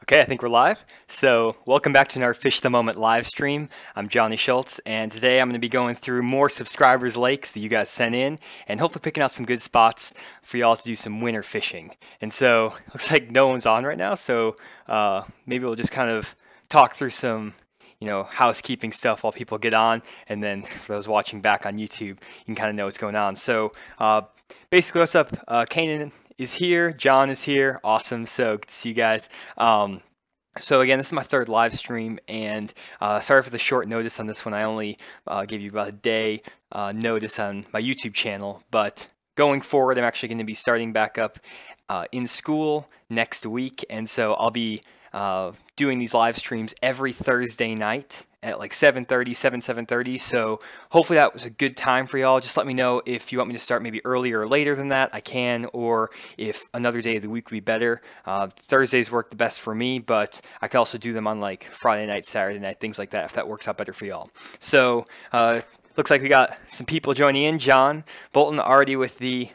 Okay, I think we're live. So welcome back to another Fish the Moment live stream. I'm Johnny Schultz, and today I'm going to be going through more subscribers' lakes that you guys sent in, and hopefully picking out some good spots for y'all to do some winter fishing. And so, looks like no one's on right now, so maybe we'll just kind of talk through some housekeeping stuff while people get on, and then for those watching back on YouTube, you can kind of know what's going on. So basically, what's up? Kanan is here, John is here, awesome, so good to see you guys. So again, this is my third live stream, and sorry for the short notice on this one. I only gave you about a day notice on my YouTube channel, but going forward, I'm actually going to be starting back up in school next week, and so I'll be doing these live streams every Thursday night at like 7:30, so hopefully that was a good time for y'all. Just let me know if you want me to start maybe earlier or later than that. I can, or if another day of the week would be better. Thursdays work the best for me, but I can also do them on like Friday night, Saturday night, things like that, if that works out better for y'all. So looks like we got some people joining in. John Bolton already with the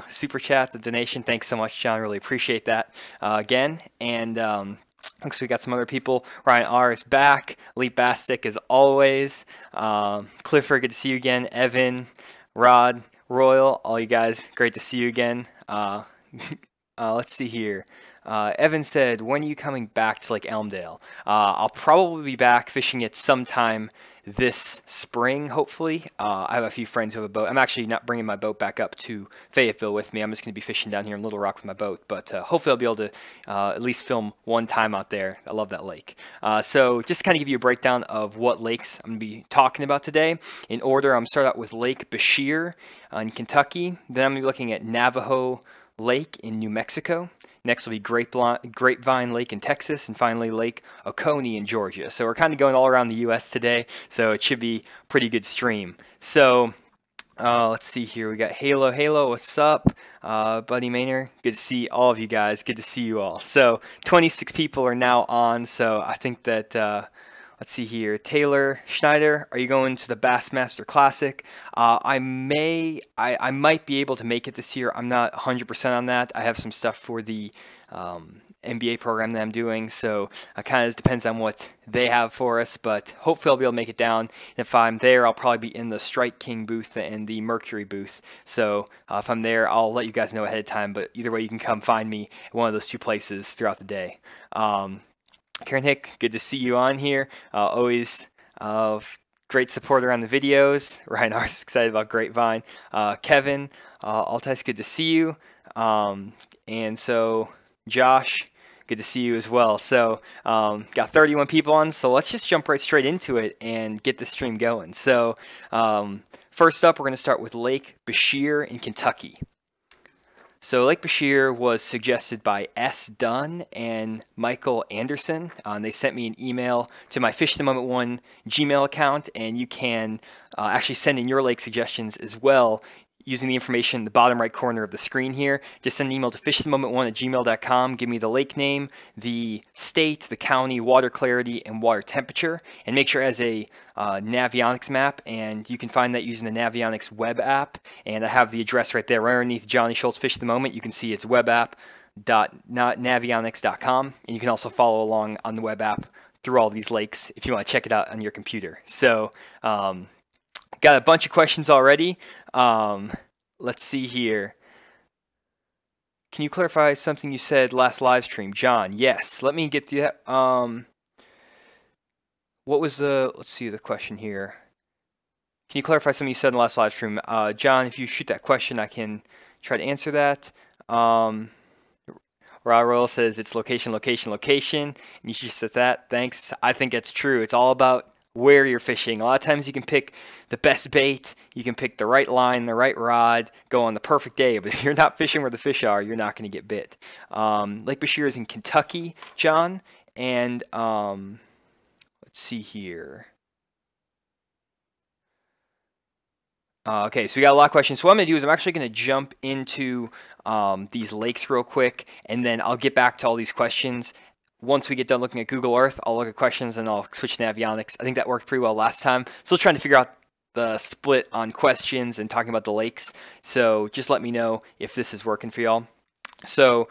super chat, the donation. Thanks so much, John. Really appreciate that again. And looks like we got some other people. Ryan R is back. Lee Bastic as always. Clifford, good to see you again. Evan, Rod, Royal, all you guys, great to see you again. Let's see here. Evan said, when are you coming back to Lake Elmdale? I'll probably be back fishing it sometime this spring, hopefully. I have a few friends who have a boat. I'm actually not bringing my boat back up to Fayetteville with me. I'm just going to be fishing down here in Little Rock with my boat, but hopefully I'll be able to at least film one time out there. I love that lake. So just to kind of give you a breakdown of what lakes I'm going to be talking about today. In order, I'm going to start out with Lake Beshear in Kentucky. Then I'm going to be looking at Navajo Lake in New Mexico. Next will be Grapevine Lake in Texas, and finally Lake Oconee in Georgia. So we're kind of going all around the U.S. today, so it should be a pretty good stream. So let's see here. We got Halo, what's up? Buddy Maynard, good to see all of you guys. Good to see you all. So 26 people are now on, so I think that let's see here. Taylor Schneider, are you going to the Bassmaster Classic? I might be able to make it this year. I'm not 100% on that. I have some stuff for the MBA program that I'm doing, so it kind of depends on what they have for us, but hopefully I'll be able to make it down. And if I'm there, I'll probably be in the Strike King booth and the Mercury booth. So if I'm there, I'll let you guys know ahead of time, but either way, you can come find me at one of those two places throughout the day. Karen Hick, good to see you on here. Always great supporter on the videos. Ryan R is excited about Grapevine. Kevin, Altice, good to see you. And so Josh, good to see you as well. So got 31 people on, so let's just jump right straight into it and get the stream going. So first up, we're going to start with Lake Beshear in Kentucky. So Lake Beshear was suggested by S. Dunn and Michael Anderson. They sent me an email to my Fish the Moment 1 Gmail account, and you can actually send in your lake suggestions as well using the information in the bottom right corner of the screen here. Just send an email to fishthemoment1@gmail.com. Give me the lake name, the state, the county, water clarity, and water temperature. And make sure it has a Navionics map, and you can find that using the Navionics web app. And I have the address right there, right underneath Johnny Schultz Fish the Moment. You can see it's webapp.navionics.com. And you can also follow along on the web app through all these lakes if you want to check it out on your computer. So, got a bunch of questions already. Let's see here. Can you clarify something you said last live stream? John, yes. Let me get to that. What was the, let's see the question here. Can you clarify something you said in the last live stream? John, if you shoot that question, I can try to answer that. Raw Royal says it's location, location, location. And you just said that. Thanks. I think it's true. It's all about where you're fishing. A lot of times you can pick the best bait, you can pick the right line, the right rod, go on the perfect day, but if you're not fishing where the fish are, you're not going to get bit. Lake Beshear is in Kentucky, John, and let's see here. Okay, so we got a lot of questions. So what I'm going to do is I'm actually going to jump into these lakes real quick, and then I'll get back to all these questions. Once we get done looking at Google Earth, I'll look at questions and I'll switch to Navionics. I think that worked pretty well last time. Still trying to figure out the split on questions and talking about the lakes. So just let me know if this is working for y'all. So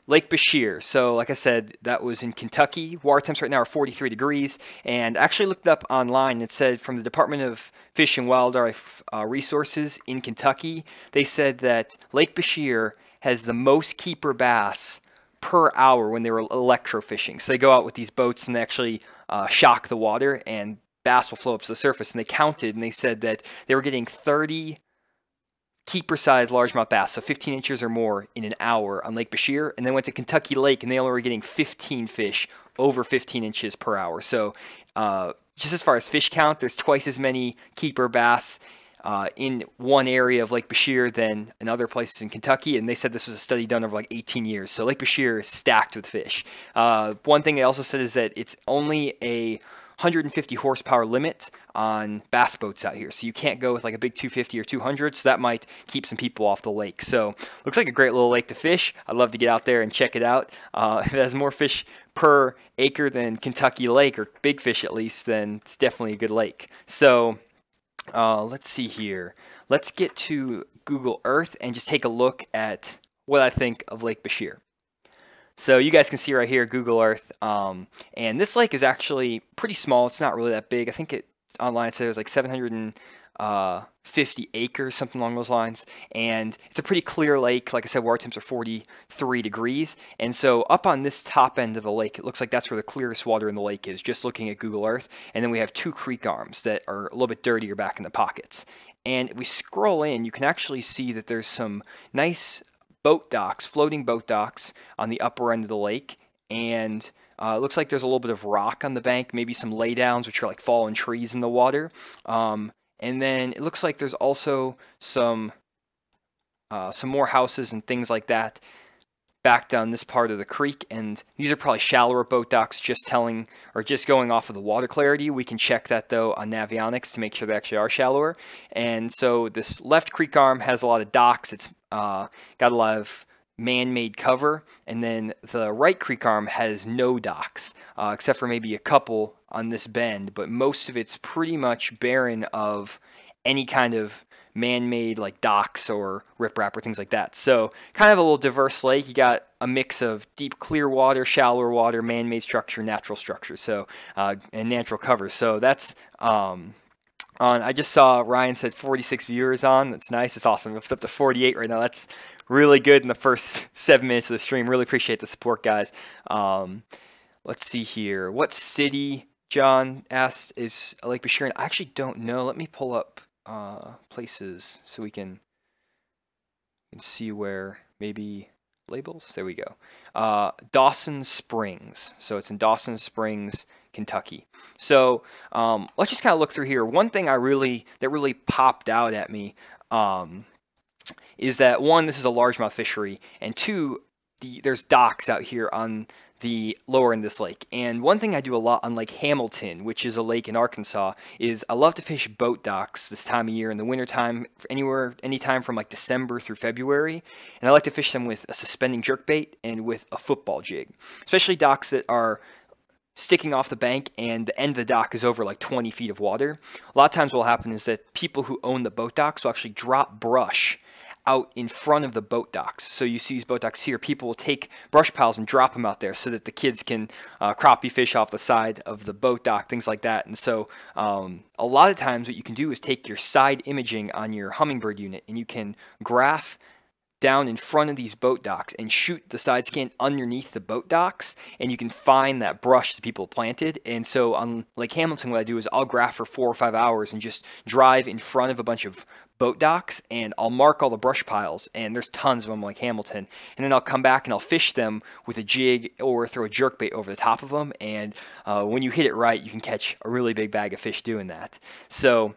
Lake Beshear. So like I said, that was in Kentucky. Water temps right now are 43 degrees. And I actually looked up online. It said from the Department of Fish and Wildlife Resources in Kentucky, they said that Lake Beshear has the most keeper bass per hour when they were electrofishing. So they go out with these boats and they actually shock the water, and bass will flow up to the surface. And they counted and they said that they were getting 30 keeper-sized largemouth bass, so 15 inches or more in an hour on Lake Beshear, and then went to Kentucky Lake and they only were getting 15 fish over 15 inches per hour. So just as far as fish count, there's twice as many keeper bass in one area of Lake Beshear than in other places in Kentucky, and they said this was a study done over like 18 years. So Lake Beshear is stacked with fish. One thing they also said is that it's only a 150 horsepower limit on bass boats out here, so you can't go with like a big 250 or 200, so that might keep some people off the lake. So looks like a great little lake to fish. I'd love to get out there and check it out. If it has more fish per acre than Kentucky Lake, or big fish at least, then it's definitely a good lake. So let's see here. Let's get to Google Earth and just take a look at what I think of Lake Beshear. So you guys can see right here, Google Earth, and this lake is actually pretty small. It's not really that big. I think it online said it was like 750 acres, something along those lines. And it's a pretty clear lake. Like I said, water temps are 43 degrees. And so up on this top end of the lake, it looks like that's where the clearest water in the lake is, just looking at Google Earth. And then we have two creek arms that are a little bit dirtier back in the pockets. And if we scroll in, you can actually see that there's some nice boat docks, floating boat docks on the upper end of the lake, and it looks like there's a little bit of rock on the bank, maybe some laydowns, which are like fallen trees in the water. And then it looks like there's also some more houses and things like that back down this part of the creek, and these are probably shallower boat docks, just telling or just going off of the water clarity. We can check that though on Navionics to make sure they actually are shallower. And so this left creek arm has a lot of docks. It's got a lot of man-made cover, and then the right creek arm has no docks, except for maybe a couple on this bend, but most of it's pretty much barren of any kind of man-made like docks or riprap or things like that. So kind of a little diverse lake. You got a mix of deep clear water, shallower water, man-made structure, natural structure, so and natural cover. So that's I just saw Ryan said 46 viewers on. That's nice. It's awesome. It's up to 48 right now. That's really good in the first 7 minutes of the stream. Really appreciate the support, guys. Let's see here. What city, John asked, is Lake Beshear? I actually don't know. Let me pull up places so we can see where maybe labels. There we go. Dawson Springs. So it's in Dawson Springs, Kentucky. So let's just kind of look through here. One thing that really popped out at me is that, one, this is a largemouth fishery, and two, there's docks out here on the lower end of this lake. And one thing I do a lot on Lake Hamilton, which is a lake in Arkansas, is I love to fish boat docks this time of year in the wintertime, anytime from like December through February. And I like to fish them with a suspending jerkbait and with a football jig, especially docks that are sticking off the bank and the end of the dock is over like 20 feet of water. A lot of times what will happen is that people who own the boat docks will actually drop brush out in front of the boat docks. So you see these boat docks here, people will take brush piles and drop them out there so that the kids can crappie fish off the side of the boat dock, things like that. And so a lot of times what you can do is take your side imaging on your Humminbird unit and you can graph down in front of these boat docks and shoot the side scan underneath the boat docks, and you can find that brush that people planted. And so on Lake Hamilton, what I do is I'll graph for 4 or 5 hours and just drive in front of a bunch of boat docks, and I'll mark all the brush piles, and there's tons of them like Hamilton, and then I'll come back and I'll fish them with a jig or throw a jerkbait over the top of them, and when you hit it right, you can catch a really big bag of fish doing that. So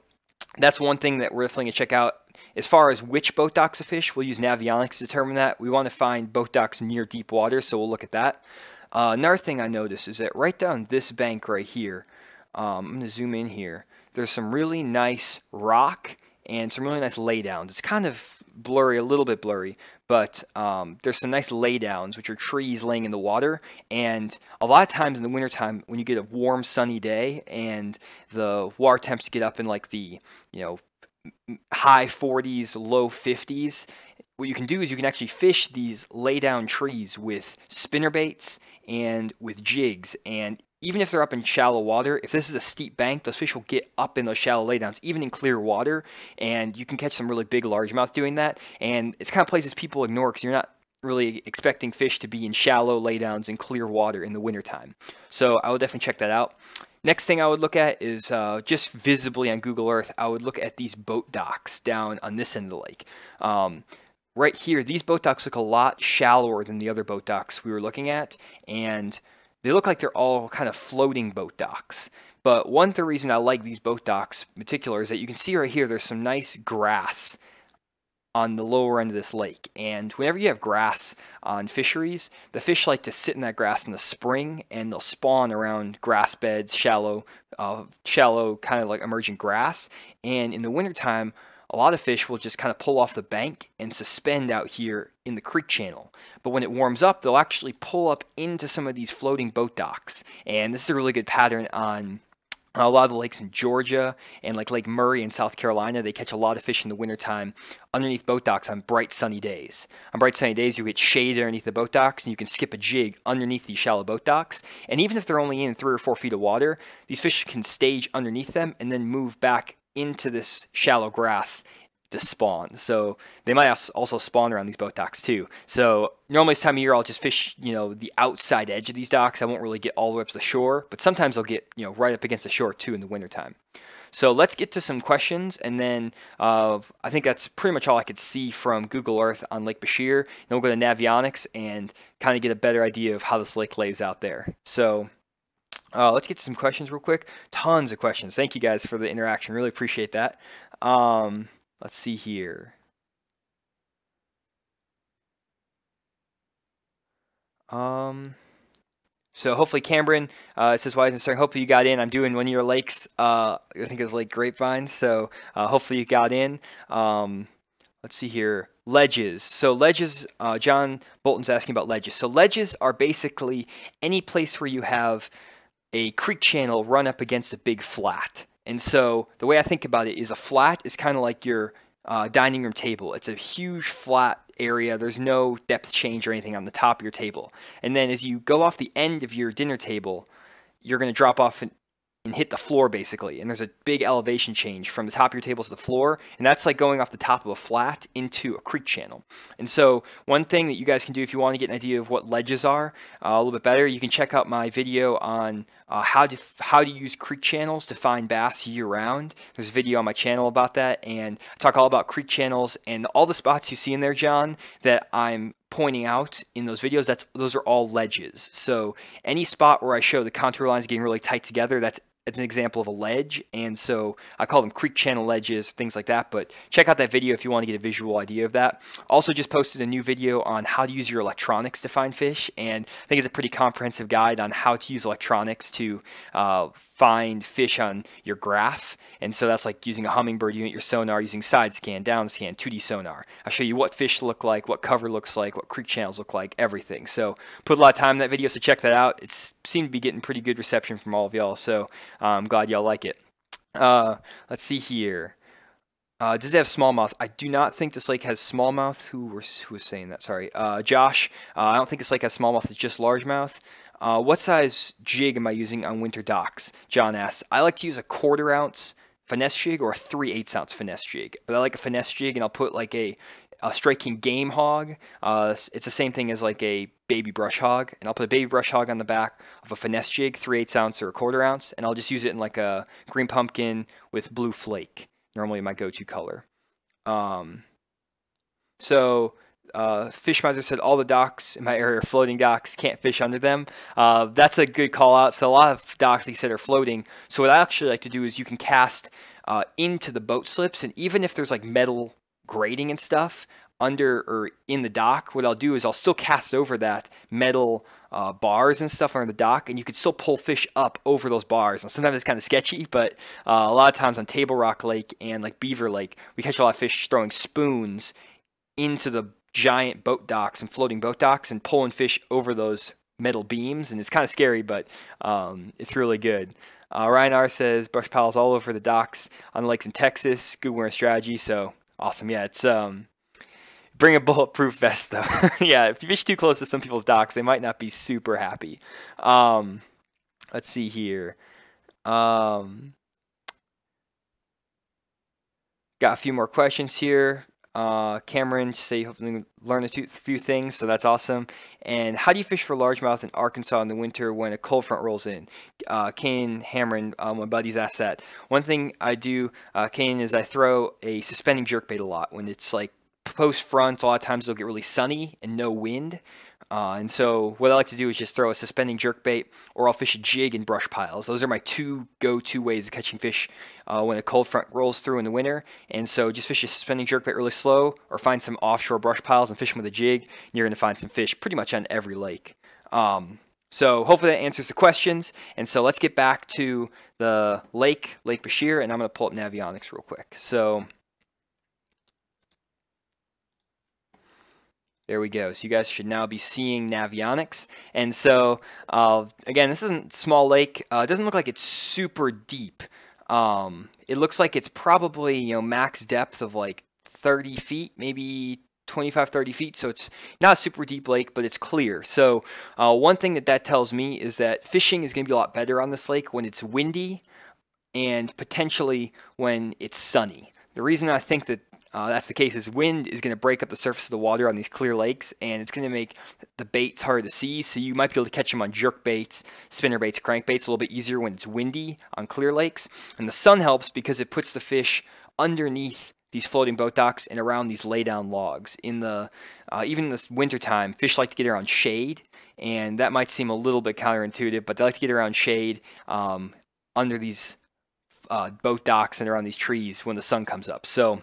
that's one thing that we're definitely going to check out. As far as which boat docks to fish, we'll use Navionics to determine that. We want to find boat docks near deep water, so we'll look at that. Another thing I noticed is that right down this bank right here, I'm going to zoom in here, there's some really nice rock and some really nice laydowns. It's kind of blurry, a little bit blurry, but there's some nice laydowns, which are trees laying in the water. And a lot of times in the wintertime, when you get a warm, sunny day and the water temps get up in like the, high 40s, low 50s. What you can do is you can actually fish these lay down trees with spinnerbaits and with jigs. And even if they're up in shallow water, if this is a steep bank, those fish will get up in those shallow laydowns, even in clear water. And you can catch some really big largemouth doing that. And it's kind of places people ignore because you're not really expecting fish to be in shallow laydowns in clear water in the wintertime. So I would definitely check that out. Next thing I would look at is just visibly on Google Earth, I would look at these boat docks down on this end of the lake. Right here, these boat docks look a lot shallower than the other boat docks we were looking at, and they look like they're all kind of floating boat docks. But one the reason I like these boat docks in particular is that you can see right here there's some nice grass on the lower end of this lake. And whenever you have grass on fisheries, the fish like to sit in that grass in the spring, and they'll spawn around grass beds, shallow kind of like emergent grass. And in the wintertime, a lot of fish will just kind of pull off the bank and suspend out here in the creek channel. But when it warms up, they'll actually pull up into some of these floating boat docks. And this is a really good pattern on a lot of the lakes in Georgia and like Lake Murray in South Carolina. They catch a lot of fish in the wintertime underneath boat docks on bright sunny days. On bright sunny days, you get shade underneath the boat docks, and you can skip a jig underneath these shallow boat docks. And even if they're only in 3 or 4 feet of water, these fish can stage underneath them and then move back into this shallow grass to spawn. So they might also spawn around these boat docks too. So normally this time of year I'll just fish, the outside edge of these docks. I won't really get all the way up to the shore, but sometimes I'll get, right up against the shore too in the wintertime. So let's get to some questions, and then I think that's pretty much all I could see from Google Earth on Lake Beshear. Then we'll go to Navionics and kind of get a better idea of how this lake lays out there. So let's get to some questions real quick. Tons of questions. Thank you guys for the interaction. Really appreciate that. Let's see here. So hopefully Cameron says, why isn't starting? Hopefully you got in. I'm doing one of your lakes. I think it was Lake Grapevine. So hopefully you got in. Let's see here. Ledges. So ledges, John Bolton's asking about ledges. So ledges are basically any place where you have a creek channel run up against a big flat. And so the way I think about it is a flat is kind of like your dining room table. It's a huge flat area. There's no depth change or anything on the top of your table. And then as you go off the end of your dinner table, you're going to drop off and hit the floor basically. And there's a big elevation change from the top of your table to the floor. And that's like going off the top of a flat into a creek channel. And so one thing that you guys can do if you want to get an idea of what ledges are a little bit better, you can check out my video on how to use creek channels to find bass year round. There's a video on my channel about that, and I talk all about creek channels, and all the spots you see in there, John, that I'm pointing out in those videos, those are all ledges. So any spot where I show the contour lines getting really tight together, that's an example of a ledge. And so I call them creek channel ledges, things like that. But check out that video if you want to get a visual idea of that. Also just posted a new video on how to use your electronics to find fish, and I think it's a pretty comprehensive guide on how to use electronics to find fish on your graph. And so that's like using a hummingbird unit, your sonar, using side scan, down scan, 2D sonar. I'll show you what fish look like, what cover looks like, what creek channels look like, everything. So put a lot of time in that video, so check that out. It seemed to be getting pretty good reception from all of y'all, so I'm glad y'all like it. Let's see here. Does it have smallmouth? I do not think this lake has smallmouth. Who was saying that? Sorry. Josh, I don't think this lake has smallmouth. It's just largemouth. What size jig am I using on winter docks? John asks. I like to use a 1/4 ounce finesse jig or a 3/8 ounce finesse jig. But I like a finesse jig, and I'll put like a striking game hog. It's the same thing as like a baby brush hog, and I'll put a baby brush hog on the back of a finesse jig, 3/8 ounce or a 1/4 ounce, and I'll just use it in like a green pumpkin with blue flake. Normally my go-to color. Fishmiser said all the docks in my area are floating docks, can't fish under them. That's a good call out. So a lot of docks, like you said, are floating. So what I actually like to do is you can cast into the boat slips, and even if there's like metal grating and stuff under or in the dock, what I'll do is I'll still cast over that metal bars and stuff on the dock, and you can still pull fish up over those bars. And sometimes it's kind of sketchy, but a lot of times on Table Rock Lake and like Beaver Lake, we catch a lot of fish throwing spoons into the giant boat docks and floating boat docks and pulling fish over those metal beams, and it's kind of scary, but it's really good. Ryan R says brush piles all over the docks on the lakes in Texas. Good wearing strategy. So awesome. Yeah, it's bring a bulletproof vest though. Yeah, if you fish too close to some people's docks, they might not be super happy. Let's see here. Got a few more questions here. Cameron, say you hopefully learn a few things, so that's awesome. And how do you fish for largemouth in Arkansas in the winter when a cold front rolls in? Kane Hamron, my buddies, asked that. One thing I do, Kane, is I throw a suspending jerkbait a lot. When it's like post front, a lot of times it'll get really sunny and no wind. And so what I like to do is just throw a suspending jerkbait, or I'll fish a jig in brush piles. Those are my two go-to ways of catching fish when a cold front rolls through in the winter. And so just fish a suspending jerkbait really slow, or find some offshore brush piles and fish them with a jig. And you're going to find some fish pretty much on every lake. So hopefully that answers the questions. And so let's get back to the Lake Beshear, and I'm going to pull up Navionics real quick. So there we go. So you guys should now be seeing Navionics. And so, again, this isn't a small lake. It doesn't look like it's super deep. It looks like it's probably, you know, max depth of like 30 feet, maybe 25, 30 feet. So it's not a super deep lake, but it's clear. So one thing that tells me is that fishing is going to be a lot better on this lake when it's windy and potentially when it's sunny. The reason I think that that's the case is wind is going to break up the surface of the water on these clear lakes, and it's going to make the baits hard to see. So you might be able to catch them on jerk baits, spinner baits, crankbaits a little bit easier when it's windy on clear lakes. And the sun helps because it puts the fish underneath these floating boat docks and around these lay-down logs. In the even in this wintertime, fish like to get around shade, and that might seem a little bit counterintuitive, but they like to get around shade under these boat docks and around these trees when the sun comes up. So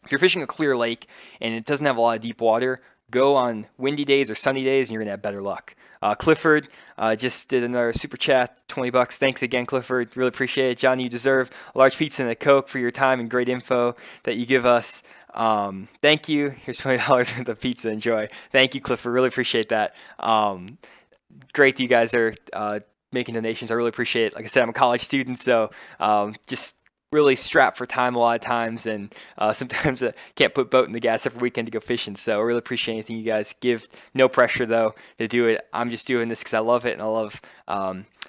if you're fishing a clear lake and it doesn't have a lot of deep water, go on windy days or sunny days and you're going to have better luck. Clifford just did another super chat, 20 bucks. Thanks again, Clifford. Really appreciate it. Johnny, you deserve a large pizza and a Coke for your time and great info that you give us. Thank you. Here's $20 worth of pizza. Enjoy. Thank you, Clifford. Really appreciate that. Great that you guys are making donations. I really appreciate it. Like I said, I'm a college student, so just really strapped for time a lot of times, and sometimes can't put boat in the gas every weekend to go fishing. So I really appreciate anything you guys give. No pressure though to do it. I'm just doing this because I love it, and I love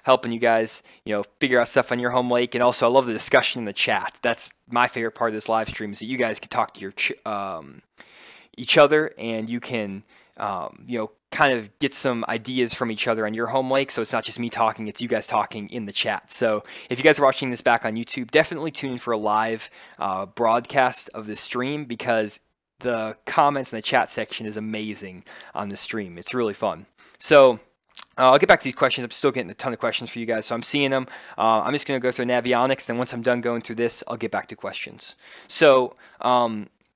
helping you guys, you know, figure out stuff on your home lake. And also I love the discussion in the chat. That's my favorite part of this live stream, is that you guys can talk to your each other, and you can you know, kind of get some ideas from each other on your home lake. So it's not just me talking, it's you guys talking in the chat. So if you guys are watching this back on YouTube, definitely tune in for a live broadcast of this stream, because the comments in the chat section is amazing on the stream. It's really fun. So I'll get back to these questions. I'm still getting a ton of questions for you guys, so I'm seeing them. I'm just going to go through Navionics, then once I'm done going through this, I'll get back to questions. So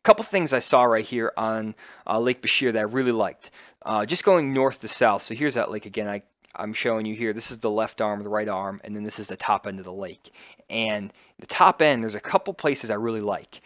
couple things I saw right here on Lake Beshear that I really liked. Just going north to south. So here's that lake again. I'm showing you here. This is the left arm, the right arm, and then this is the top end of the lake. And the top end, there's a couple places I really like.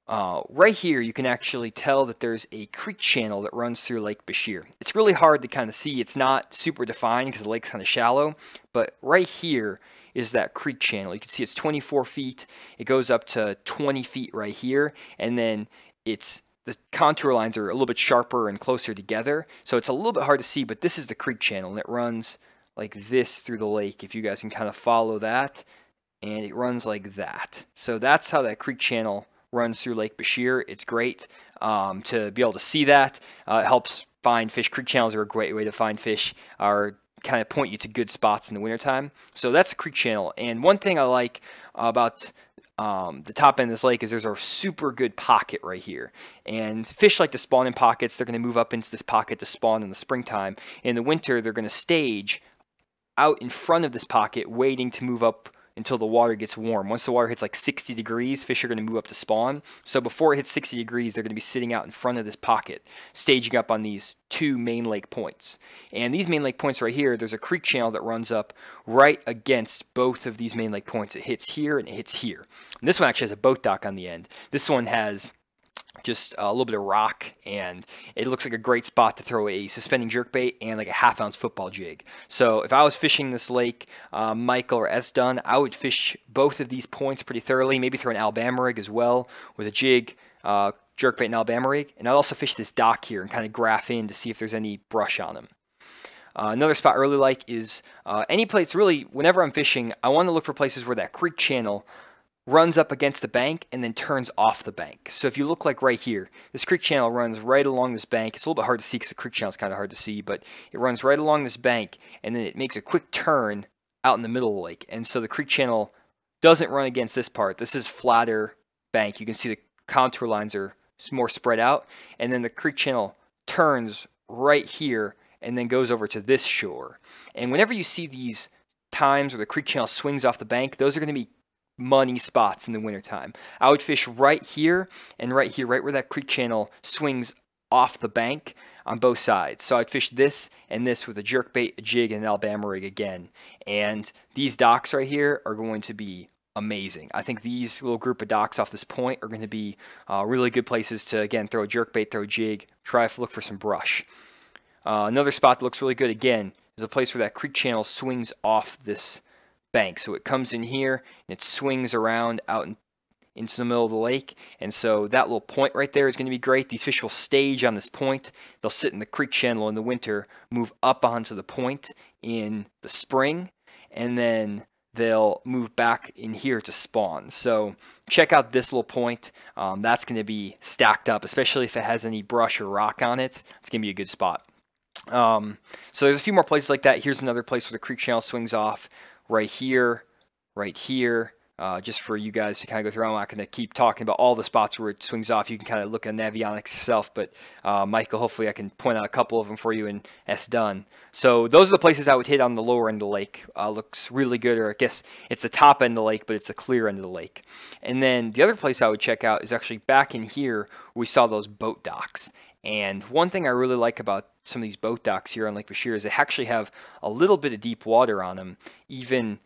Right here, you can actually tell that there's a creek channel that runs through Lake Beshear. It's really hard to kind of see. It's not super defined because the lake's kind of shallow, but right here is that creek channel. You can see it's 24 feet. It goes up to 20 feet right here, and then the contour lines are a little bit sharper and closer together, so it's a little bit hard to see, but this is the creek channel, and it runs like this through the lake, if you guys can kind of follow that, and it runs like that. So that's how that creek channel runs through Lake Beshear. It's great to be able to see that. It helps find fish. Creek channels are a great way to find fish, or kind of point you to good spots in the wintertime. So that's the creek channel. And one thing I like about the top end of this lake is there's a super good pocket right here. And fish like to spawn in pockets. They're going to move up into this pocket to spawn in the springtime. In the winter, they're going to stage out in front of this pocket, waiting to move up until the water gets warm. Once the water hits like 60 degrees, fish are going to move up to spawn. So before it hits 60 degrees, they're going to be sitting out in front of this pocket, staging up on these two main lake points. And these main lake points right here, there's a creek channel that runs up right against both of these main lake points. It hits here and it hits here. And this one actually has a boat dock on the end. This one has just a little bit of rock, and it looks like a great spot to throw a suspending jerkbait and like a half-ounce football jig. So if I was fishing this lake, Michael or S Dunn, I would fish both of these points pretty thoroughly, maybe throw an Alabama rig as well with a jig, jerkbait and Alabama rig, and I'd also fish this dock here and kind of graph in to see if there's any brush on them. Another spot I really like is any place, really, whenever I'm fishing, I want to look for places where that creek channel runs up against the bank and then turns off the bank. So if you look like right here, this creek channel runs right along this bank. It's a little bit hard to see because the creek channel is kind of hard to see, but it runs right along this bank and then it makes a quick turn out in the middle of the lake. And so the creek channel doesn't run against this part. This is flatter bank. You can see the contour lines are more spread out, and then the creek channel turns right here and then goes over to this shore. And whenever you see these times where the creek channel swings off the bank, those are going to be money spots in the wintertime. I would fish right here and right here, right where that creek channel swings off the bank on both sides. So I'd fish this and this with a jerkbait, a jig, and an Alabama rig again. And these docks right here are going to be amazing. I think these little group of docks off this point are going to be really good places to, again, throw a jerkbait, throw a jig, try to look for some brush. Another spot that looks really good, again, is a place where that creek channel swings off this bank. So it comes in here and it swings around out into the middle of the lake, and so that little point right there is going to be great. These fish will stage on this point. They'll sit in the creek channel in the winter, move up onto the point in the spring, and then they'll move back in here to spawn. So check out this little point. That's going to be stacked up, especially if it has any brush or rock on it. It's going to be a good spot. So there's a few more places like that. Here's another place where the creek channel swings off. Right here, just for you guys to kind of go through. I'm not going to keep talking about all the spots where it swings off. You can kind of look at Navionics yourself, but Michael, hopefully I can point out a couple of them for you and S done. So those are the places I would hit on the lower end of the lake. Looks really good, or I guess it's the top end of the lake, but it's the clear end of the lake. And then the other place I would check out is actually back in here where we saw those boat docks. And one thing I really like about some of these boat docks here on Lake Beshear is they actually have a little bit of deep water on them, even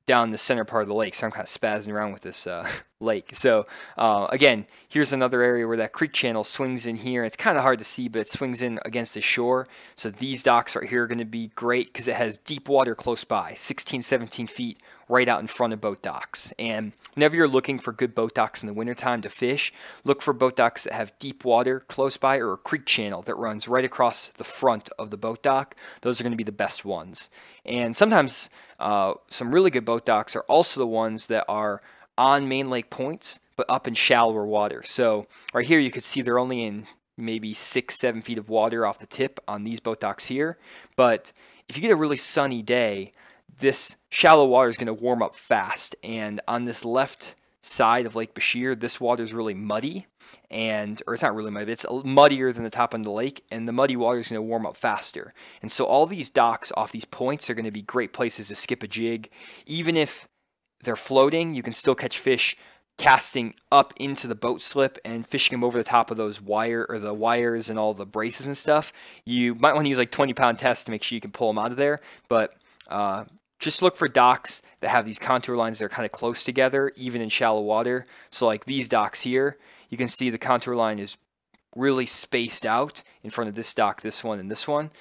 down the center part of the lake. So I'm kind of spazzing around with this lake. So again, here's another area where that creek channel swings in here. It's kind of hard to see, but it swings in against the shore. So these docks right here are going to be great because it has deep water close by, 16, 17 feet right out in front of boat docks. And whenever you're looking for good boat docks in the wintertime to fish, look for boat docks that have deep water close by, or a creek channel that runs right across the front of the boat dock. Those are going to be the best ones. And sometimes some really good boat docks are also the ones that are on main lake points, but up in shallower water. So right here you could see they're only in maybe 6-7 feet of water off the tip on these boat docks here. But if you get a really sunny day, this shallow water is going to warm up fast. And on this left side of Lake Beshear, this water is really muddy, or it's not really muddy, but it's muddier than the top end of the lake, and the muddy water is going to warm up faster. And so all these docks off these points are going to be great places to skip a jig. Even if they're floating, you can still catch fish casting up into the boat slip and fishing them over the top of those wires and all the braces and stuff. You might want to use like 20-pound tests to make sure you can pull them out of there, but just look for docks that have these contour lines that are kind of close together, even in shallow water. So like these docks here, you can see the contour line is really spaced out in front of this dock, this one, and this one.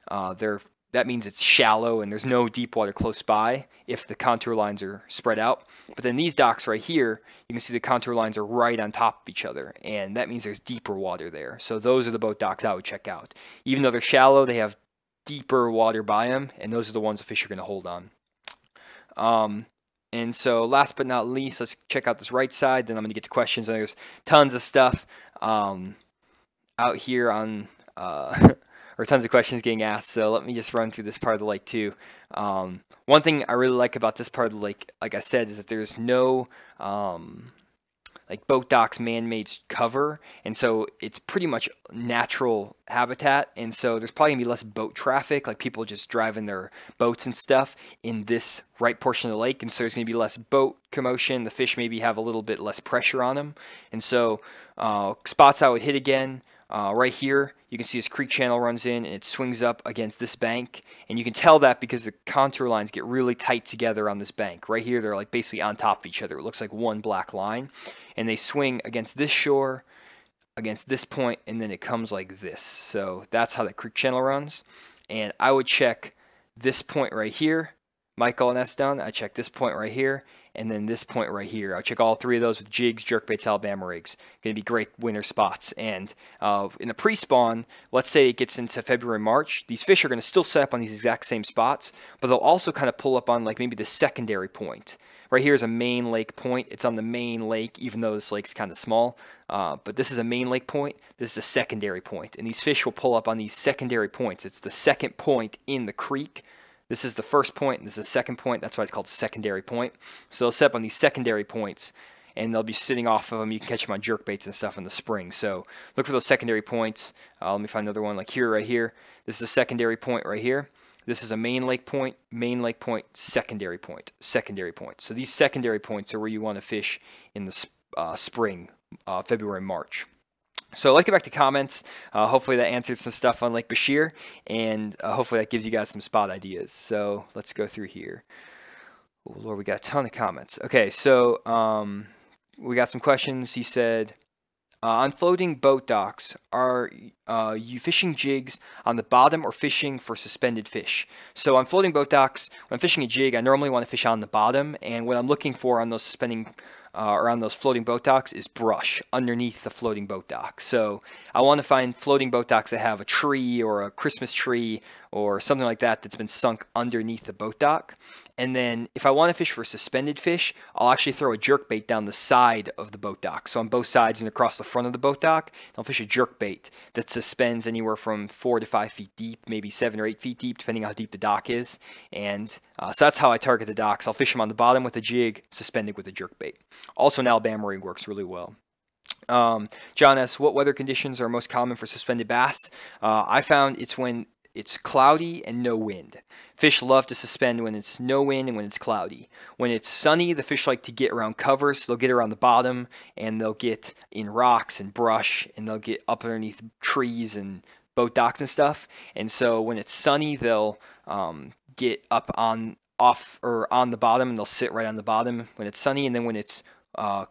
That means it's shallow and there's no deep water close by if the contour lines are spread out. But then these docks right here, you can see the contour lines are right on top of each other, and that means there's deeper water there. So those are the boat docks I would check out. Even though they're shallow, they have deeper water by them, and those are the ones the fish are going to hold on. And so last but not least, let's check out this right side. Then I'm going to get to questions. And there's tons of stuff out here on or tons of questions getting asked. So let me just run through this part of the lake too. One thing I really like about this part of the lake, like I said, is that there's no like boat docks man-made cover, and so it's pretty much natural habitat, and so there's probably gonna be less boat traffic, like people just driving their boats and stuff in this right portion of the lake, and so there's gonna be less boat commotion. The fish maybe have a little bit less pressure on them, and so spots I would hit again. Right here, you can see this creek channel runs in and it swings up against this bank. And you can tell that because the contour lines get really tight together on this bank. Right here, they're like basically on top of each other. It looks like one black line. And they swing against this shore, against this point, and then it comes like this. So that's how the creek channel runs. And I would check this point right here. Michael, and that's done. I check this point right here, and then this point right here. I'll check all three of those with jigs, jerkbaits, Alabama rigs. Going to be great winter spots. And in a pre-spawn, let's say it gets into February, March, these fish are going to still set up on these exact same spots, but they'll also kind of pull up on like maybe the secondary point. Right here is a main lake point. It's on the main lake, even though this lake's kind of small. But this is a main lake point. This is a secondary point. And these fish will pull up on these secondary points. It's the second point in the creek. This is the first point, and this is the second point. That's why it's called secondary point. So they'll set up on these secondary points, and they'll be sitting off of them. You can catch them on jerkbaits and stuff in the spring. So look for those secondary points. Let me find another one like here, right here. This is a secondary point right here. This is a main lake point, secondary point, secondary point. So these secondary points are where you want to fish in the spring, February, March. So let's get back to comments. Hopefully that answered some stuff on Lake Beshear, and hopefully that gives you guys some spot ideas. So let's go through here. Oh Lord, we got a ton of comments. Okay, so we got some questions. He said, on floating boat docks, are you fishing jigs on the bottom or fishing for suspended fish? So on floating boat docks, when I'm fishing a jig, I normally want to fish on the bottom, and what I'm looking for on those suspending around those floating boat docks is brush underneath the floating boat dock. So I want to find floating boat docks that have a tree or a Christmas tree or something like that that's been sunk underneath the boat dock. And then if I want to fish for suspended fish, I'll actually throw a jerkbait down the side of the boat dock. So on both sides and across the front of the boat dock, I'll fish a jerkbait that suspends anywhere from 4 to 5 feet deep, maybe 7 or 8 feet deep, depending on how deep the dock is. And so that's how I target the docks. I'll fish them on the bottom with a jig, suspended with a jerkbait. Also, an Alabama rig works really well. John asks, what weather conditions are most common for suspended bass? I found it's when it's cloudy and no wind. Fish love to suspend when it's no wind and when it's cloudy. When it's sunny, the fish like to get around cover, so they'll get around the bottom, and they'll get in rocks and brush, and they'll get up underneath trees and boat docks and stuff. And so when it's sunny, they'll get up on the bottom, and they'll sit right on the bottom when it's sunny. And then when it's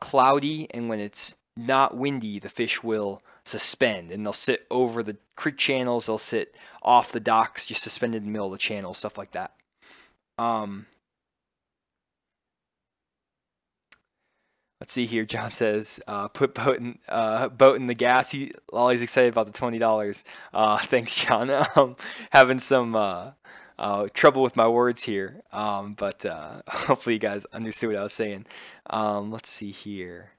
cloudy and when it's not windy, the fish will suspend, and they'll sit over the creek channels, they'll sit off the docks, just suspended in the middle of the channel, stuff like that. Let's see here. John says, put boat in the gas. He's excited about the $20. Thanks, John. Having some trouble with my words here, but hopefully you guys understood what I was saying. Let's see here.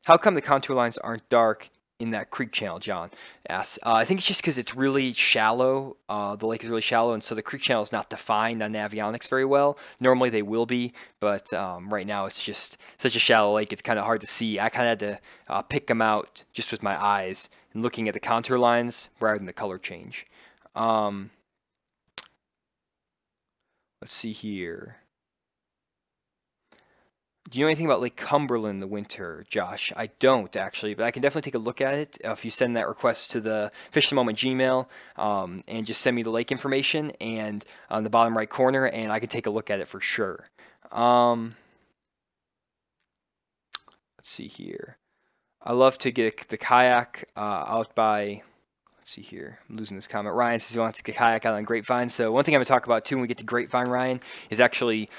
How come the contour lines aren't dark in that creek channel, John asks? I think it's just because it's really shallow. The lake is really shallow, and so the creek channel is not defined on Navionics very well. Normally they will be, but right now it's just such a shallow lake, it's kind of hard to see. I kind of had to pick them out just with my eyes and looking at the contour lines rather than the color change. Let's see here. Do you know anything about Lake Cumberland in the winter, Josh? I don't, actually, but I can definitely take a look at it if you send that request to the Fish the Moment Gmail, and just send me the lake information and on the bottom right corner, and I can take a look at it for sure. Let's see here. I love to get the kayak out by... Let's see here. I'm losing this comment. Ryan says he wants to get kayak out on Grapevine. So one thing I'm going to talk about too when we get to Grapevine, Ryan, is actually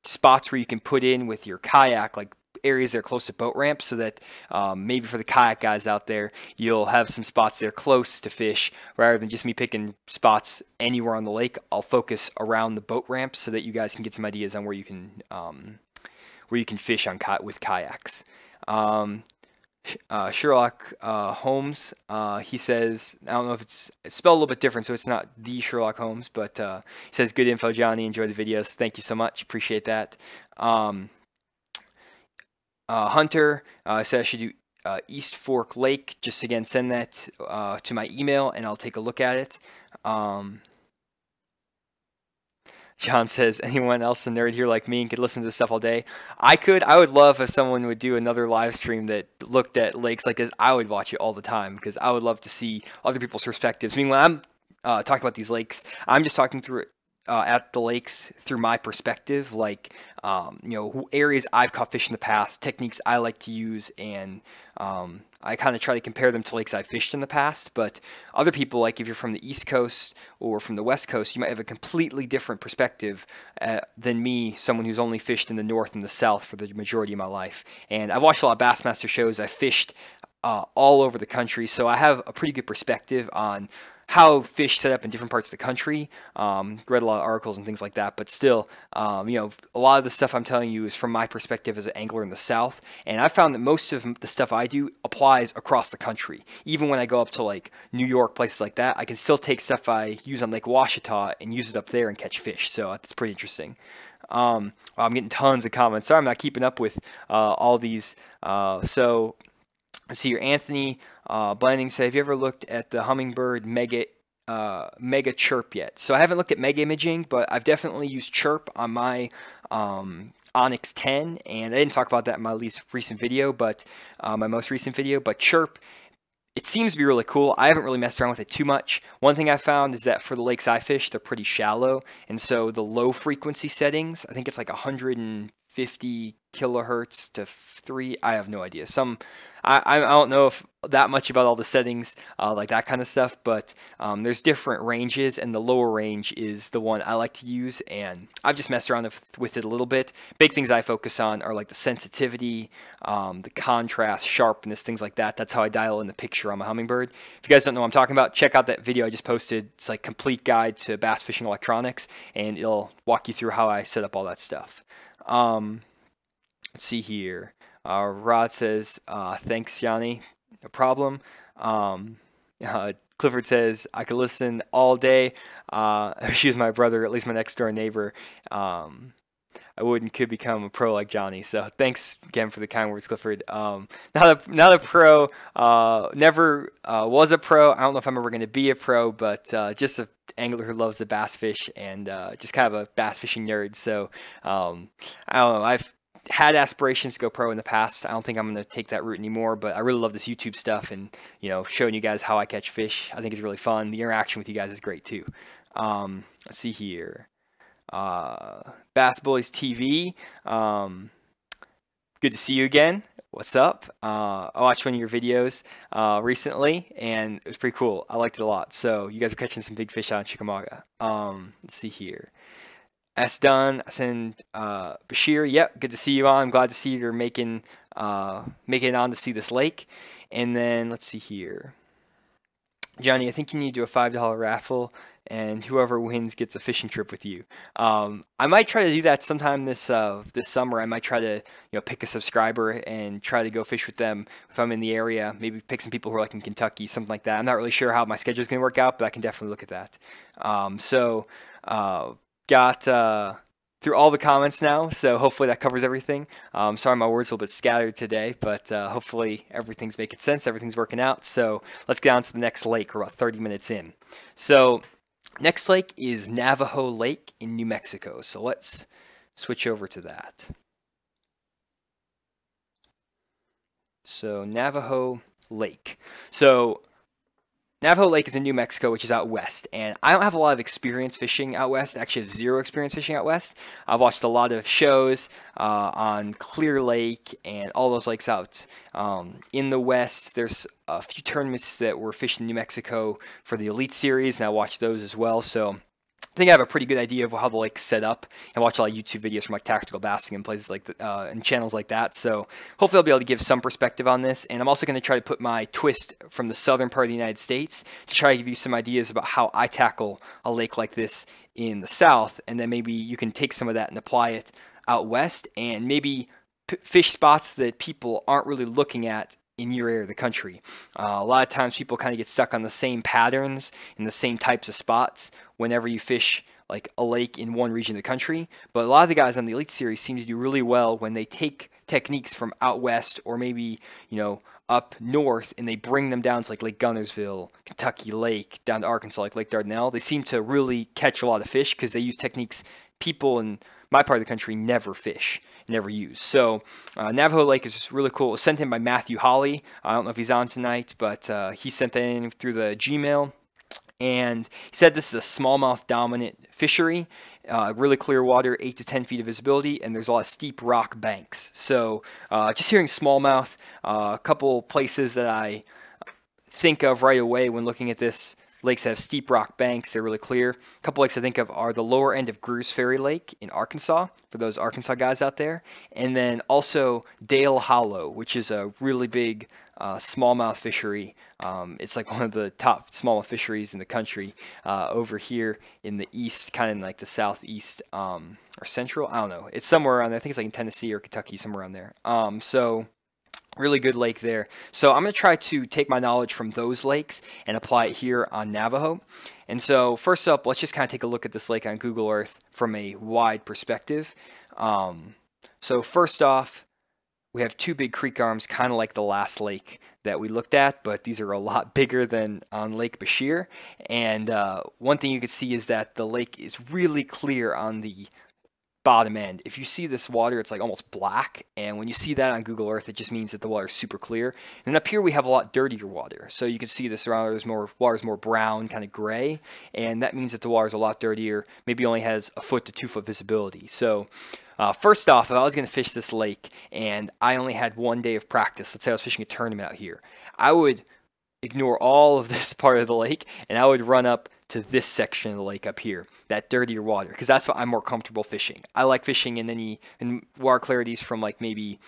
spots where you can put in with your kayak, like areas that are close to boat ramps, so that maybe for the kayak guys out there, you'll have some spots that are close to fish rather than just me picking spots anywhere on the lake. I'll focus around the boat ramps so that you guys can get some ideas on where you can fish on with kayaks. Sherlock Holmes, he says, I don't know if it's spelled a little bit different, so it's not the Sherlock Holmes, but he says, good info, Johnny, enjoy the videos. Thank you so much, appreciate that. Hunter said I should do East Fork Lake. Just again, send that to my email and I'll take a look at it. John says, anyone else a nerd here like me and could listen to this stuff all day? I could. I would love if someone would do another live stream that looked at lakes like this. I would watch it all the time because I would love to see other people's perspectives. I mean, when I'm talking about these lakes, I'm just talking through it at the lakes through my perspective, like areas I've caught fish in the past, techniques I like to use, and I kind of try to compare them to lakes I've fished in the past. But other people, like if you're from the East Coast or from the West Coast, you might have a completely different perspective than me, someone who's only fished in the North and the South for the majority of my life. And I've watched a lot of Bassmaster shows. I've fished all over the country, so I have a pretty good perspective on how fish set up in different parts of the country. Read a lot of articles and things like that, but still, a lot of the stuff I'm telling you is from my perspective as an angler in the South, and I found that most of the stuff I do applies across the country. Even when I go up to like New York, places like that, I can still take stuff I use on Lake Washita and use it up there and catch fish, so that's pretty interesting. I'm getting tons of comments. Sorry I'm not keeping up with all these. So let's see here. Anthony Blanding said, have you ever looked at the Humminbird Mega Chirp yet? So I haven't looked at Mega Imaging, but I've definitely used Chirp on my Onyx 10, and I didn't talk about that in my least recent video, but my most recent video. But Chirp, it seems to be really cool. I haven't really messed around with it too much. One thing I found is that for the lakes I fish, they're pretty shallow, and so the low frequency settings, I think it's like 150 kilohertz to 3. I have no idea. I don't know if that much about all the settings, like that kind of stuff, but there's different ranges, and the lower range is the one I like to use, and I've just messed around with it a little bit. Big things I focus on are like the sensitivity, the contrast, sharpness, things like that. That's how I dial in the picture on my Humminbird. If you guys don't know what I'm talking about, check out that video I just posted. It's like complete guide to bass fishing electronics, and it'll walk you through how I set up all that stuff. Let's see here. Rod says, thanks, Yanni. No problem. Clifford says, I could listen all day. She was my brother, at least my next door neighbor. I could become a pro like Johnny. So thanks again for the kind words, Clifford. Not a pro, never was a pro. I don't know if I'm ever going to be a pro, but just an angler who loves the bass fish and just kind of a bass fishing nerd. So I don't know. I've had aspirations to go pro in the past. I don't think I'm going to take that route anymore, but I really love this YouTube stuff and, showing you guys how I catch fish. I think it's really fun. The interaction with you guys is great too. Let's see here. Bass Bullies TV. Good to see you again. What's up? I watched one of your videos recently, and it was pretty cool. I liked it a lot. So you guys are catching some big fish out in Chickamauga. Let's see here. S done. I send Beshear. Yep, good to see you on. I'm glad to see you're making it on to see this lake. And then let's see here. Johnny, I think you need to do a $5 raffle, and whoever wins gets a fishing trip with you. I might try to do that sometime this summer. I might try to pick a subscriber and try to go fish with them if I'm in the area. Maybe pick some people who are like in Kentucky, something like that. I'm not really sure how my schedule is going to work out, but I can definitely look at that. Got through all the comments now, so hopefully that covers everything. Sorry my words are a little bit scattered today, but hopefully everything's making sense, everything's working out. So let's get on to the next lake. We're about 30 minutes in. So next lake is Navajo Lake in New Mexico. So let's switch over to that. So Navajo Lake. So Navajo Lake is in New Mexico, which is out west, and I don't have a lot of experience fishing out west. Actually, I have zero experience fishing out west. I've watched a lot of shows on Clear Lake and all those lakes out in the west. There's a few tournaments that were fished in New Mexico for the Elite Series, and I watched those as well. So I think I have a pretty good idea of how the lake's set up, and watch a lot of YouTube videos from like Tactical Bassing and places like and channels like that. So hopefully I'll be able to give some perspective on this, and I'm also going to try to put my twist from the southern part of the United States to try to give you some ideas about how I tackle a lake like this in the south, and then maybe you can take some of that and apply it out west, and maybe fish spots that people aren't really looking at in your area of the country. A lot of times people kind of get stuck on the same patterns and the same types of spots whenever you fish like a lake in one region of the country. But a lot of the guys on the Elite Series seem to do really well when they take techniques from out west or maybe, up north, and they bring them down to like Lake Gunnersville, Kentucky Lake, down to Arkansas, like Lake Dardanelle. They seem to really catch a lot of fish because they use techniques people in my part of the country never use. So Navajo Lake is just really cool. It was sent in by Matthew Holly. I don't know if he's on tonight, but he sent that in through the Gmail. And he said this is a smallmouth dominant fishery, really clear water, 8 to 10 feet of visibility, and there's a lot of steep rock banks. So just hearing smallmouth, a couple places that I think of right away when looking at this: lakes that have steep rock banks, they're really clear. A couple lakes I think of are the lower end of Greers Ferry Lake in Arkansas, for those Arkansas guys out there. And then also Dale Hollow, which is a really big smallmouth fishery. It's like one of the top smallmouth fisheries in the country, over here in the east, kind of like the southeast, or central, I don't know. It's somewhere around there. I think it's like in Tennessee or Kentucky, somewhere around there. So really good lake there. So I'm going to try to take my knowledge from those lakes and apply it here on Navajo. And so first up, let's just kind of take a look at this lake on Google Earth from a wide perspective. So first off, we have two big creek arms, kind of like the last lake that we looked at, but these are a lot bigger than on Lake Beshear. And one thing you can see is that the lake is really clear on the bottom end. If you see this water, it's like almost black, and when you see that on Google Earth, it just means that the water is super clear. And up here we have a lot dirtier water, so you can see this water is more brown, kind of gray, and that means that the water is a lot dirtier, maybe only has a foot to 2 foot visibility. So first off, if I was going to fish this lake and I only had 1 day of practice, let's say I was fishing a tournament out here, I would ignore all of this part of the lake and I would run up to this section of the lake up here, that dirtier water, because that's what I'm more comfortable fishing. I like fishing in water clarities from like maybe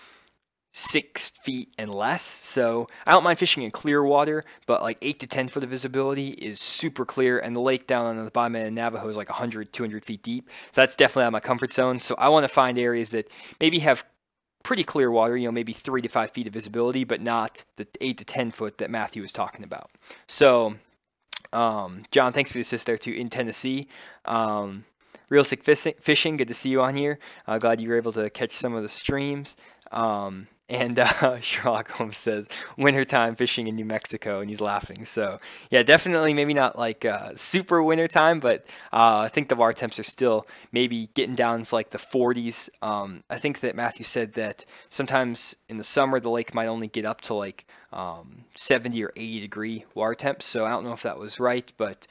6 feet and less. So I don't mind fishing in clear water, but like 8 to 10 foot of visibility is super clear, and the lake down on the bottom end of Navajo is like 100, 200 feet deep. So that's definitely out of my comfort zone. So I want to find areas that maybe have pretty clear water, maybe 3 to 5 feet of visibility, but not the 8 to 10 foot that Matthew was talking about. So John, thanks for the assist there too in Tennessee. Real Sick Fishing, good to see you on here. Glad you were able to catch some of the streams. And Sherlock Holmes says wintertime fishing in New Mexico, and he's laughing. So yeah, definitely maybe not like super wintertime, but I think the water temps are still maybe getting down to like the 40s. I think that Matthew said that sometimes in the summer the lake might only get up to like 70 or 80 degree water temps. So I don't know if that was right, but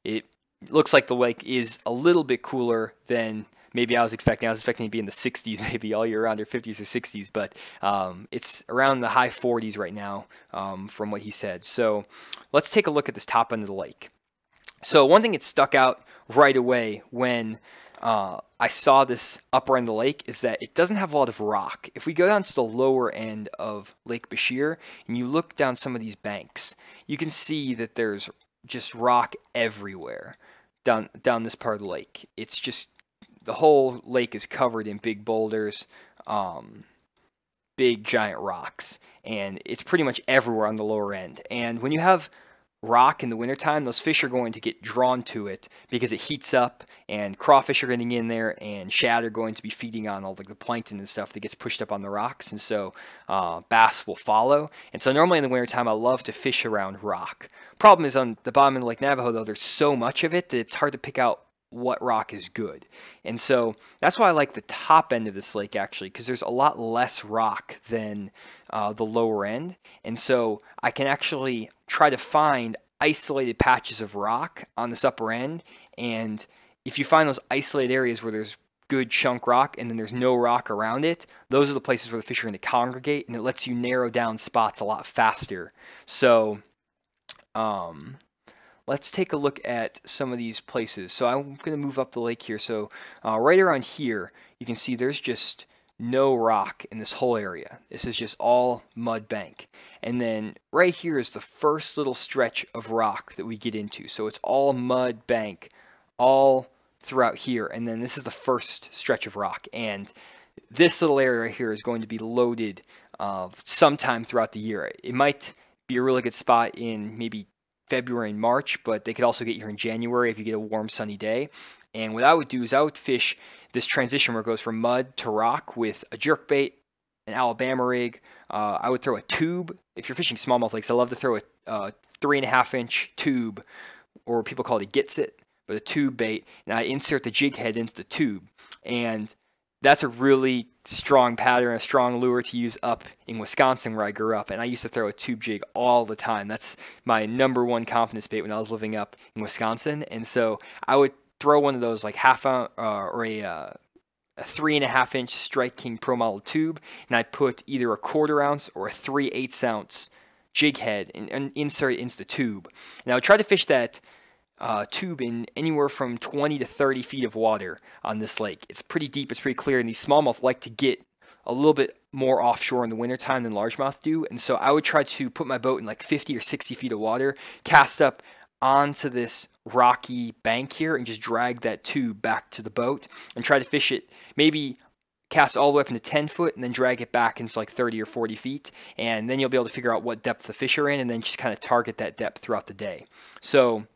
it looks like the lake is a little bit cooler than maybe I was expecting. I was expecting to be in the 60s maybe all year round, or 50s or 60s, but it's around the high 40s right now from what he said. So let's take a look at this top end of the lake. So one thing that stuck out right away when I saw this upper end of the lake is that it doesn't have a lot of rock. If we go down to the lower end of Lake Beshear and you look down some of these banks, you can see that there's just rock everywhere down this part of the lake. It's just, the whole lake is covered in big boulders, big giant rocks, and it's pretty much everywhere on the lower end. And when you have rock in the wintertime, those fish are going to get drawn to it because it heats up, and crawfish are getting in there, and shad are going to be feeding on all the plankton and stuff that gets pushed up on the rocks, and so bass will follow. And so normally in the wintertime, I love to fish around rock. Problem is, on the bottom of Lake Navajo, though, there's so much of it that it's hard to pick out what rock is good. And so that's why I like the top end of this lake, actually, because there's a lot less rock than the lower end. And so I can actually try to find isolated patches of rock on this upper end. And if you find those isolated areas where there's good chunk rock and then there's no rock around it, those are the places where the fish are going to congregate, and it lets you narrow down spots a lot faster. So let's take a look at some of these places. So I'm going to move up the lake here. So right around here, you can see there's just no rock in this whole area. This is just all mud bank. And then right here is the first little stretch of rock that we get into. So it's all mud bank all throughout here. And then this is the first stretch of rock. And this little area right here is going to be loaded sometime throughout the year. It might be a really good spot in maybe February and March, but they could also get here in January if you get a warm, sunny day. And what I would do is I would fish this transition where it goes from mud to rock with a jerkbait, an Alabama rig. I would throw a tube. If you're fishing smallmouth lakes, I love to throw a 3.5-inch tube, or people call it a gets it, but a tube bait, and I insert the jig head into the tube. And that's a really strong pattern, a strong lure to use up in Wisconsin where I grew up. And I used to throw a tube jig all the time. That's my #1 confidence bait when I was living up in Wisconsin. And so I would throw one of those like half ounce or a 3.5 inch Strike King Pro Model tube, and I put either a 1/4 ounce or a 3/8 ounce jig head and insert it into the tube. And I would try to fish that tube in anywhere from 20 to 30 feet of water on this lake. It's pretty deep, it's pretty clear, and these smallmouth like to get a little bit more offshore in the wintertime than largemouth do. And so I would try to put my boat in like 50 or 60 feet of water, cast up onto this rocky bank here, and just drag that tube back to the boat and try to fish it, maybe cast all the way up into 10 foot and then drag it back into like 30 or 40 feet. And then you'll be able to figure out what depth the fish are in and then just kind of target that depth throughout the day. So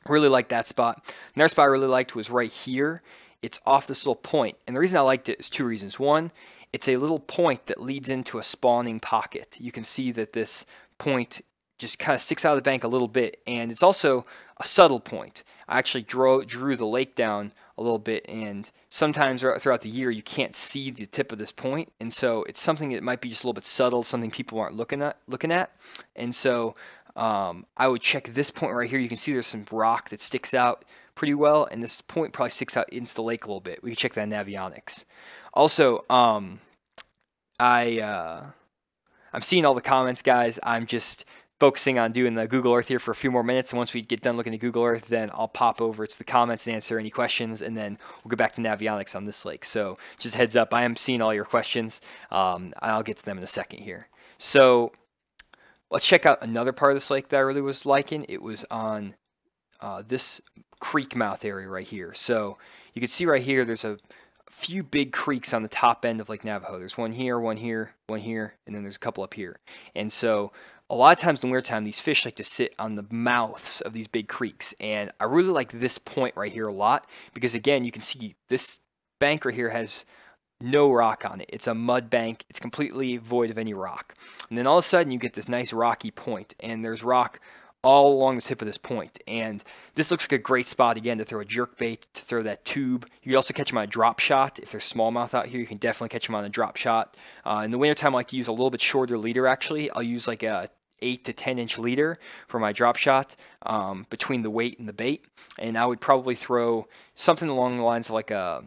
really like that spot. Another spot I really liked was right here. It's off this little point. And the reason I liked it is 2 reasons. One, it's a little point that leads into a spawning pocket. You can see that this point just kind of sticks out of the bank a little bit, and it's also a subtle point. I actually drew the lake down a little bit, and sometimes throughout the year you can't see the tip of this point, and so it's something that might be just a little bit subtle, something people aren't looking at. And so I would check this point right here. You can see there's some rock that sticks out pretty well, and this point probably sticks out into the lake a little bit. We can check that in Navionics. Also, I'm seeing all the comments, guys. I'm just focusing on doing the Google Earth here for a few more minutes, and once we get done looking at Google Earth, then I'll pop over to the comments and answer any questions, and then we'll go back to Navionics on this lake. So just a heads up, I am seeing all your questions. I'll get to them in a second here. So let's check out another part of this lake that I really was liking. It was on this creek mouth area right here. So you can see right here, there's a few big creeks on the top end of Lake Navajo. There's one here, one here, one here, and then there's a couple up here. And so a lot of times in the wintertime, these fish like to sit on the mouths of these big creeks. And I really like this point right here a lot because, again, you can see this bank right here has no rock on it. It's a mud bank. It's completely void of any rock. And then all of a sudden, you get this nice rocky point, and there's rock all along the tip of this point. And this looks like a great spot, again, to throw a jerk bait, to throw that tube. You can also catch them on a drop shot. If there's smallmouth out here, you can definitely catch them on a drop shot. In the wintertime, I like to use a little bit shorter leader, actually. I'll use like a 8 to 10 inch leader for my drop shot between the weight and the bait. And I would probably throw something along the lines of like a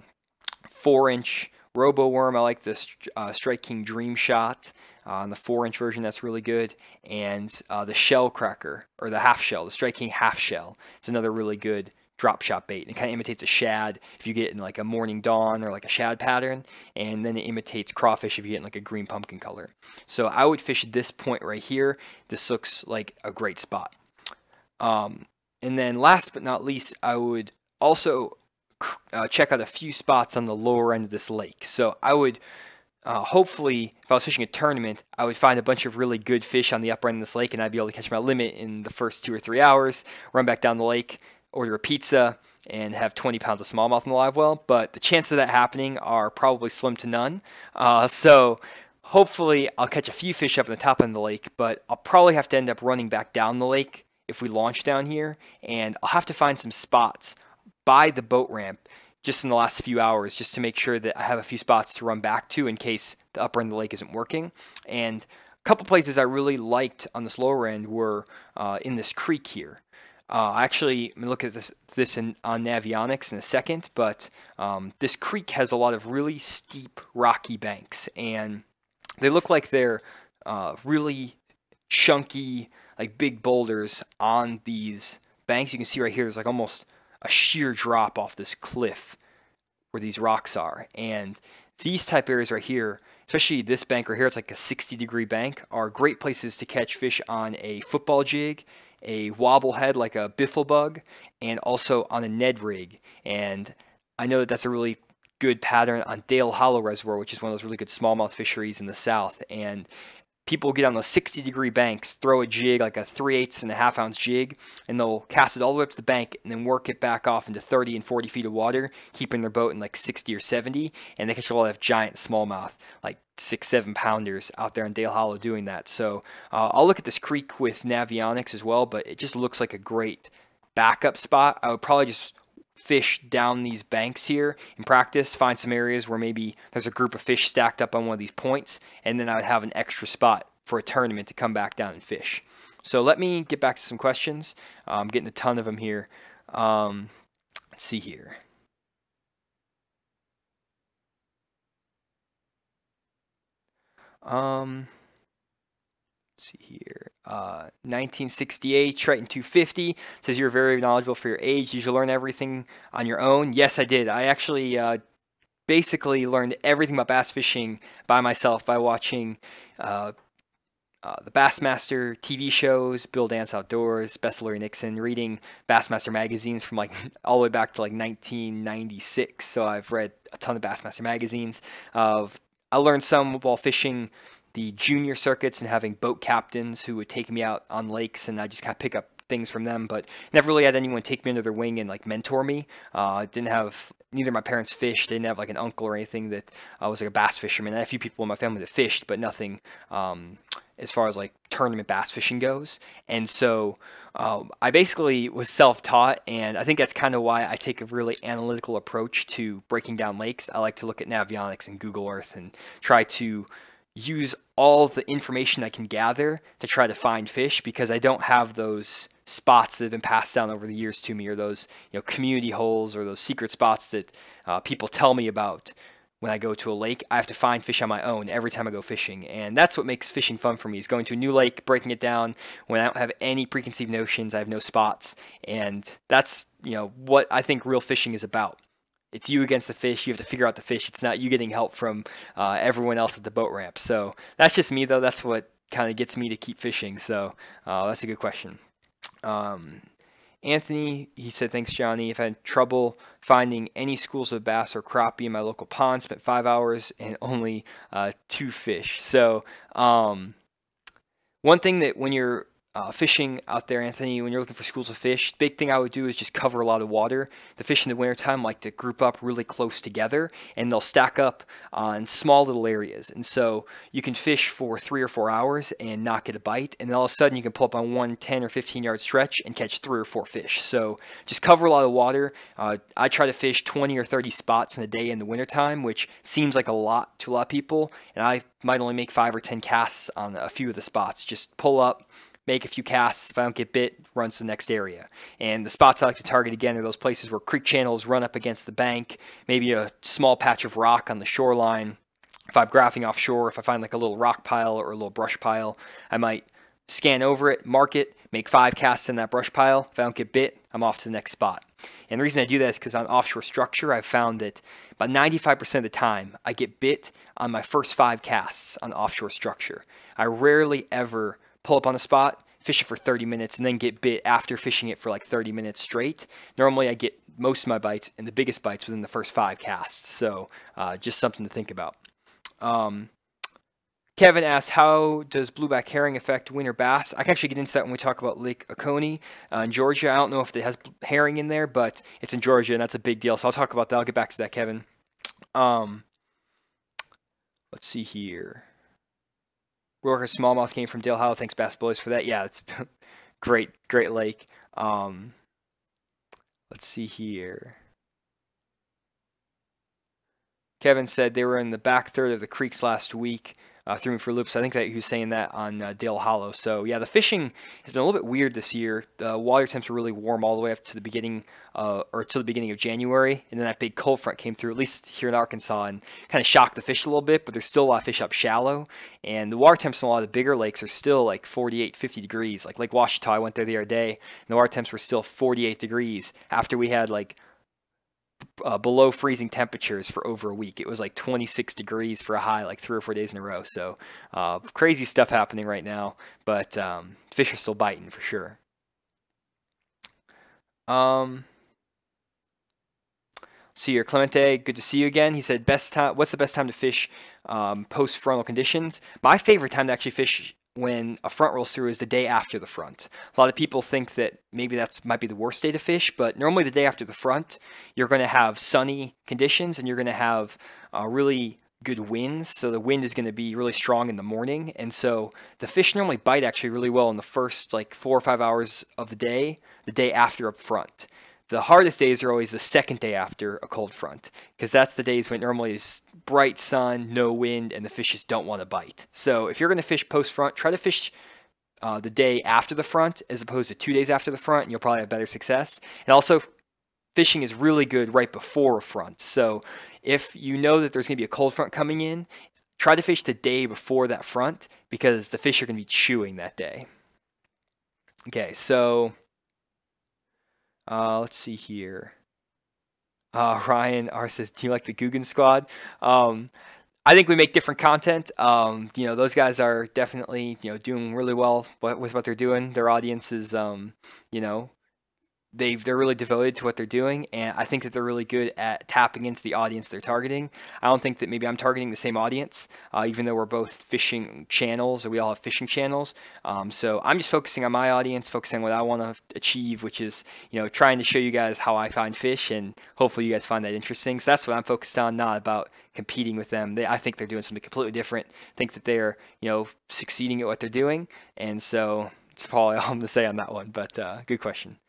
4-inch Robo Worm. I like this Strike King Dream Shot on the 4-inch version. That's really good. And the Shell Cracker, or the half shell, the Strike King half shell. It's another really good drop shot bait. It kind of imitates a shad if you get in like a morning dawn or like a shad pattern, and then it imitates crawfish if you get in like a green pumpkin color. So I would fish this point right here. This looks like a great spot. And then last but not least, I would also check out a few spots on the lower end of this lake. So I would hopefully, if I was fishing a tournament, I would find a bunch of really good fish on the upper end of this lake, and I'd be able to catch my limit in the first 2 or 3 hours, run back down the lake, order a pizza, and have 20 pounds of smallmouth in the live well. But the chances of that happening are probably slim to none. So hopefully I'll catch a few fish up in the top end of the lake, but I'll probably have to end up running back down the lake if we launch down here, and I'll have to find some spots by the boat ramp just in the last few hours just to make sure that I have a few spots to run back to in case the upper end of the lake isn't working. And a couple places I really liked on this lower end were in this creek here. Actually, I'm going to look at this on Navionics in a second, but this creek has a lot of really steep, rocky banks, and they look like they're really chunky, like big boulders on these banks. You can see right here, there's like almost a sheer drop off this cliff where these rocks are. And these type areas right here, especially this bank right here, it's like a 60-degree bank, are great places to catch fish on a football jig, a wobble head like a biffle bug, and also on a Ned rig. And I know that that's a really good pattern on Dale Hollow Reservoir, which is one of those really good smallmouth fisheries in the south. And people get on those 60-degree banks, throw a jig, like a 3/8 and a half-ounce jig, and they'll cast it all the way up to the bank and then work it back off into 30 and 40 feet of water, keeping their boat in like 60 or 70, and they catch a lot of giant smallmouth, like 6-7 pounders out there in Dale Hollow doing that. So I'll look at this creek with Navionics as well, but it just looks like a great backup spot. I would probably just fish down these banks here in practice, find some areas where maybe there's a group of fish stacked up on one of these points, and then I would have an extra spot for a tournament to come back down and fish. So let me get back to some questions. I'm getting a ton of them here. Let's see here. Let's see here. 1968, Triton 250 says you're very knowledgeable for your age. Did you learn everything on your own? Yes, I did. I actually basically learned everything about bass fishing by myself by watching the Bassmaster TV shows, Bill Dance Outdoors, Best Larry Nixon, reading Bassmaster magazines from like all the way back to like 1996. So I've read a ton of Bassmaster magazines. I learned some while fishing the junior circuits and having boat captains who would take me out on lakes, and I just kind of pick up things from them, but never really had anyone take me under their wing and like mentor me. Didn't have, neither of my parents fished. They didn't have like an uncle or anything that was like a bass fisherman. I had a few people in my family that fished, but nothing as far as like tournament bass fishing goes. And so I basically was self-taught, and I think that's kind of why I take a really analytical approach to breaking down lakes. I like to look at Navionics and Google Earth and try to use all the information I can gather to try to find fish, because I don't have those spots that have been passed down over the years to me, or those community holes, or those secret spots that people tell me about. When I go to a lake, I have to find fish on my own every time I go fishing, and that's what makes fishing fun for me, is going to a new lake, breaking it down when I don't have any preconceived notions. I have no spots, and that's what I think real fishing is about. It's you against the fish. You have to figure out the fish. It's not you getting help from everyone else at the boat ramp. So that's just me, though. That's what kind of gets me to keep fishing. So that's a good question. Anthony, he said, thanks, Johnny. If I had trouble finding any schools of bass or crappie in my local pond, spent 5 hours and only 2 fish. So one thing that when you're fishing out there, Anthony, when you're looking for schools of fish, big thing I would do is just cover a lot of water. The fish in the wintertime like to group up really close together, and they'll stack up on small little areas. And so you can fish for 3 or 4 hours and not get a bite, and then all of a sudden you can pull up on one 10 or 15 yard stretch and catch 3 or 4 fish. So just cover a lot of water. I try to fish 20 or 30 spots in a day in the wintertime, which seems like a lot to a lot of people, and I might only make 5 or 10 casts on a few of the spots. Just pull up, make a few casts. If I don't get bit, run to the next area. And the spots I like to target, again, are those places where creek channels run up against the bank, maybe a small patch of rock on the shoreline. If I'm graphing offshore, if I find like a little rock pile or a little brush pile, I might scan over it, mark it, make 5 casts in that brush pile. If I don't get bit, I'm off to the next spot. And the reason I do that is because on offshore structure, I've found that about 95% of the time, I get bit on my first 5 casts on offshore structure. I rarely ever pull up on a spot, fish it for 30 minutes, and then get bit after fishing it for like 30 minutes straight. Normally I get most of my bites and the biggest bites within the first 5 casts. So just something to think about. Kevin asked, how does blueback herring affect winter bass? I can actually get into that when we talk about Lake Oconee in Georgia. I don't know if it has herring in there, but it's in Georgia, and that's a big deal. So I'll talk about that. I'll get back to that, Kevin. Let's see here. Roker smallmouth came from Dale Hollow. Thanks, Bass Boys, for that. Yeah, it's great lake. Let's see here. Kevin said they were in the back third of the creeks last week. Threw me for loops. I think that he was saying that on Dale Hollow. So yeah, the fishing has been a little bit weird this year. The water temps were really warm all the way up to the beginning, of January, and then that big cold front came through, at least here in Arkansas, and kind of shocked the fish a little bit. But there's still a lot of fish up shallow, and the water temps in a lot of the bigger lakes are still like 48, 50 degrees. Like Lake Washita, I went there the other day, and the water temps were still 48 degrees after we had like below freezing temperatures for over a week. It was like 26 degrees for a high like 3 or 4 days in a row. So crazy stuff happening right now, but fish are still biting for sure. See here, Clemente, good to see you again. He said, what's the best time to fish post frontal conditions? My favorite time to actually fish when a front rolls through is the day after the front. A lot of people think that maybe might be the worst day to fish, but normally the day after the front, you're going to have sunny conditions, and you're going to have really good winds. So the wind is going to be really strong in the morning, and so the fish normally bite actually really well in the first like 4 or 5 hours of the day after up front. The hardest days are always the second day after a cold front, because that's the days when normally is bright sun, no wind, and the fish just don't want to bite. So if you're going to fish post-front, try to fish the day after the front as opposed to 2 days after the front, and you'll probably have better success. And also, fishing is really good right before a front. So if you know that there's going to be a cold front coming in, try to fish the day before that front, because the fish are going to be chewing that day. Okay, so let's see here. Ryan R says, "Do you like the Guggen Squad?" I think we make different content. Those guys are definitely doing really well with what they're doing. Their audience is they're really devoted to what they're doing, and I think that they're really good at tapping into the audience they're targeting. I don't think that maybe I'm targeting the same audience, even though we're both fishing channels, or we all have fishing channels. So I'm just focusing on my audience, focusing on what I want to achieve, which is trying to show you guys how I find fish, and hopefully you guys find that interesting. So that's what I'm focused on, not about competing with them. I think they're doing something completely different. I think that they're succeeding at what they're doing, and so it's probably all I'm going to say on that one. But good question.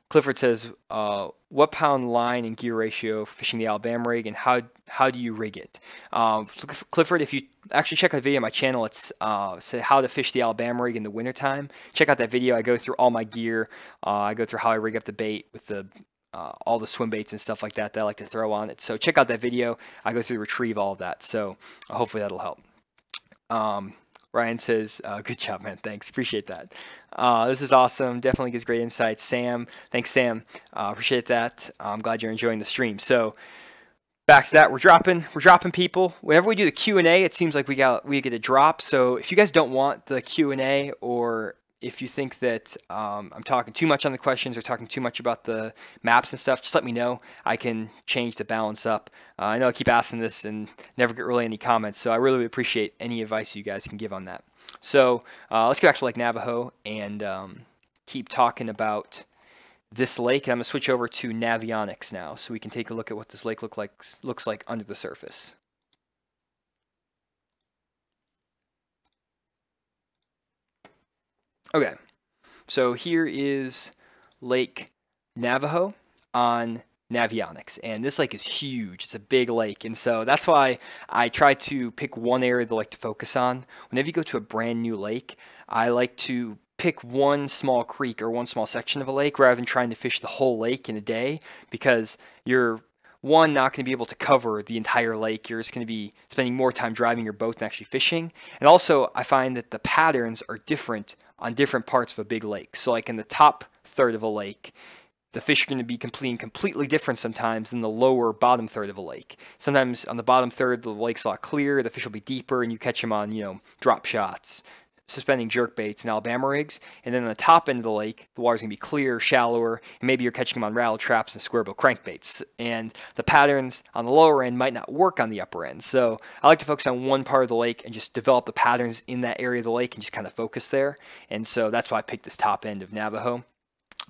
Clifford says, what pound line and gear ratio for fishing the Alabama rig, and how do you rig it? Clifford, if you actually check out a video on my channel, it's say how to fish the Alabama rig in the wintertime. Check out that video. I go through all my gear. I go through how I rig up the bait with the all the swim baits and stuff like that I like to throw on it. So check out that video. I go through retrieve all of that. So hopefully that'll help. Ryan says, good job, man. Thanks. Appreciate that. This is awesome. Definitely gives great insights. Sam, thanks, Sam. Appreciate that. I'm glad you're enjoying the stream. So back to that, we're dropping people. Whenever we do the Q&A, it seems like we get a drop. So if you guys don't want the Q&A, or if you think that I'm talking too much on the questions or talking too much about the maps and stuff, just let me know. I can change the balance up. I know I keep asking this and never get really any comments, so I really appreciate any advice you guys can give on that. So let's go back to Lake Navajo and keep talking about this lake. And I'm going to switch over to Navionics now, so we can take a look at what this lake looks like under the surface. Okay, so here is Lake Navajo on Navionics, and this lake is huge. It's a big lake, and so that's why I try to pick one area of the lake to focus on. Whenever you go to a brand new lake, I like to pick one small creek or one small section of a lake rather than trying to fish the whole lake in a day, because you're not going to be able to cover the entire lake. You're just going to be spending more time driving your boat than actually fishing. And also, I find that the patterns are different on different parts of a big lake. So like in the top third of a lake, the fish are going to be completely different sometimes than the lower bottom third of a lake. Sometimes on the bottom third, the lake's a lot clearer, the fish will be deeper, and you catch them on, drop shots, suspending jerk baits and Alabama rigs. And then on the top end of the lake, the water's going to be clearer, shallower, and maybe you're catching them on rattle traps and square bill crankbaits. And the patterns on the lower end might not work on the upper end. So I like to focus on one part of the lake and just develop the patterns in that area of the lake and just kind of focus there. And so that's why I picked this top end of Navajo.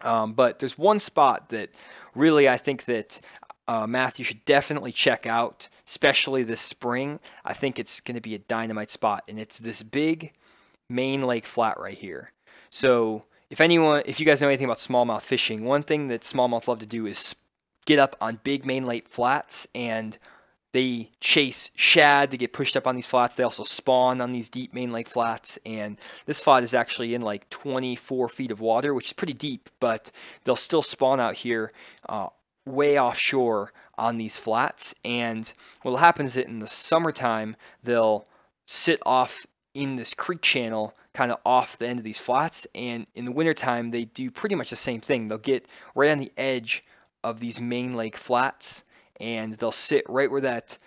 But there's one spot that really I think that Matthew should definitely check out, especially this spring. I think it's going to be a dynamite spot, and it's this big main lake flat right here. So if you guys know anything about smallmouth fishing, one thing that smallmouth love to do is get up on big main lake flats, and they chase shad. They get pushed up on these flats. They also spawn on these deep main lake flats, and this flat is actually in like 24 feet of water, which is pretty deep, but they'll still spawn out here way offshore on these flats. And what happens is that in the summertime, they'll sit off in this creek channel kind of off the end of these flats, and in the wintertime they do pretty much the same thing. They'll get right on the edge of these main lake flats, and they'll sit right where that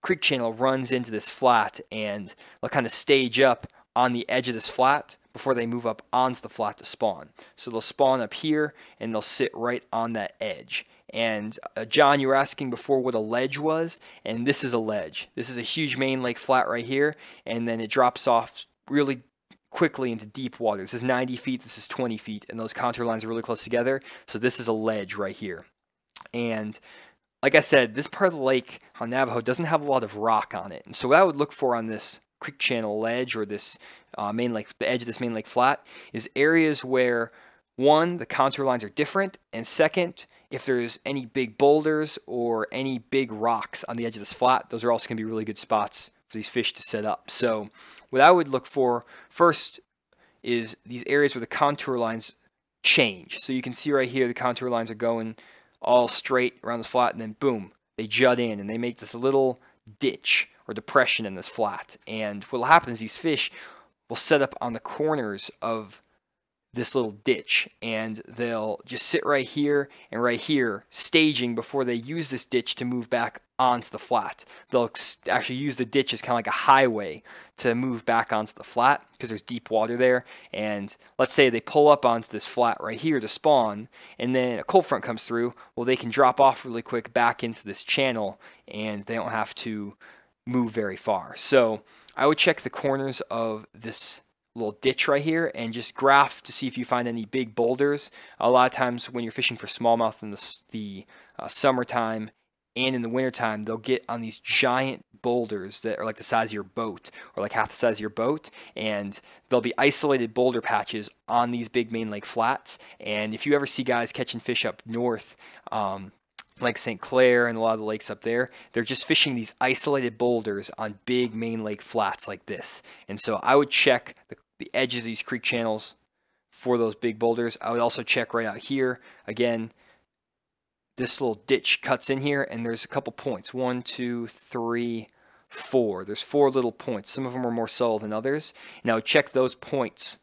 creek channel runs into this flat, and they'll kind of stage up on the edge of this flat before they move up onto the flat to spawn. So they'll spawn up here, and they'll sit right on that edge. And John, you were asking before what a ledge was, and this is a ledge. This is a huge main lake flat right here, and then it drops off really quickly into deep water. This is 90 feet, this is 20 feet, and those contour lines are really close together. So this is a ledge right here. And like I said, this part of the lake on Navajo doesn't have a lot of rock on it. And so what I would look for on this creek channel ledge, or this main lake, the edge of this main lake flat, is areas where one, the contour lines are different, and second, if there's any big boulders or any big rocks on the edge of this flat, those are also going to be really good spots for these fish to set up. So what I would look for first is these areas where the contour lines change. So you can see right here the contour lines are going all straight around this flat, and then boom, they jut in and they make this little ditch or depression in this flat. And what will happen is these fish will set up on the corners of this little ditch, and they'll just sit right here and right here, staging before they use this ditch to move back onto the flat. They'll actually use the ditch as kind of like a highway to move back onto the flat because there's deep water there. And let's say they pull up onto this flat right here to spawn, and then a cold front comes through. Well, they can drop off really quick back into this channel, and they don't have to move very far. So I would check the corners of this little ditch right here and just graph to see if you find any big boulders. A lot of times when you're fishing for smallmouth in the summertime and in the wintertime, they'll get on these giant boulders that are like the size of your boat or like half the size of your boat, and there'll be isolated boulder patches on these big main lake flats. And if you ever see guys catching fish up north, like St. Clair and a lot of the lakes up there, they're just fishing these isolated boulders on big main lake flats like this. And so I would check the edges of these creek channels for those big boulders. I would also check right out here. Again, this little ditch cuts in here, and there's a couple points. 1, 2, 3, 4. There's 4 little points. Some of them are more subtle than others. And I would check those points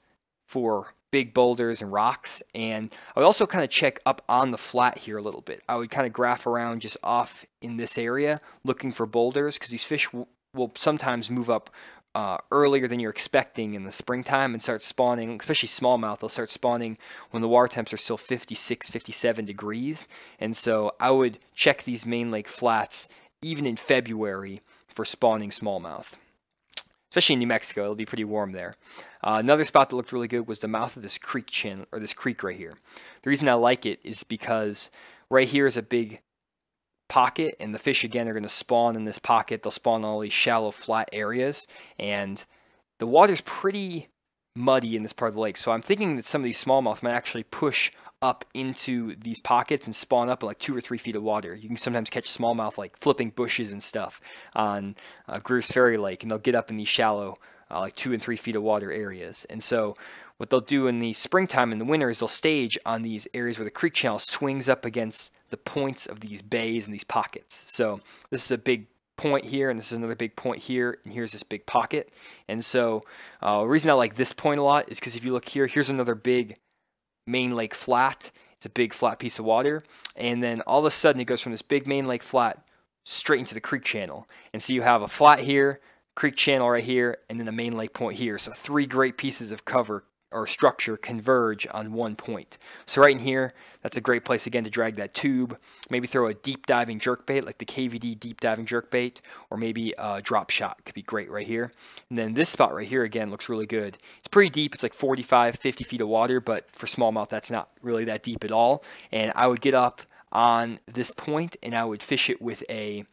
for big boulders and rocks. And I would also kind of check up on the flat here a little bit. I would kind of graph around just off in this area looking for boulders, because these fish will sometimes move up earlier than you're expecting in the springtime and start spawning, especially smallmouth. They'll start spawning when the water temps are still 56, 57 degrees. And so I would check these main lake flats even in February for spawning smallmouth. Especially in New Mexico, it'll be pretty warm there. Another spot that looked really good was the mouth of this creek channel, or this creek right here. The reason I like it is because right here is a big pocket, and the fish again are going to spawn in this pocket. They'll spawn in all these shallow flat areas, and the water's pretty muddy in this part of the lake. So I'm thinking that some of these smallmouth might actually push up into these pockets and spawn up at like 2 or 3 feet of water. You can sometimes catch smallmouth like flipping bushes and stuff on Greer's Ferry Lake, and they'll get up in these shallow like 2 and 3 feet of water areas. And so what they'll do in the springtime and the winter is they'll stage on these areas where the creek channel swings up against the points of these bays and these pockets. So this is a big point here, and this is another big point here, and here's this big pocket. And so the reason I like this point a lot is because if you look here, here's another big main lake flat. It's a big flat piece of water, and then all of a sudden it goes from this big main lake flat straight into the creek channel. And so you have a flat here, creek channel right here, and then a main lake point here. So 3 great pieces of cover or structure converge on one point. So right in here, that's a great place again to drag that tube, maybe throw a deep diving jerkbait like the KVD deep diving jerkbait, or maybe a drop shot could be great right here. And then this spot right here again looks really good. It's pretty deep, it's like 45, 50 feet of water, but for smallmouth that's not really that deep at all. And I would get up on this point and I would fish it with a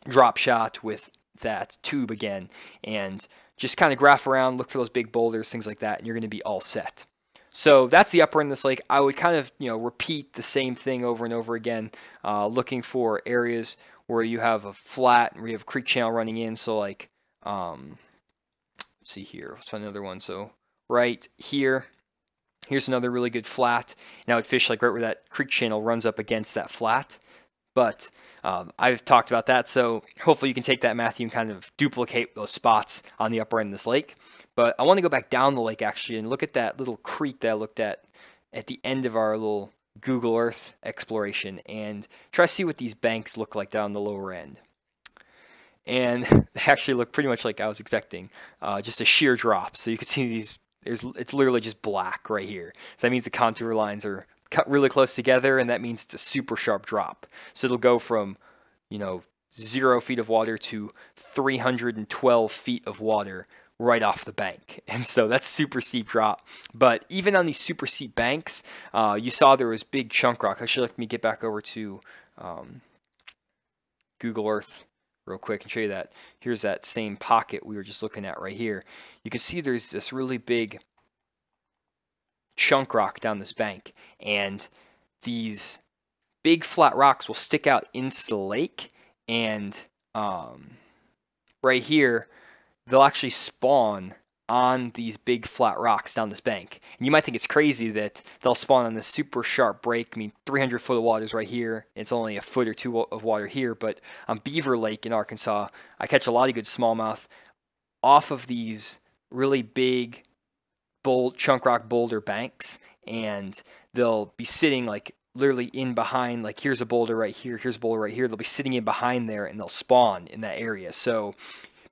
drop shot with that tube again, and just kind of graph around, look for those big boulders, things like that, and you're going to be all set. So that's the upper end of this lake. I would kind of, repeat the same thing over and over again, looking for areas where you have a flat and where you have a creek channel running in. So like, let's see here, let's find another one. So right here, here's another really good flat. And I would fish like right where that creek channel runs up against that flat. But I've talked about that, so hopefully you can take that, Matthew, and kind of duplicate those spots on the upper end of this lake. But I want to go back down the lake, actually, and look at that little creek that I looked at the end of our little Google Earth exploration, and try to see what these banks look like down the lower end. And they actually look pretty much like I was expecting, just a sheer drop. So you can see these, it's literally just black right here. So that means the contour lines are cut really close together, and that means it's a super sharp drop. So it'll go from 0 feet of water to 312 feet of water right off the bank. And so that's super steep drop. But even on these super steep banks, you saw there was big chunk rock. Actually, let me get back over to Google Earth real quick and show you that. Here's that same pocket we were just looking at right here. You can see there's this really big chunk rock down this bank, and these big flat rocks will stick out into the lake, and right here they'll actually spawn on these big flat rocks down this bank. And you might think it's crazy that they'll spawn on this super sharp break. I mean, 300 foot of water is right here. It's only a foot or two of water here, but on Beaver Lake in Arkansas, I catch a lot of good smallmouth off of these really big chunk rock boulder banks, and they'll be sitting like literally in behind, like here's a boulder right here, here's a boulder right here. They'll be sitting in behind there, and they'll spawn in that area. So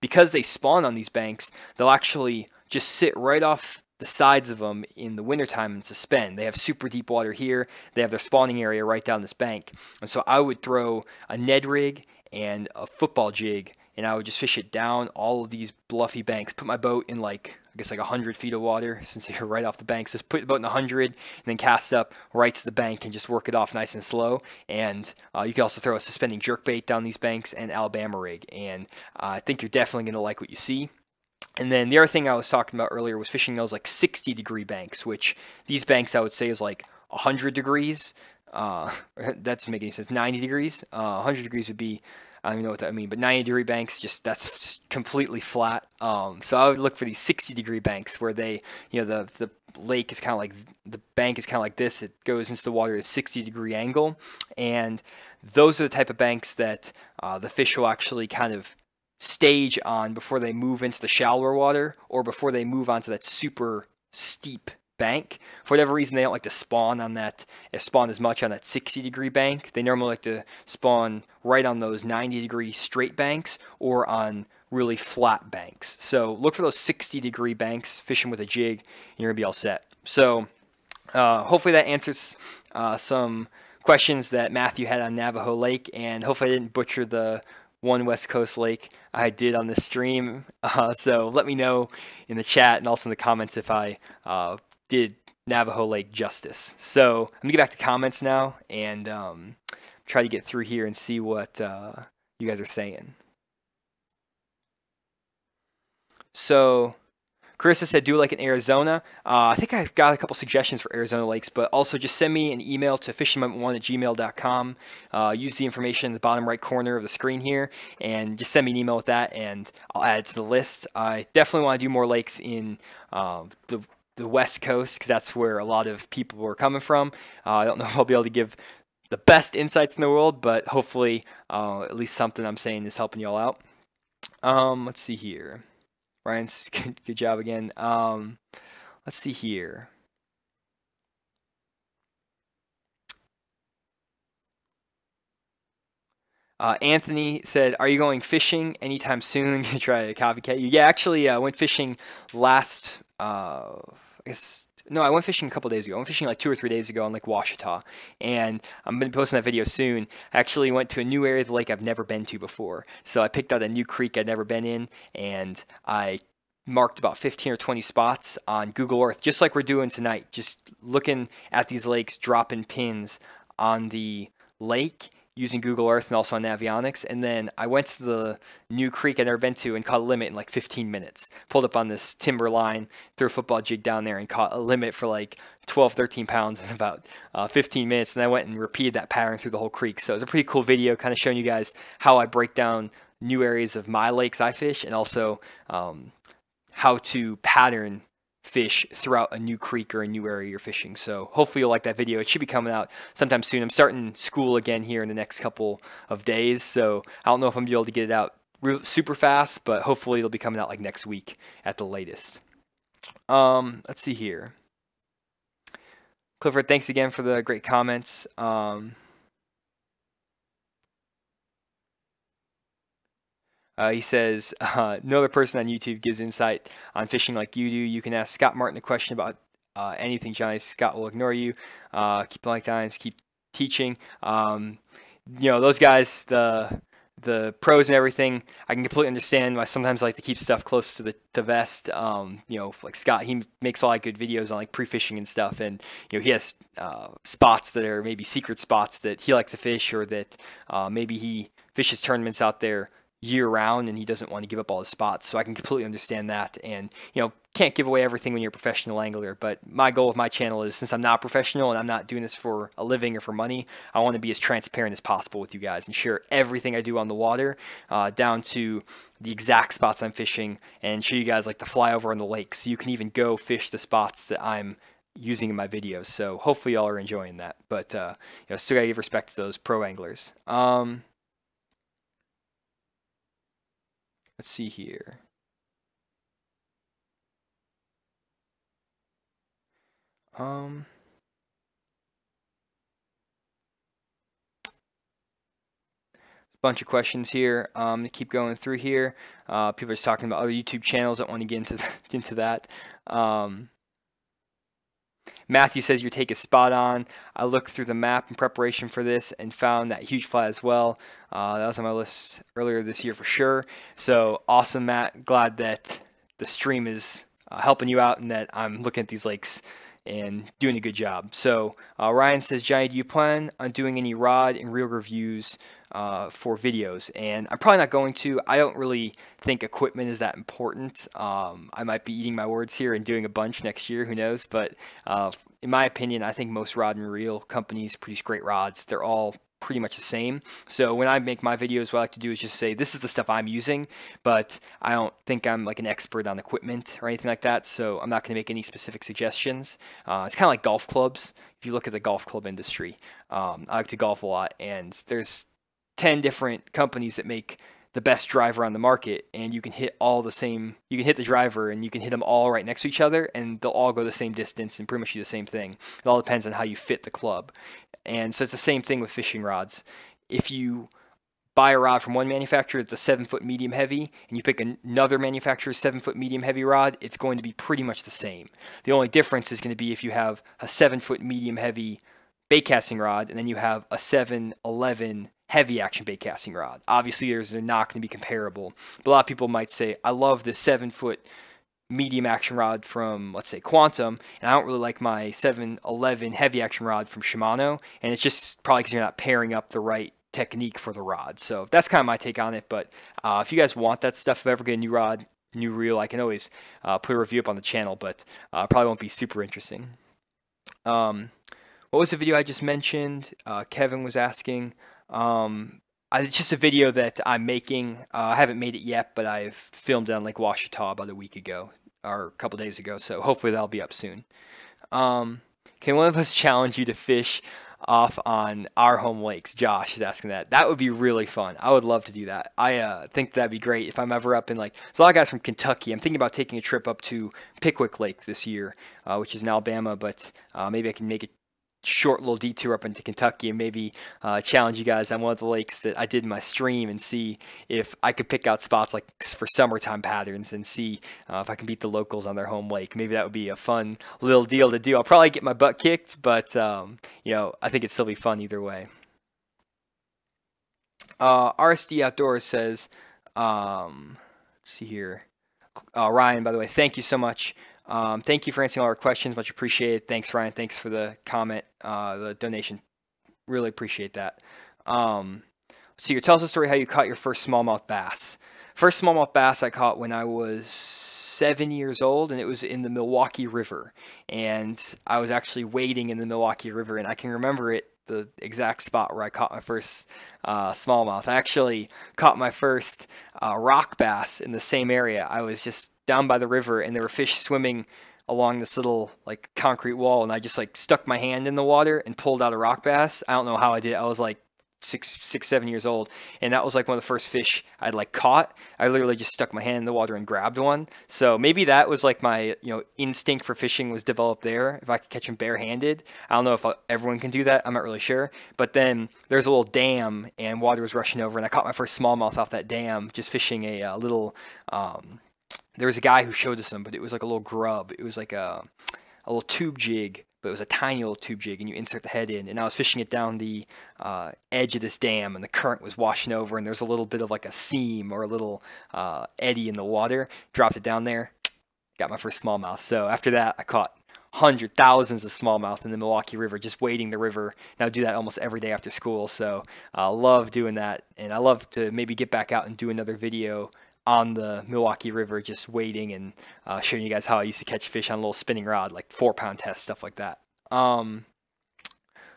because they spawn on these banks, they'll actually just sit right off the sides of them in the wintertime and suspend. They have super deep water here. They have their spawning area right down this bank. And so I would throw a Ned rig and a football jig, and I would just fish it down all of these bluffy banks. Put my boat in like, I guess like 100 feet of water, since they're right off the banks. Just put the boat in 100 and then cast up right to the bank and just work it off nice and slow. And you can also throw a suspending jerkbait down these banks and Alabama rig. And I think you're definitely going to like what you see. And then the other thing I was talking about earlier was fishing those like 60-degree banks, which these banks I would say is like 100 degrees. That doesn't make any sense. 90 degrees. 100 degrees would be, I don't even know what that would mean, but 90-degree banks, that's completely flat. So I would look for these 60-degree banks where they, the lake is kind of like, the bank is kind of like this. It goes into the water at a 60-degree angle. And those are the type of banks that the fish will actually kind of stage on before they move into the shallower water, or before they move onto that super steep bank. For whatever reason, they don't like to spawn on that, spawn as much on that 60-degree bank. They normally like to spawn right on those 90-degree straight banks or on really flat banks. So look for those 60-degree banks, fishing with a jig, and you're gonna be all set. So hopefully that answers some questions that Matthew had on Navajo Lake, and hopefully I didn't butcher the one West Coast lake I did on this stream. So let me know in the chat and also in the comments if I did Navajo Lake justice. So I'm gonna get back to comments now and try to get through here and see what you guys are saying. So Carissa said, do like in Arizona. I think I've got a couple suggestions for Arizona lakes, but also just send me an email to fishingmoment1@gmail.com. Use the information in the bottom right corner of the screen here, and just send me an email with that, and I'll add it to the list. I definitely want to do more lakes in the West Coast, because that's where a lot of people are coming from. I don't know if I'll be able to give the best insights in the world, but hopefully at least something I'm saying is helping y'all out. Let's see here. Ryan's good job again. Let's see here. Anthony said, are you going fishing anytime soon? You try to copycat you. Yeah, actually, I went fishing last, I guess, no, I went fishing a couple days ago. I went fishing like 2 or 3 days ago on Lake Washita, and I'm going to be posting that video soon. I actually went to a new area of the lake I've never been to before. So I picked out a new creek I'd never been in, and I marked about 15 or 20 spots on Google Earth, just like we're doing tonight, just looking at these lakes, dropping pins on the lake using Google Earth and also on Navionics. And then I went to the new creek I'd never been to and caught a limit in like 15 minutes. Pulled up on this timber line, threw a football jig down there and caught a limit for like 12, 13 pounds in about 15 minutes. And I went and repeated that pattern through the whole creek. So it was a pretty cool video, kind of showing you guys how I break down new areas of my lakes I fish, and also how to pattern fish throughout a new creek or a new area you're fishing. So hopefully you'll like that video. It should be coming out sometime soon. I'm starting school again here in the next couple of days, so I don't know if I'm gonna be able to get it out super fast, but hopefully it'll be coming out like next week at the latest. Let's see here. Clifford, thanks again for the great comments. He says, no other person on YouTube gives insight on fishing like you do. You can ask Scott Martin a question about anything, Johnny. Scott will ignore you. Keep like dimes, keep teaching. Those guys, the pros and everything, I can completely understand why sometimes I like to keep stuff close to the vest. Like Scott, he makes a lot of good videos on like pre-fishing and stuff, and he has spots that are maybe secret spots that he likes to fish, or that maybe he fishes tournaments out there year round and he doesn't want to give up all his spots. So I can completely understand that. And, can't give away everything when you're a professional angler. But my goal with my channel is, since I'm not professional and I'm not doing this for a living or for money, I want to be as transparent as possible with you guys and share everything I do on the water, down to the exact spots I'm fishing, and show you guys like the flyover on the lake, so you can even go fish the spots that I'm using in my videos. So hopefully y'all are enjoying that. But still gotta give respect to those pro anglers. Let's see here. Bunch of questions here. To keep going through here. People are just talking about other YouTube channels. I don't want to get into that. Matthew says your take is spot on. I looked through the map in preparation for this and found that huge fly as well. That was on my list earlier this year for sure. So awesome, Matt. Glad that the stream is helping you out and that I'm looking at these lakes and doing a good job. So Ryan says, Johnny, do you plan on doing any rod and reel reviews for videos? And I'm probably not going to. I don't really think equipment is that important. I might be eating my words here and doing a bunch next year, who knows? But in my opinion, I think most rod and reel companies produce great rods. They're all pretty much the same. So when I make my videos, what I like to do is just say, this is the stuff I'm using, but I don't think I'm like an expert on equipment or anything like that. So I'm not going to make any specific suggestions. It's kind of like golf clubs. If you look at the golf club industry, I like to golf a lot, and there's 10 different companies that make the best driver on the market, and you can hit all the same. You can hit the driver and you can hit them all right next to each other, and they'll all go the same distance and pretty much do the same thing. It all depends on how you fit the club. And so it's the same thing with fishing rods. If you buy a rod from one manufacturer, it's a 7-foot medium heavy, and you pick another manufacturer's 7-foot medium heavy rod, it's going to be pretty much the same. The only difference is going to be if you have a 7-foot medium heavy bait casting rod, and then you have a 7-11 heavy action bait casting rod. Obviously, they're not going to be comparable. But a lot of people might say, I love this 7-foot medium action rod from, let's say, Quantum, and I don't really like my 7-11 heavy action rod from Shimano, and it's just probably because you're not pairing up the right technique for the rod. So that's kind of my take on it. But if you guys want that stuff, if I ever get a new rod, new reel, I can always put a review up on the channel, but probably won't be super interesting. What was the video I just mentioned? Kevin was asking. It's just a video that I'm making. I haven't made it yet, but I've filmed it on Lake Ouachita about a week ago, or a couple days ago, so hopefully that'll be up soon. Can one of us challenge you to fish off on our home lakes? Josh is asking that. That would be really fun. I would love to do that. I think that'd be great if I'm ever up in, like, there's a lot of guys from Kentucky. I'm thinking about taking a trip up to Pickwick Lake this year, which is in Alabama, but maybe I can make it short little detour up into Kentucky and maybe challenge you guys on one of the lakes that I did in my stream and see if I could pick out spots like for summertime patterns and see if I can beat the locals on their home lake. Maybe that would be a fun little deal to do. I'll probably get my butt kicked, but I think it'd still be fun either way. RSD Outdoors says, let's see here. Ryan, by the way, thank you so much. Thank you for answering all our questions. Much appreciated. Thanks, Ryan. Thanks for the comment, the donation. Really appreciate that. So tell us a story how you caught your first smallmouth bass. First smallmouth bass I caught when I was 7 years old, and it was in the Milwaukee River. And I was actually wading in the Milwaukee River, and I can remember it, the exact spot where I caught my first smallmouth. I actually caught my first rock bass in the same area. I was just down by the river, and there were fish swimming along this little like concrete wall, and I just like stuck my hand in the water and pulled out a rock bass. I don't know how I did. I was like 7 years old, and that was like one of the first fish I'd like caught. I literally just stuck my hand in the water and grabbed one. So maybe that was like my instinct for fishing was developed there. If I could catch them barehanded, I don't know if everyone can do that. I'm not really sure. But then there's a little dam, and water was rushing over, and I caught my first smallmouth off that dam just fishing a little. There was a guy who showed us them, but it was like a little grub. It was like a little tube jig, but it was a tiny little tube jig, and you insert the head in. And I was fishing it down the edge of this dam, and the current was washing over, and there's a little bit of like a seam or a little eddy in the water. Dropped it down there, got my first smallmouth. So after that, I caught thousands of smallmouth in the Milwaukee River, just wading the river. And I would do that almost every day after school. So I love doing that, and I love to maybe get back out and do another video on the Milwaukee River, just wading and showing you guys how I used to catch fish on a little spinning rod, like 4-pound test, stuff like that.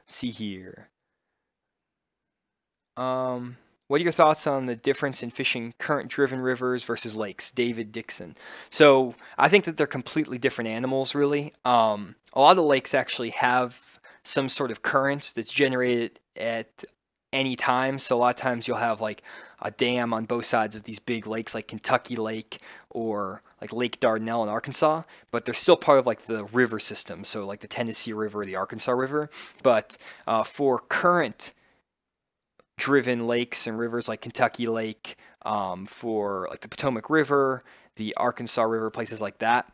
See here. What are your thoughts on the difference in fishing current-driven rivers versus lakes? David Dixon. So I think that they're completely different animals, really. A lot of the lakes actually have some sort of current that's generated at any time. So a lot of times you'll have like a dam on both sides of these big lakes, like Kentucky Lake or like Lake Dardanelle in Arkansas, but they're still part of like the river system. So like the Tennessee River, the Arkansas River. But for current driven lakes and rivers like Kentucky Lake, for like the Potomac River, the Arkansas River, places like that,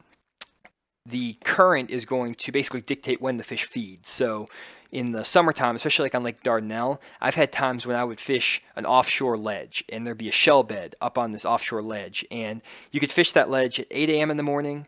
the current is going to basically dictate when the fish feed. So in the summertime, especially like on Lake Dardanelle, I've had times when I would fish an offshore ledge and there'd be a shell bed up on this offshore ledge, and you could fish that ledge at 8 a.m. in the morning,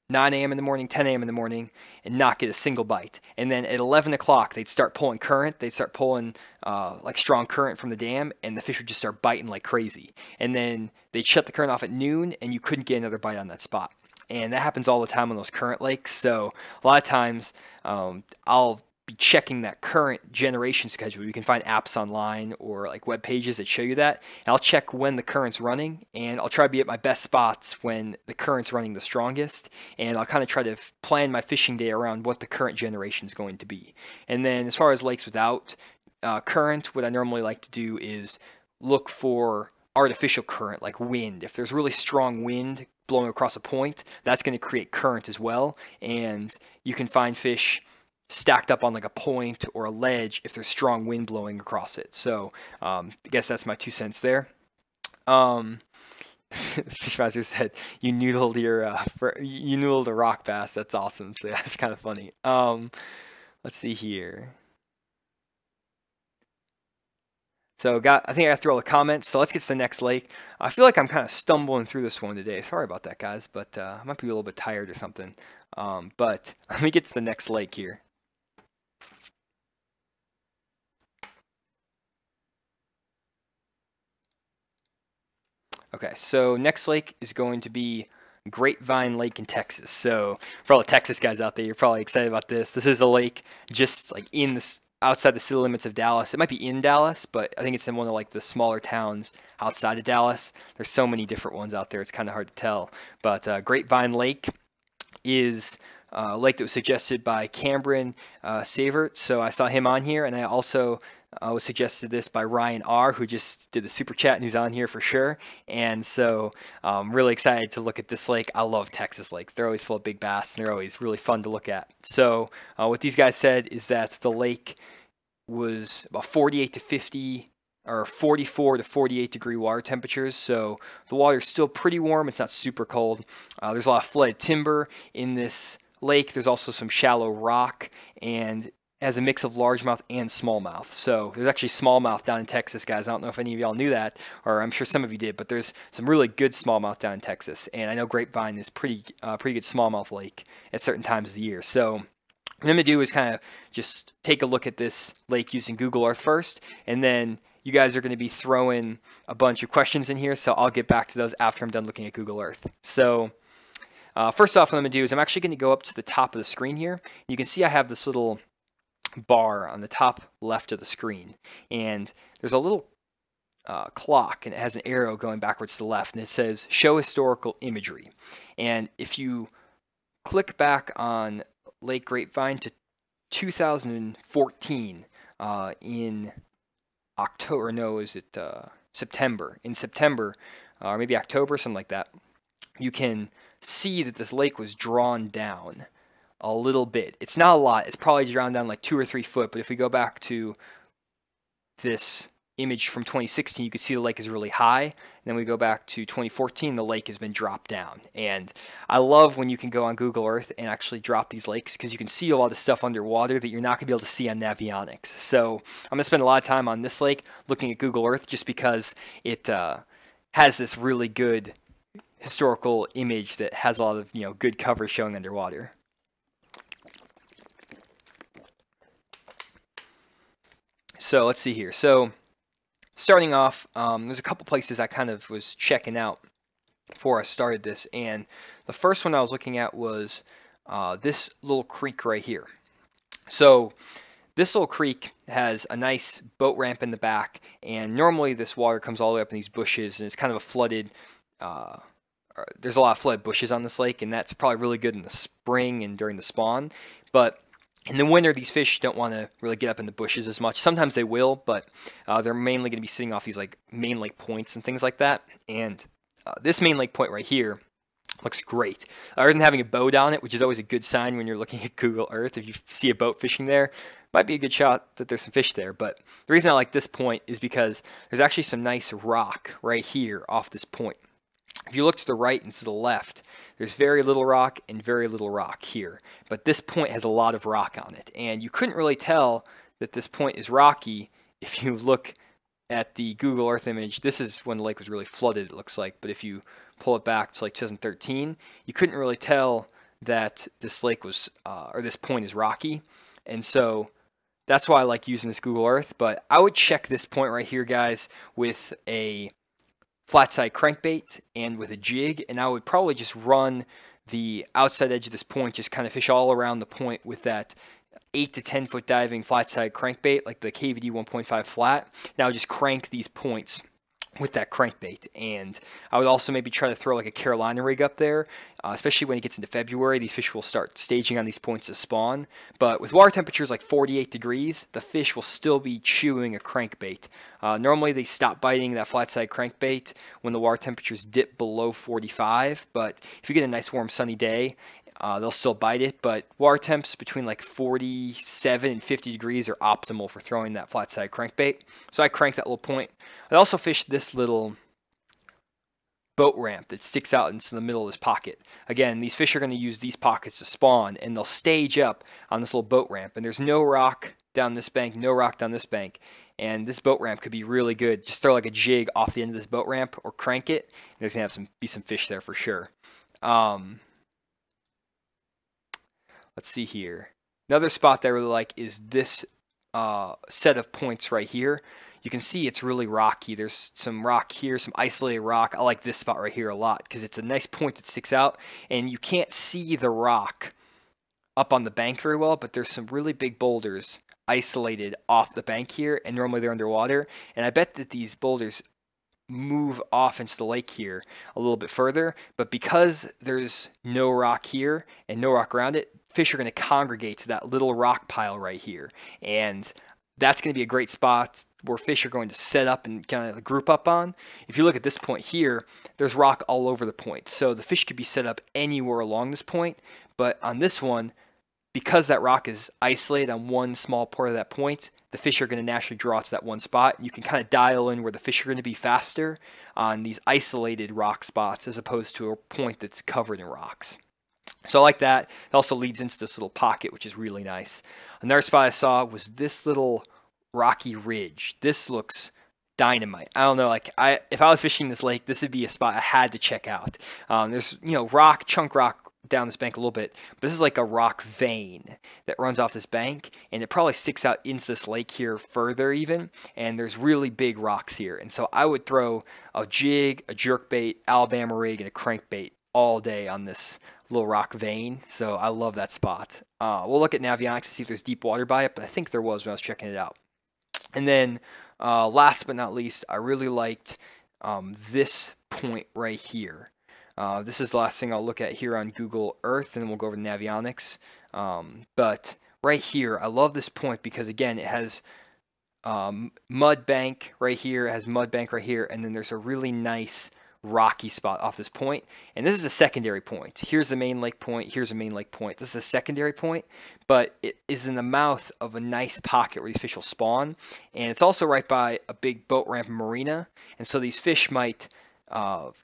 9 a.m. in the morning, 10 a.m. in the morning, and not get a single bite. And then at 11 o'clock, they'd start pulling current. They'd start pulling like strong current from the dam, and the fish would just start biting like crazy. And then they'd shut the current off at noon, and you couldn't get another bite on that spot. And that happens all the time on those current lakes. So a lot of times I'll be checking that current generation schedule. You can find apps online or like web pages that show you that. And I'll check when the current's running, and I'll try to be at my best spots when the current's running the strongest. And I'll kind of try to plan my fishing day around what the current generation is going to be. And then as far as lakes without current, what I normally like to do is look for artificial current, like wind. If there's really strong wind blowing across a point, that's going to create current as well. And you can find fish stacked up on like a point or a ledge if there's strong wind blowing across it. So I guess that's my 2 cents there. Fishmaster said you noodled you noodled a rock bass. That's awesome. So yeah, that's kind of funny. Let's see here. So I think I got through all the comments, so let's get to the next lake. I feel like I'm kind of stumbling through this one today. Sorry about that, guys, but I might be a little bit tired or something. But let me get to the next lake here. Okay, so next lake is going to be Grapevine Lake in Texas. So for all the Texas guys out there, you're probably excited about this. This is a lake just like in this, outside the city limits of Dallas. It might be in Dallas, but I think it's in one of like the smaller towns outside of Dallas. There's so many different ones out there, it's kind of hard to tell. But Grapevine Lake is a lake that was suggested by Cameron Savert. So I saw him on here, and I also was suggested this by Ryan R., who just did the super chat and who's on here for sure. And so I'm really excited to look at this lake. I love Texas lakes. They're always full of big bass, and they're always really fun to look at. So what these guys said is that the lake was about 48 to 50 or 44 to 48 degree water temperatures. So the water is still pretty warm. It's not super cold. There's a lot of flooded timber in this lake. There's also some shallow rock, and has a mix of largemouth and smallmouth. So there's actually smallmouth down in Texas, guys. I don't know if any of y'all knew that, or I'm sure some of you did, but there's some really good smallmouth down in Texas. And I know Grapevine is pretty good smallmouth lake at certain times of the year. So what I'm going to do is kind of just take a look at this lake using Google Earth first, and then you guys are going to be throwing a bunch of questions in here, so I'll get back to those after I'm done looking at Google Earth. So first off, what I'm going to do is I'm actually going to go up to the top of the screen here. You can see I have this little bar on the top left of the screen, and there's a little clock, and it has an arrow going backwards to the left, and it says show historical imagery. And if you click back on Lake Grapevine to 2014 in October, no, is it September? In September, or maybe October, something like that, you can see that this lake was drawn down a little bit. It's not a lot. It's probably drawn down like 2 or 3 foot, but if we go back to this image from 2016, you can see the lake is really high. And then we go back to 2014, the lake has been dropped down. And I love when you can go on Google Earth and actually drop these lakes, because you can see a lot of stuff underwater that you're not going to be able to see on Navionics. So I'm going to spend a lot of time on this lake looking at Google Earth, just because it has this really good historical image that has a lot of good cover showing underwater. So let's see here. So starting off, there's a couple places I kind of was checking out before I started this, and the first one I was looking at was this little creek right here. So this little creek has a nice boat ramp in the back, and normally this water comes all the way up in these bushes, and it's kind of a flooded, there's a lot of flooded bushes on this lake, and that's probably really good in the spring and during the spawn. But in the winter, these fish don't want to really get up in the bushes as much. Sometimes they will, but they're mainly going to be sitting off these like main lake points and things like that. And this main lake point right here looks great. Other than having a boat on it, which is always a good sign when you're looking at Google Earth. If you see a boat fishing there, might be a good shot that there's some fish there. But the reason I like this point is because there's actually some nice rock right here off this point. If you look to the right and to the left, there's very little rock and very little rock here. But this point has a lot of rock on it. And you couldn't really tell that this point is rocky if you look at the Google Earth image. This is when the lake was really flooded, it looks like. But if you pull it back to like 2013, you couldn't really tell that this lake was, or this point is rocky. And so that's why I like using this Google Earth. But I would check this point right here, guys, with a flat side crankbait and with a jig, and I would probably just run the outside edge of this point, just kind of fish all around the point with that 8 to 10 foot diving flat side crankbait, like the KVD 1.5 flat. Now just crank these points with that crankbait. And I would also maybe try to throw like a Carolina rig up there, especially when it gets into February. These fish will start staging on these points to spawn. But with water temperatures like 48 degrees, the fish will still be chewing a crankbait. Normally they stop biting that flat side crankbait when the water temperatures dip below 45, but if you get a nice warm sunny day, they'll still bite it. But water temps between like 47 and 50 degrees are optimal for throwing that flat side crankbait. So I crank that little point. I also fished this little boat ramp that sticks out into the middle of this pocket. Again, these fish are going to use these pockets to spawn, and they'll stage up on this little boat ramp. And there's no rock down this bank, no rock down this bank. And this boat ramp could be really good. Just throw like a jig off the end of this boat ramp or crank it. And there's going to be some fish there for sure. Let's see here. Another spot that I really like is this set of points right here. You can see it's really rocky. There's some rock here, some isolated rock. I like this spot right here a lot because it's a nice point that sticks out, and you can't see the rock up on the bank very well, but there's some really big boulders isolated off the bank here, and normally they're underwater. And I bet that these boulders move off into the lake here a little bit further, but because there's no rock here and no rock around it, fish are going to congregate to that little rock pile right here, and that's going to be a great spot where fish are going to set up and kind of group up on. If you look at this point here, there's rock all over the point, so the fish could be set up anywhere along this point. But on this one, because that rock is isolated on one small part of that point, the fish are going to naturally draw to that one spot. You can kind of dial in where the fish are going to be faster on these isolated rock spots as opposed to a point that's covered in rocks. So I like that. It also leads into this little pocket, which is really nice. Another spot I saw was this little rocky ridge. This looks dynamite. I don't know, like if I was fishing this lake, this would be a spot I had to check out. There's rock, chunk rock down this bank a little bit, but this is like a rock vein that runs off this bank, and it probably sticks out into this lake here further even, and there's really big rocks here. And so I would throw a jig, a jerkbait, Alabama rig, and a crankbait all day on this little rock vein. So I love that spot. We'll look at Navionics to see if there's deep water by it, but I think there was when I was checking it out. And then last but not least, I really liked this point right here. This is the last thing I'll look at here on Google Earth, and then we'll go over to Navionics. But right here, I love this point because, again, it has mud bank right here, it has mud bank right here, and then there's a really nice rocky spot off this point. And this is a secondary point. Here's the main lake point, here's a main lake point. This is a secondary point, but it is in the mouth of a nice pocket where these fish will spawn. And it's also right by a big boat ramp and marina, and so these fish might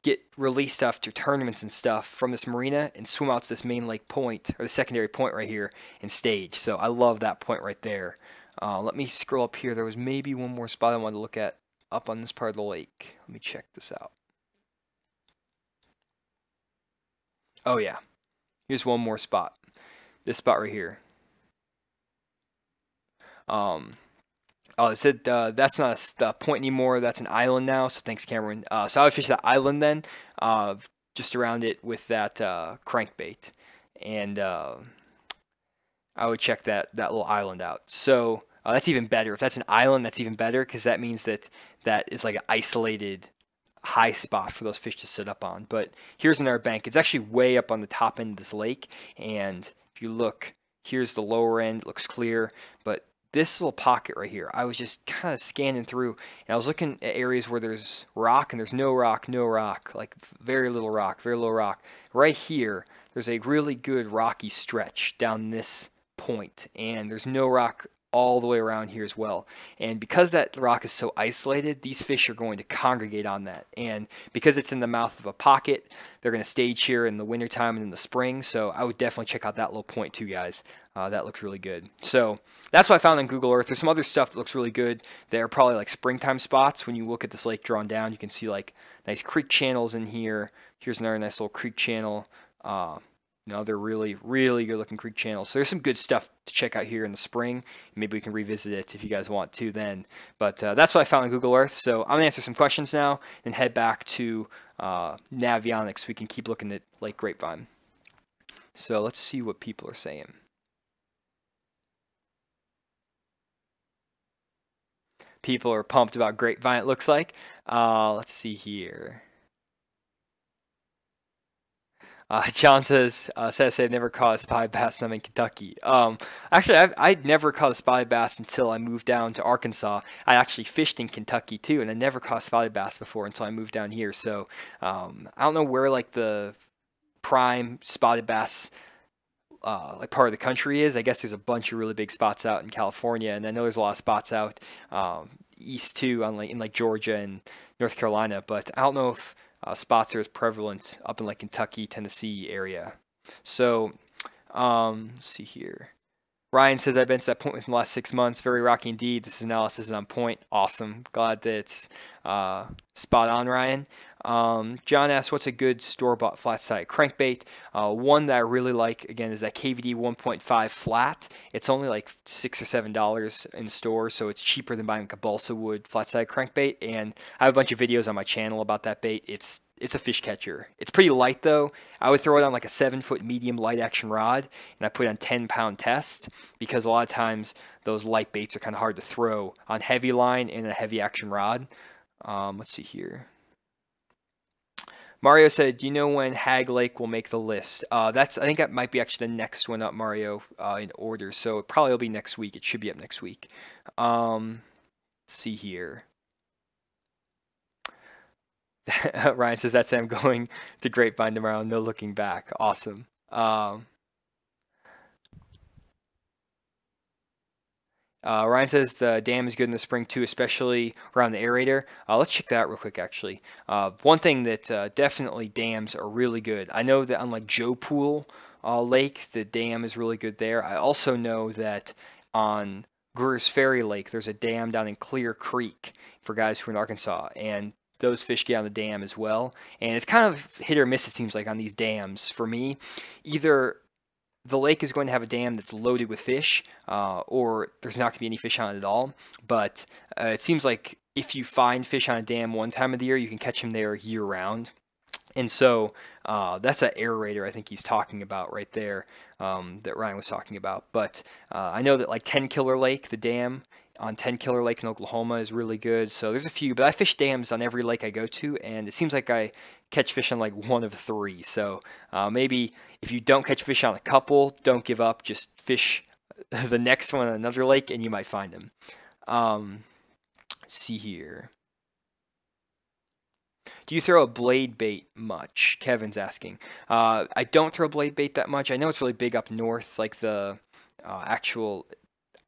get released after tournaments and stuff from this marina and swim out to this main lake point, or the secondary point right here, and stage. So I love that point right there. Let me scroll up here. There was maybe one more spot I wanted to look at up on this part of the lake. Let me check this out. Oh yeah, here's one more spot. This spot right here. Oh, it said that's not a point anymore. That's an island now. So thanks, Cameron. So I would fish that island then, uh, just around it with that crankbait, and I would check that little island out. So that's even better. If that's an island, that's even better because that means that that is like an isolated high spot for those fish to sit up on. But here's another bank. It's actually way up on the top end of this lake, and if you look, here's the lower end. It looks clear, but this little pocket right here, I was just kind of scanning through, and I was looking at areas where there's rock, and there's no rock, no rock, like very little rock, very low rock. Right here, there's a really good rocky stretch down this point, and there's no rock all the way around here as well. And because that rock is so isolated, these fish are going to congregate on that. And because it's in the mouth of a pocket, they're going to stage here in the wintertime and in the spring. So I would definitely check out that little point too, guys. That looks really good. So that's what I found on Google Earth. There's some other stuff that looks really good. They're probably like springtime spots. When you look at this lake drawn down, you can see like nice creek channels in here. Here's another nice little creek channel. They're really, really good looking creek channels. So there's some good stuff to check out here in the spring. Maybe we can revisit it if you guys want to then. But that's what I found on Google Earth. So I'm going to answer some questions now and head back to Navionics so we can keep looking at Lake Grapevine. So let's see what people are saying. People are pumped about Grapevine, it looks like. Let's see here. John says, I've never caught a spotted bass and I'm in Kentucky. Actually, I'd never caught a spotted bass until I moved down to Arkansas. I actually fished in Kentucky too, and I never caught a spotted bass before until I moved down here. So I don't know where like the prime spotted bass like part of the country is. I guess there's a bunch of really big spots out in California, and I know there's a lot of spots out east too, in like Georgia and North Carolina. But I don't know if spots are as prevalent up in like Kentucky, Tennessee area. So let's see here. Ryan says, I've been to that point within the last 6 months. Very rocky indeed. This analysis is on point. Awesome. Glad that it's spot on, Ryan. John asks, what's a good store-bought flat side crankbait? One that I really like, again, is that KVD 1.5 flat. It's only like $6 or $7 in store, so it's cheaper than buying like a balsa wood flat side crankbait. And I have a bunch of videos on my channel about that bait. It's a fish catcher. It's pretty light though. I would throw it on like a 7-foot medium light action rod, and I put it on 10-pound test because a lot of times those light baits are kind of hard to throw on heavy line and a heavy action rod. Let's see here. Mario said, do you know when Hag Lake will make the list? I think that might be actually the next one up, Mario, in order. So it probably will be next week. It should be up next week. Let's see here. Ryan says, that's I'm going to Grapevine tomorrow. No looking back. Awesome. Ryan says the dam is good in the spring too, especially around the aerator. Let's check that out real quick, actually. One thing that definitely dams are really good. I know that on like Joe Pool Lake, the dam is really good there. I also know that on Greer's Ferry Lake, there's a dam down in Clear Creek for guys who are in Arkansas, and those fish get on the dam as well. And it's kind of hit or miss, it seems like, on these dams. For me, either the lake is going to have a dam that's loaded with fish, or there's not going to be any fish on it at all. But it seems like if you find fish on a dam one time of the year, you can catch them there year-round. And so that's that aerator I think he's talking about right there, that Ryan was talking about. But I know that like 10 Killer Lake, the dam on 10 Killer Lake in Oklahoma is really good. So there's a few, but I fish dams on every lake I go to, and it seems like I catch fish on like 1 of 3. So maybe if you don't catch fish on a couple, don't give up. Just fish the next one on another lake, and you might find them. Let's see here. Do you throw a blade bait much? Kevin's asking. I don't throw blade bait that much. I know it's really big up north, like the actual,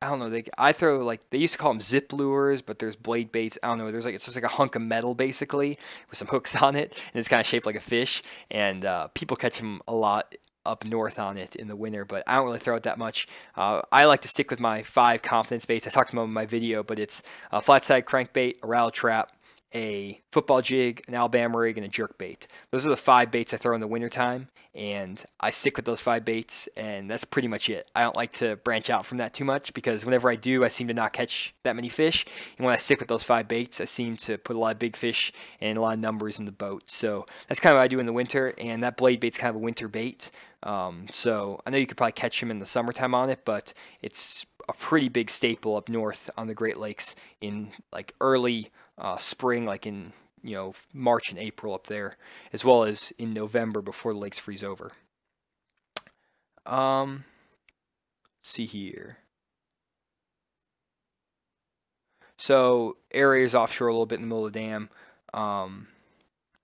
I don't know. I throw like, they used to call them zip lures, but there's blade baits. I don't know. There's like, it's just like a hunk of metal basically with some hooks on it, and it's kind of shaped like a fish. And people catch them a lot up north on it in the winter, but I don't really throw it that much. I like to stick with my 5 confidence baits. I talked about them in my video, but it's a flat side crankbait, a rattle trap, a football jig, an Alabama rig, and a jerk bait. Those are the 5 baits I throw in the wintertime, and I stick with those 5 baits, and that's pretty much it. I don't like to branch out from that too much, because whenever I do, I seem to not catch that many fish, and when I stick with those 5 baits, I seem to put a lot of big fish and a lot of numbers in the boat. So that's kind of what I do in the winter, and that blade bait's kind of a winter bait. So I know you could probably catch them in the summertime on it, but it's a pretty big staple up north on the Great Lakes in like early spring, like in March and April up there, as well as in November before the lakes freeze over. See here. So areas offshore a little bit in the middle of the dam.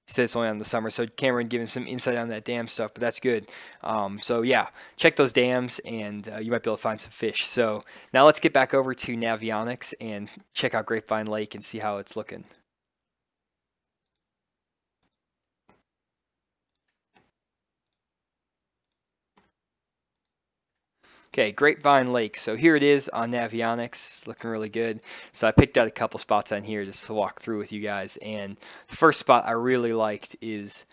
He said it's only on the summer, so Cameron giving some insight on that dam stuff, but that's good. So yeah, check those dams, and you might be able to find some fish. So now let's get back over to Navionics and check out Grapevine Lake and see how it's looking. Okay, Grapevine Lake. So here it is on Navionics. It's looking really good. So I picked out a couple spots on here just to walk through with you guys. And the first spot I really liked is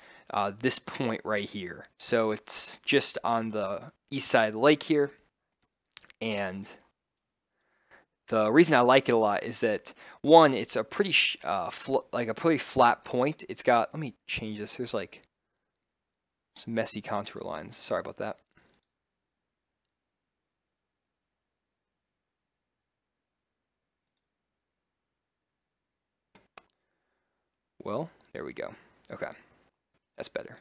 this point right here. So it's just on the east side of the lake here. And the reason I like it a lot is that, one, it's a pretty pretty flat point. It's got, let me change this. There's like some messy contour lines. Sorry about that. Well, there we go. Okay, that's better.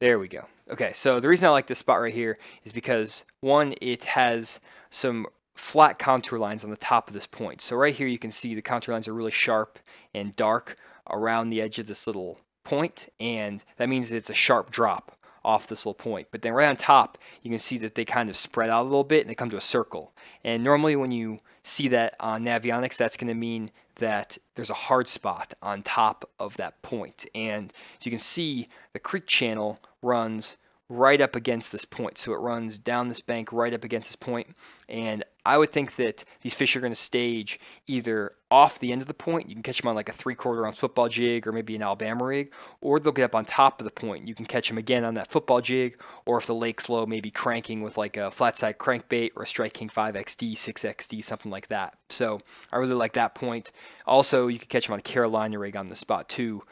There we go. Okay, so the reason I like this spot right here is because, one, it has some flat contour lines on the top of this point. So right here you can see the contour lines are really sharp and dark around the edge of this little point, and that means it's a sharp drop off this little point. But then right on top, you can see that they kind of spread out a little bit and they come to a circle. And normally when you see that on Navionics, that's going to mean that there's a hard spot on top of that point. And as you can see, the creek channel runs right up against this point. So it runs down this bank right up against this point. And I would think that these fish are going to stage either off the end of the point. You can catch them on like a 3/4 ounce football jig or maybe an Alabama rig, or they'll get up on top of the point. You can catch them again on that football jig, or if the lake's low, maybe cranking with like a flat side crankbait or a Strike King 5XD, 6XD, something like that. So I really like that point. Also, you could catch them on a Carolina rig on the spot too.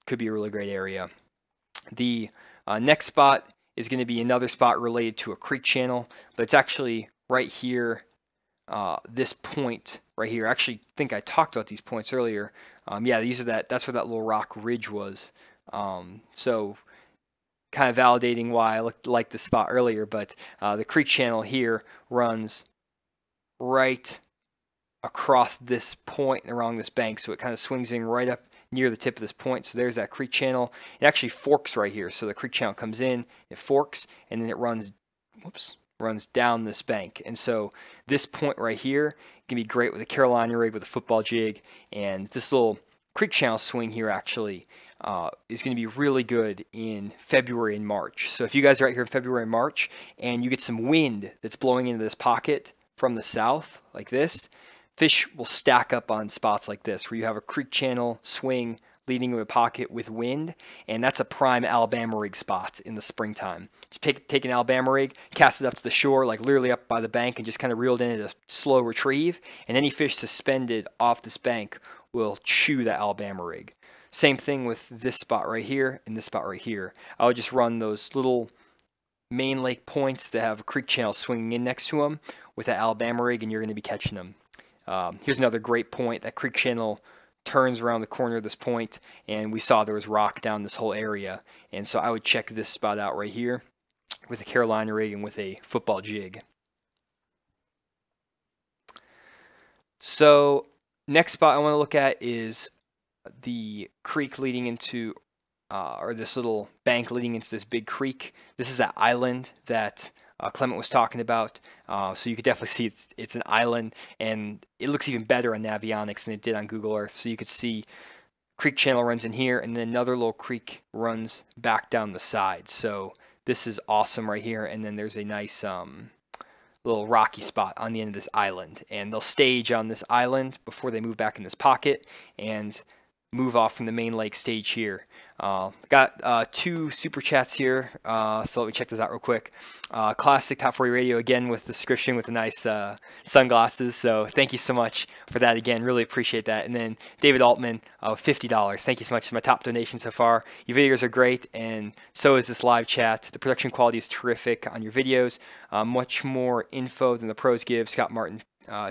Could be a really great area. The next spot is going to be another spot related to a creek channel, but it's actually right here, this point right here. I actually think I talked about these points earlier. Yeah, that's where that little rock ridge was. So kind of validating why I liked this spot earlier, but the creek channel here runs right across this point and along this bank, so it kind of swings in right up near the tip of this point. So there's that creek channel. It actually forks right here. So the creek channel comes in, it forks, and then it runs down this bank. And so this point right here can be great with a Carolina rig, with a football jig, and this little creek channel swing here actually is going to be really good in February and March. So if you guys are out here in February and March and you get some wind that's blowing into this pocket from the south like this, fish will stack up on spots like this where you have a creek channel swing leading to a pocket with wind, and that's a prime Alabama rig spot in the springtime. Just take an Alabama rig, cast it up to the shore, like literally up by the bank, and just kind of reel it in at a slow retrieve, and any fish suspended off this bank will chew that Alabama rig. Same thing with this spot right here and this spot right here. I would just run those little main lake points that have a creek channel swinging in next to them with that Alabama rig, and you're going to be catching them. Here's another great point. That creek channel turns around the corner of this point, and we saw there was rock down this whole area. And so I would check this spot out right here with a Carolina rig and with a football jig. So next spot I want to look at is the creek leading into, or this little bank leading into this big creek. This is that island that Clement was talking about. So you could definitely see it's an island, and it looks even better on Navionics than it did on Google Earth. So you could see creek channel runs in here, and then another little creek runs back down the side. So this is awesome right here, and then there's a nice little rocky spot on the end of this island, and they'll stage on this island before they move back in this pocket. And move off from the main lake stage here. Got 2 super chats here, so let me check this out real quick. Classic Top 40 Radio, again with the description with the nice sunglasses, so thank you so much for that again, really appreciate that. And then David Altman, $50, thank you so much for my top donation so far. Your videos are great, and so is this live chat. The production quality is terrific on your videos, much more info than the pros give. Scott Martin,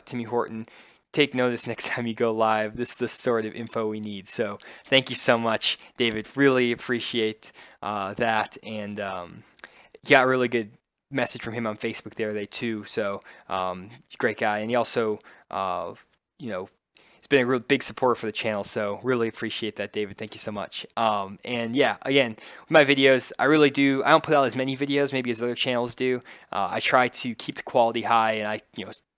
Timmy Horton, take notice next time you go live. This is the sort of info we need. So thank you so much, David. Really appreciate that. And got a really good message from him on Facebook the other day too. So great guy. And he also, you know, he's been a real big supporter for the channel. So really appreciate that, David. Thank you so much. And yeah, again, with my videos, I don't put out as many videos maybe as other channels do. I try to keep the quality high, and I,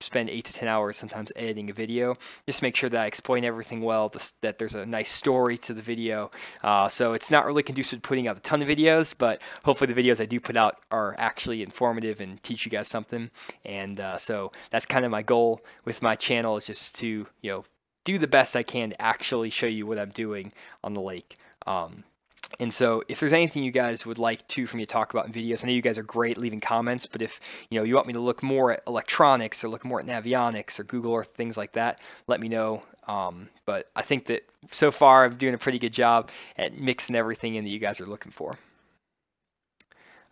spend 8 to 10 hours sometimes editing a video, just to make sure that I explain everything well, that there's a nice story to the video. So it's not really conducive to putting out a ton of videos, but hopefully the videos I do put out are actually informative and teach you guys something. And so that's kind of my goal with my channel, is just to, do the best I can to actually show you what I'm doing on the lake. And so if there's anything you guys would like for me to talk about in videos, I know you guys are great leaving comments, but if you want me to look more at electronics or look more at navionics or Google Earth, things like that, let me know. But I think that so far I'm doing a pretty good job at mixing everything in that you guys are looking for.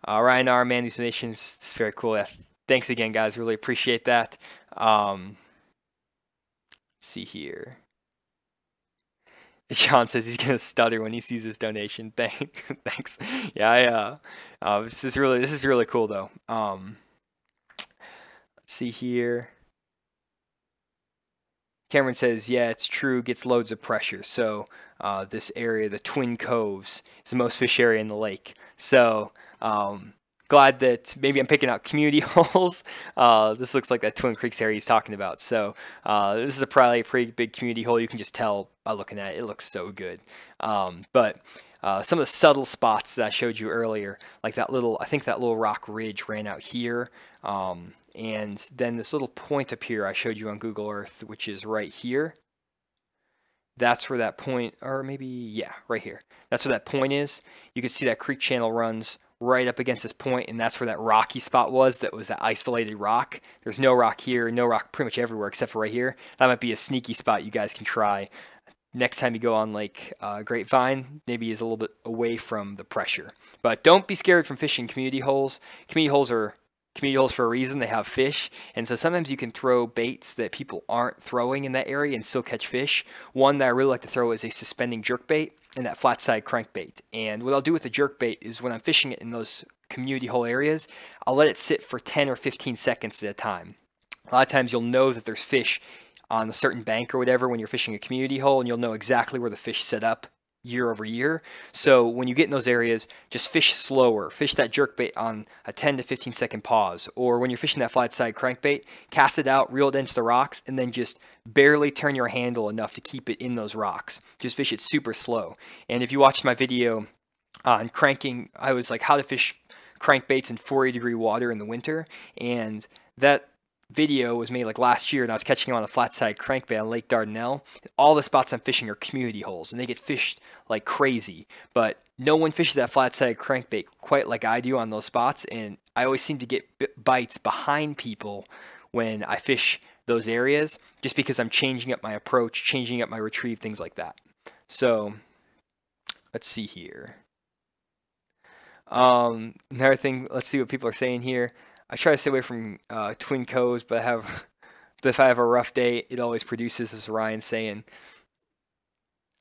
Ryan R, man, these donations, it's very cool. Thanks again, guys. Really appreciate that. See here. John says he's gonna stutter when he sees this donation. Thanks. Yeah, this is really cool though. Let's see here. Cameron says, yeah, it's true, gets loads of pressure. So this area, the Twin Coves, is the most fish area in the lake. So glad that maybe I'm picking out community holes. This looks like that Twin Creeks area he's talking about. So this is probably a pretty big community hole. You can just tell by looking at it. It looks so good. But some of the subtle spots that I showed you earlier, like I think that little rock ridge ran out here. And then this little point up here I showed you on Google Earth, which is right here. That's where that point, or maybe, yeah, right here. That's where that point is. You can see that creek channel runs right up against this point, and that's where that rocky spot was. That was that isolated rock. There's no rock here, no rock pretty much everywhere except for right here. That might be a sneaky spot you guys can try next time you go on Lake Grapevine. Maybe is a little bit away from the pressure. But don't be scared from fishing community holes. Community holes are community holes for a reason. They have fish, and so sometimes you can throw baits that people aren't throwing in that area and still catch fish. One that I really like to throw is a suspending jerkbait and that flat side crankbait. And what I'll do with the jerkbait is when I'm fishing it in those community hole areas, I'll let it sit for 10 or 15 seconds at a time. A lot of times you'll know that there's fish on a certain bank or whatever when you're fishing a community hole, and you'll know exactly where the fish set up year over year. So when you get in those areas, just fish slower. Fish that jerkbait on a 10 to 15 second pause. Or when you're fishing that flat side crankbait, cast it out, reel it into the rocks, and then just barely turn your handle enough to keep it in those rocks. Just fish it super slow. And if you watched my video on cranking, I was like how to fish crankbaits in 40-degree water in the winter, and that video was made like last year, and I was catching them on a flat side crankbait on Lake Dardanelle. All the spots I'm fishing are community holes, and they get fished like crazy, but no one fishes that flat side crankbait quite like I do on those spots, and I always seem to get bites behind people when I fish those areas, just because I'm changing up my approach, changing up my retrieve, things like that. So let's see here. Another thing, let's see what people are saying here. I try to stay away from Twin Coves, but if I have a rough day, it always produces, as Ryan's saying.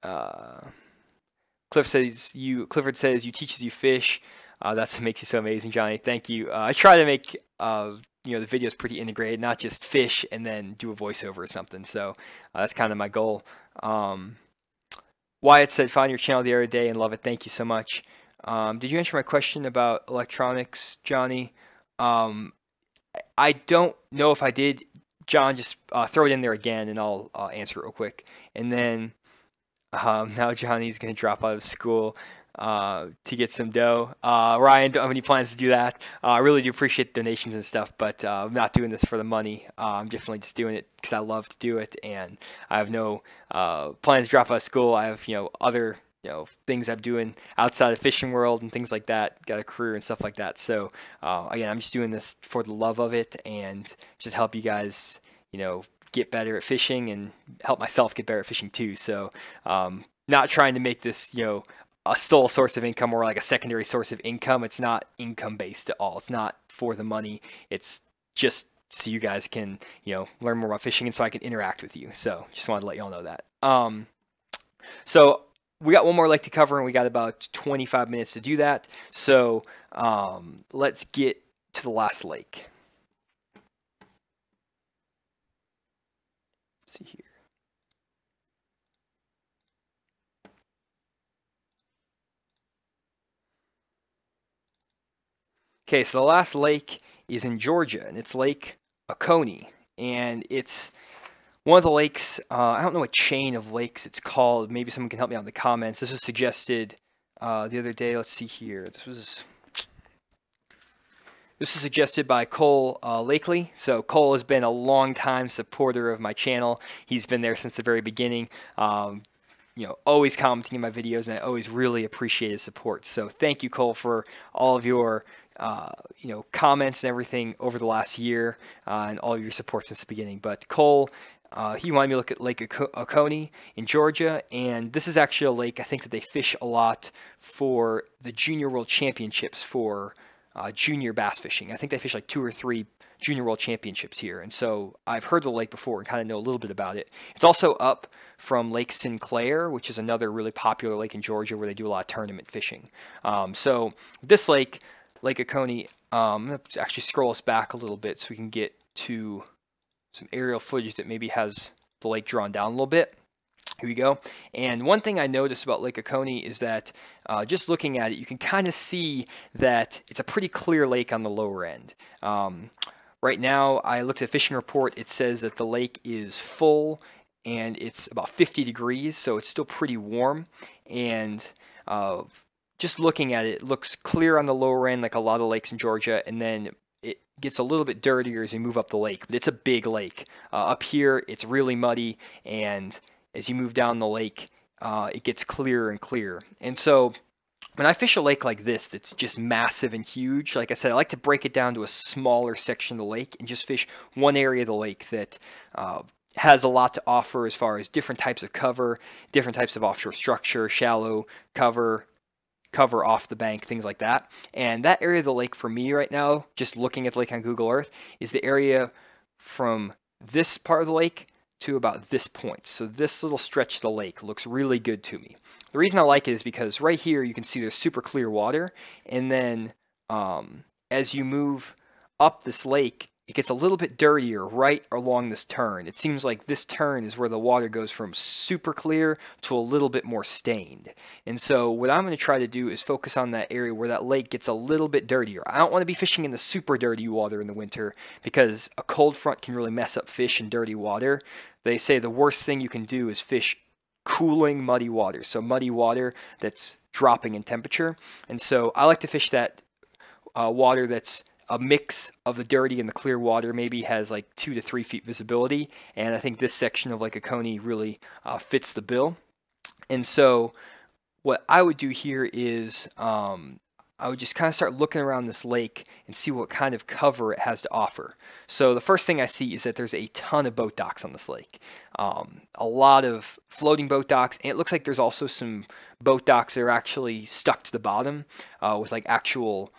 Clifford says you teaches you fish. That's what makes you so amazing, Johnny. Thank you. I try to make the videos pretty integrated, not just fish and then do a voiceover or something. So that's kind of my goal. Wyatt said, found your channel the other day and love it. Thank you so much. Did you answer my question about electronics, Johnny? I don't know if I did. John, just throw it in there again and I'll answer it real quick. And then now Johnny's going to drop out of school. to get some dough. Ryan, don't have any plans to do that. I really do appreciate the donations and stuff, but I'm not doing this for the money. I'm definitely just doing it because I love to do it, and I have no plans to drop out of school. I have other things I'm doing outside of fishing world and things like that. Got a career and stuff like that. So again, I'm just doing this for the love of it and just help you guys get better at fishing and help myself get better at fishing too. So not trying to make this a sole source of income or like a secondary source of income. It's not income based at all. It's not for the money. It's just so you guys can learn more about fishing and so I can interact with you. So just wanted to let y'all know that. So we got one more lake to cover, and we got about 25 minutes to do that. So let's get to the last lake. Let's see here. Okay, so the last lake is in Georgia, and it's Lake Oconee, and it's one of the lakes. I don't know what chain of lakes it's called. Maybe someone can help me out in the comments. This was suggested the other day. Let's see here. This was suggested by Cole Lakely. So Cole has been a long time supporter of my channel. He's been there since the very beginning. Always commenting in my videos, and I always really appreciate his support. So thank you, Cole, for all of your comments and everything over the last year and all of your support since the beginning. But Cole, he wanted me to look at Lake Oconee in Georgia, and this is actually a lake I think that they fish a lot for the Junior World Championships for junior bass fishing. I think they fish like 2 or 3 Junior World Championships here, and so I've heard the lake before and kind of know a little bit about it. It's also up from Lake Sinclair, which is another really popular lake in Georgia where they do a lot of tournament fishing. So this lake, Lake Oconee, I'm going to actually scroll us back a little bit so we can get to some aerial footage that maybe has the lake drawn down a little bit. Here we go. And one thing I noticed about Lake Oconee is that just looking at it, you can kind of see that it's a pretty clear lake on the lower end. Right now, I looked at a fishing report. It says that the lake is full and it's about 50 degrees, so it's still pretty warm. And just looking at it, it looks clear on the lower end, like a lot of lakes in Georgia, and then it gets a little bit dirtier as you move up the lake. But it's a big lake. Up here, it's really muddy, and as you move down the lake, it gets clearer and clearer. And so when I fish a lake like this that's just massive and huge, like I said, I like to break it down to a smaller section of the lake and just fish one area of the lake that has a lot to offer as far as different types of cover, different types of offshore structure, shallow cover off the bank, things like that. And that area of the lake for me right now, just looking at the lake on Google Earth, is the area from this part of the lake to about this point. So this little stretch of the lake looks really good to me. The reason I like it is because right here you can see there's super clear water, and then as you move up this lake, it gets a little bit dirtier right along this turn. It seems like this turn is where the water goes from super clear to a little bit more stained. And so what I'm going to try to do is focus on that area where that lake gets a little bit dirtier. I don't want to be fishing in the super dirty water in the winter because a cold front can really mess up fish in dirty water. They say the worst thing you can do is fish cooling muddy water. So muddy water that's dropping in temperature. And so I like to fish that water that's a mix of the dirty and the clear water, maybe has like 2 to 3 feet visibility. And I think this section of Lake Oconee really fits the bill. And so what I would do here is I would just kind of start looking around this lake and see what kind of cover it has to offer. So the first thing I see is that there's a ton of boat docks on this lake. A lot of floating boat docks, and it looks like there's also some boat docks that are actually stuck to the bottom with like actual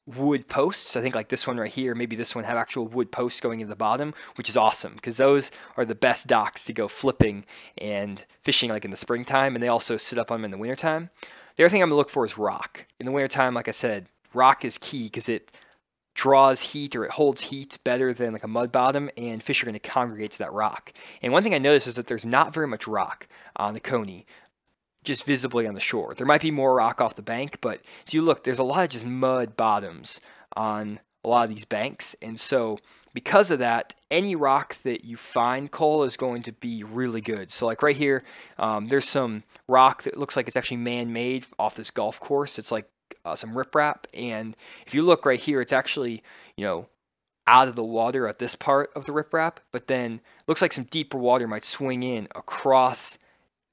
wood posts. I think like this one right here, maybe this one have actual wood posts going in the bottom, which is awesome because those are the best docks to go flipping and fishing like in the springtime, and they also sit up on them in the wintertime. The other thing I'm going to look for is rock. In the wintertime, like I said, rock is key because it draws heat or it holds heat better than like a mud bottom, and fish are going to congregate to that rock. And one thing I noticed is that there's not very much rock on the Coney, just visibly on the shore. There might be more rock off the bank, but as you look, there's a lot of just mud bottoms on a lot of these banks. And so because of that, any rock that you find, Cole, is going to be really good. So like right here, there's some rock that looks like it's actually man-made off this golf course. It's like some riprap. And if you look right here, it's actually, out of the water at this part of the riprap, but then looks like some deeper water might swing in across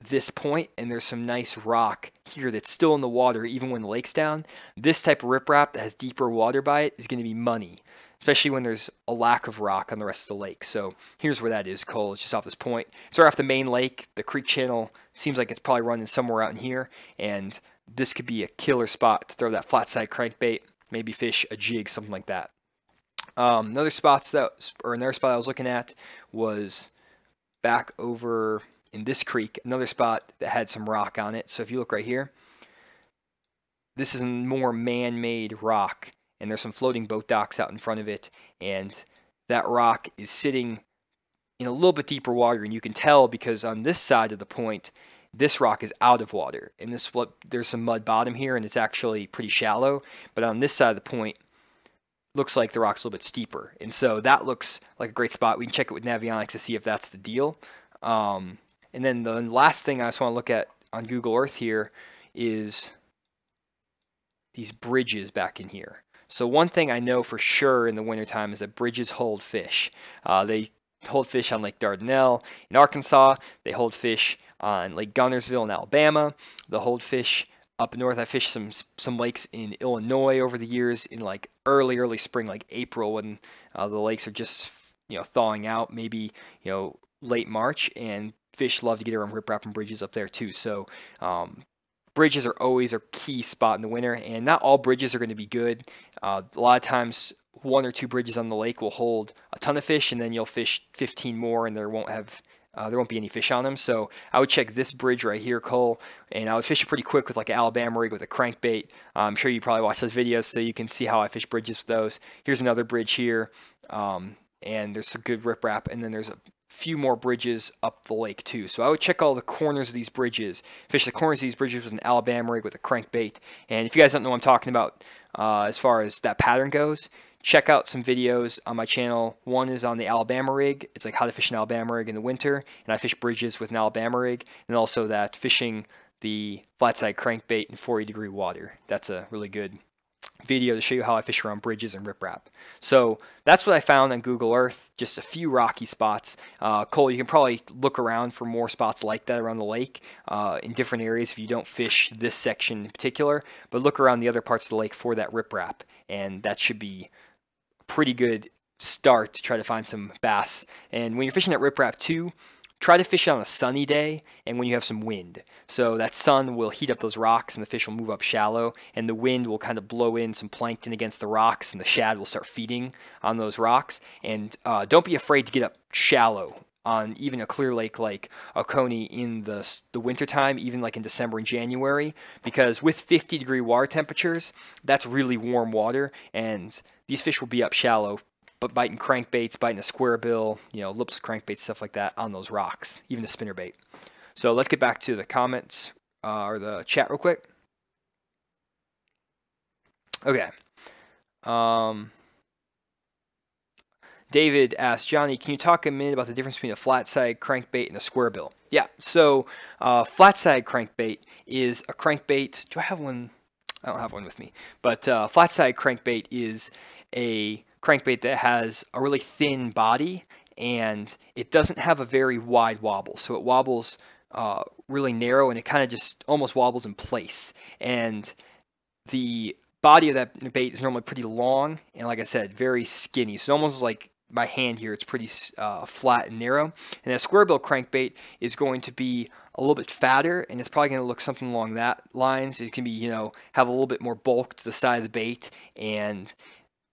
this point, and there's some nice rock here that's still in the water even when the lake's down. This type of riprap that has deeper water by it is going to be money, especially when there's a lack of rock on the rest of the lake. So here's where that is, Cole. It's just off this point. It's right off the main lake. The creek channel seems like it's probably running somewhere out in here, and this could be a killer spot to throw that flat side crankbait, maybe fish a jig, something like that. Another spot I was looking at was back over in this creek, another spot that had some rock on it. So if you look right here, this is a more man-made rock, and there's some floating boat docks out in front of it, and that rock is sitting in a little bit deeper water, and you can tell because on this side of the point, this rock is out of water, and there's some mud bottom here, and it's actually pretty shallow, but on this side of the point, looks like the rock's a little bit steeper. And so that looks like a great spot. We can check it with Navionics to see if that's the deal. And then the last thing I just want to look at on Google Earth here is these bridges back in here. So one thing I know for sure in the wintertime is that bridges hold fish. They hold fish on Lake Dardanelle in Arkansas. They hold fish on Lake Gunnersville in Alabama. They'll hold fish up north. I fished some lakes in Illinois over the years in like early spring, like April, when the lakes are just thawing out, maybe late March, and fish love to get around riprap and bridges up there too. So bridges are always a key spot in the winter, and not all bridges are going to be good. A lot of times one or two bridges on the lake will hold a ton of fish, and then you'll fish 15 more and there won't be any fish on them. So I would check this bridge right here, Cole, and I would fish it pretty quick with like an Alabama rig with a crankbait. I'm sure you probably watch those videos so you can see how I fish bridges with those. Here's another bridge here, and there's some good riprap, and then there's a few more bridges up the lake too. So I would check all the corners of these bridges, fish the corners of these bridges with an Alabama rig with a crankbait. And if you guys don't know what I'm talking about as far as that pattern goes, check out some videos on my channel. One is on the Alabama rig. It's like how to fish an Alabama rig in the winter, and I fish bridges with an Alabama rig, and also that fishing the flat side crankbait in 40-degree water. That's a really good video to show you how I fish around bridges and riprap. So that's what I found on Google Earth, just a few rocky spots. Cole, you can probably look around for more spots like that around the lake in different areas if you don't fish this section in particular, but look around the other parts of the lake for that riprap, and that should be pretty good start to try to find some bass. And when you're fishing that riprap too, try to fish it on a sunny day and when you have some wind. So that sun will heat up those rocks and the fish will move up shallow, and the wind will kind of blow in some plankton against the rocks, and the shad will start feeding on those rocks. And don't be afraid to get up shallow on even a clear lake like Oconee in the wintertime, even like in December and January, because with 50-degree water temperatures, that's really warm water, and these fish will be up shallow, but biting crankbaits, biting a square bill, lipless crankbaits, stuff like that on those rocks, even a spinnerbait. So let's get back to the comments or the chat real quick. Okay. David asked, Johnny, can you talk a minute about the difference between a flat side crankbait and a square bill? Yeah, so flat side crankbait is a crankbait. Do I have one? I don't have one with me. But flat side crankbait is a crankbait that has a really thin body, and it doesn't have a very wide wobble. So it wobbles really narrow, and it kind of just almost wobbles in place. And the body of that bait is normally pretty long, and like I said, very skinny. So almost like my hand here, it's pretty flat and narrow. And that square bill crankbait is going to be a little bit fatter, and it's probably going to look something along that lines. It can be, have a little bit more bulk to the side of the bait, and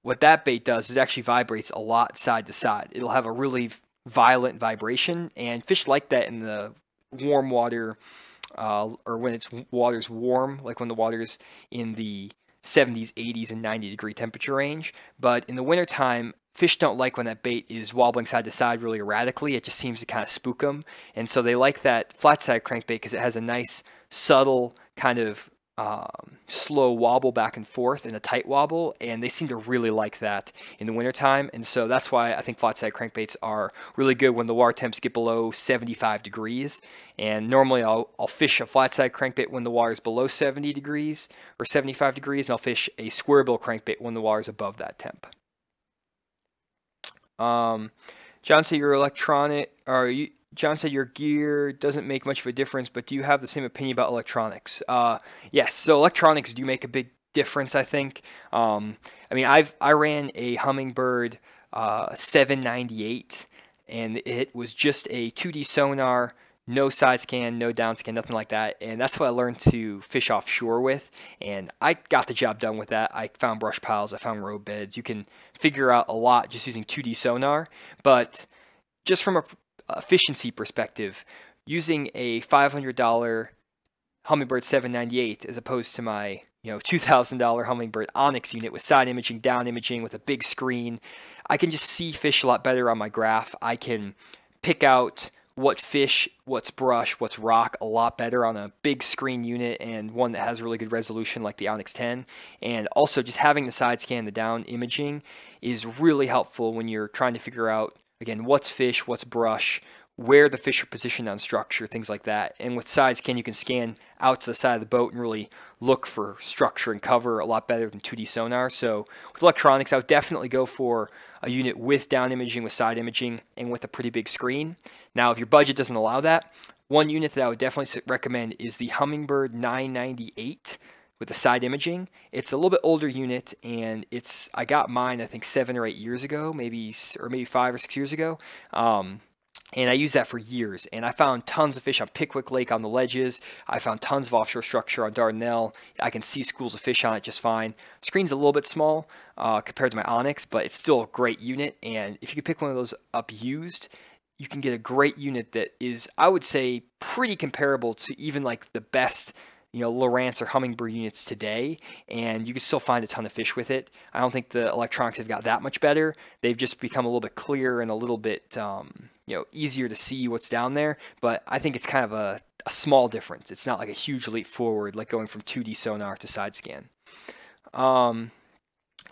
what that bait does is actually vibrates a lot side to side. It'll have a really violent vibration, and fish like that in the warm water, or when water's warm, like when the water's in the 70s, 80s, and 90-degree temperature range. But in the wintertime, fish don't like when that bait is wobbling side to side really erratically. It just seems to kind of spook them. And so they like that flat side crankbait because it has a nice, subtle kind of slow wobble back and forth and a tight wobble, and they seem to really like that in the wintertime. And so that's why I think flat side crankbaits are really good when the water temps get below 75 degrees. And normally I'll fish a flat side crankbait when the water is below 70 degrees or 75 degrees, and I'll fish a square bill crankbait when the water is above that temp. John said John said your gear doesn't make much of a difference, but do you have the same opinion about electronics? Yes, so electronics do make a big difference, I think. I mean, I ran a Humminbird 798, and it was just a 2D sonar, no side scan, no down scan, nothing like that. And that's what I learned to fish offshore with. And I got the job done with that. I found brush piles, I found road beds. You can figure out a lot just using 2D sonar. But just from a efficiency perspective, using a $500 Humminbird 798 as opposed to my $2,000 Humminbird Onyx unit with side imaging, down imaging, with a big screen, I can just see fish a lot better on my graph. I can pick out what fish, what's brush, what's rock a lot better on a big screen unit and one that has really good resolution like the Onyx 10. And also just having the side scan, the down imaging is really helpful when you're trying to figure out, again, what's fish, what's brush, where the fish are positioned on structure, things like that. And with side scan, you can scan out to the side of the boat and really look for structure and cover a lot better than 2D sonar. So with electronics, I would definitely go for a unit with down imaging, with side imaging, and with a pretty big screen. Now, if your budget doesn't allow that, one unit that I would definitely recommend is the Humminbird 998 with the side imaging. It's a little bit older unit, and I got mine I think 7 or 8 years ago, maybe 5 or 6 years ago. And I used that for years, and I found tons of fish on Pickwick Lake on the ledges. I found tons of offshore structure on Dardanelle. I can see schools of fish on it just fine. Screen's a little bit small compared to my Onyx, but it's still a great unit. And if you could pick one of those up used, you can get a great unit that is, I would say, pretty comparable to even like the best Lowrance or Humminbird units today, and you can still find a ton of fish with it. I don't think the electronics have got that much better. They've just become a little bit clearer and a little bit easier to see what's down there, but I think it's kind of a small difference. It's not like a huge leap forward like going from 2D sonar to side scan. Let's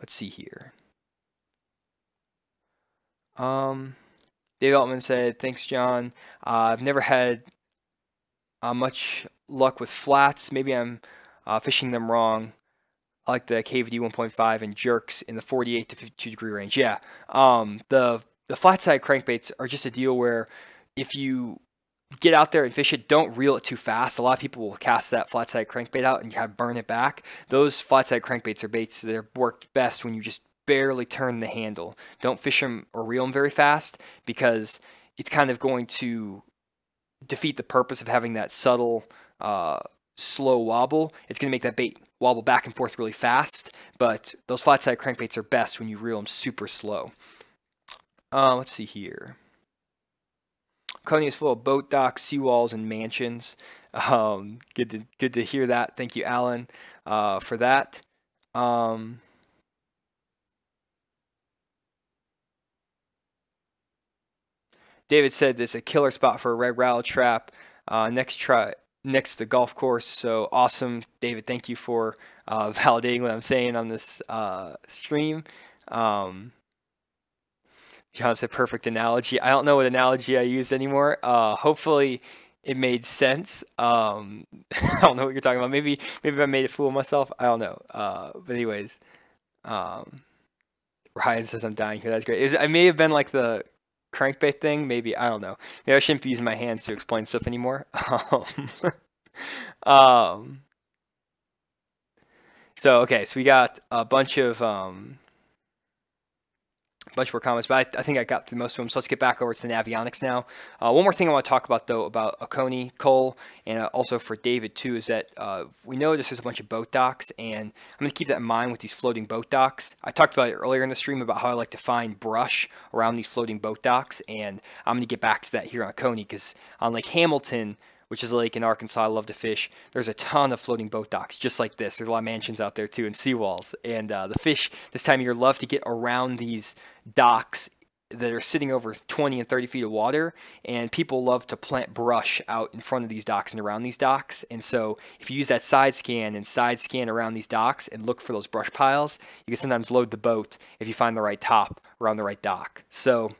see here. Dave Altman said, thanks, John. I've never had much luck with flats. Maybe I'm fishing them wrong. I like the KVD 1.5 and jerks in the 48 to 52 degree range. Yeah, the flat side crankbaits are just a deal where if you get out there and fish it, don't reel it too fast. A lot of people will cast that flat side crankbait out and burn it back. Those flat side crankbaits are baits that are worked best when you just barely turn the handle. Don't fish them or reel them very fast, because it's kind of going to defeat the purpose of having that subtle slow wobble. It's going to make that bait wobble back and forth really fast, but those flat side crankbaits are best when you reel them super slow. Let's see here. Oconee is full of boat docks, seawalls, and mansions. Good to hear that. Thank you, Alan, for that. David said it's a killer spot for a red rattle trap next to the golf course. So awesome, David. Thank you for validating what I'm saying on this stream. John said perfect analogy. I don't know what analogy I use anymore. Hopefully it made sense. I don't know what you're talking about. Maybe I made a fool of myself. I don't know. But anyways, Ryan says I'm dying here. That's great. I may have been like the crankbait thing. Maybe, I don't know. Maybe I shouldn't be using my hands to explain stuff anymore. So we got a bunch of more comments, but I think I got through most of them. So let's get back over to the Navionics now. One more thing I want to talk about, though, about Oconee, Cole, and also for David, too, is that we noticed there's a bunch of boat docks, and I'm going to keep that in mind with these floating boat docks. I talked about it earlier in the stream about how I like to find brush around these floating boat docks, and I'm going to get back to that here on Oconee, because on Lake Hamilton, which is a lake in Arkansas I love to fish, there's a ton of floating boat docks just like this. There's a lot of mansions out there too, and seawalls. And the fish this time of year love to get around these docks that are sitting over 20 and 30 feet of water, and people love to plant brush out in front of these docks and around these docks. And so if you use that side scan and side scan around these docks and look for those brush piles, you can sometimes load the boat if you find the right top around the right dock. So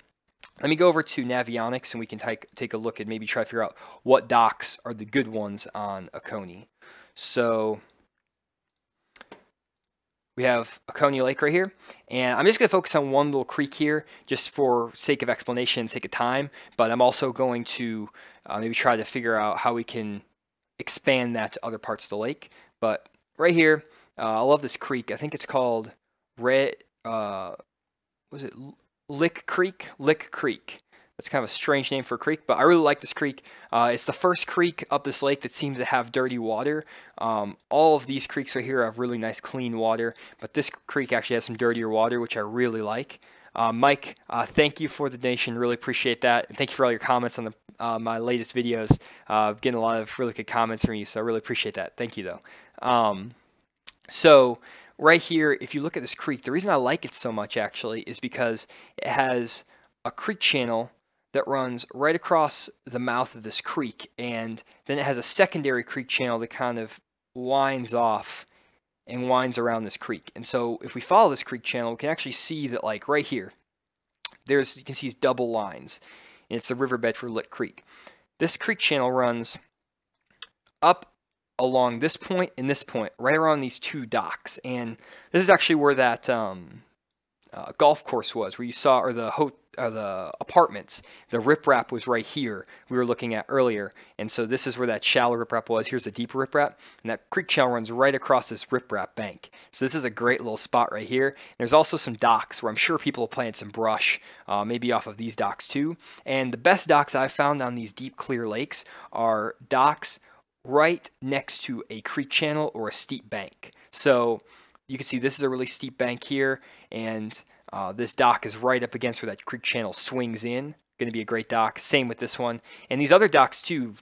let me go over to Navionics and we can take a look and maybe try to figure out what docks are the good ones on Oconee. So we have Oconee Lake right here, and I'm just going to focus on one little creek here just for sake of explanation, sake of time, but I'm also going to maybe try to figure out how we can expand that to other parts of the lake. But right here, I love this creek. I think it's called Lick Creek? Lick Creek. That's kind of a strange name for a creek, but I really like this creek. It's the first creek up this lake that seems to have dirty water. All of these creeks right here have really nice clean water, but this creek actually has some dirtier water, which I really like. Mike, thank you for the donation. Really appreciate that. And thank you for all your comments on my latest videos. Getting a lot of really good comments from you, so I really appreciate that. Thank you, though. So right here, if you look at this creek, the reason I like it so much actually is because it has a creek channel that runs right across the mouth of this creek, and then it has a secondary creek channel that kind of winds off and winds around this creek. And so if we follow this creek channel, we can actually see that, like right here, you can see these double lines, and it's the riverbed for Lick Creek. This creek channel runs up along this point and this point, right around these two docks, and this is actually where that golf course was, where you saw, or the apartments. The riprap was right here we were looking at earlier, and so this is where that shallow riprap was. Here's a deeper riprap, and that creek channel runs right across this riprap bank. So this is a great little spot right here. There's also some docks where I'm sure people have planted some brush, maybe off of these docks too. And the best docks I've found on these deep clear lakes are docks right next to a creek channel or a steep bank. So you can see this is a really steep bank here, and this dock is right up against where that creek channel swings in. Going to be a great dock. Same with this one. And these other docks too,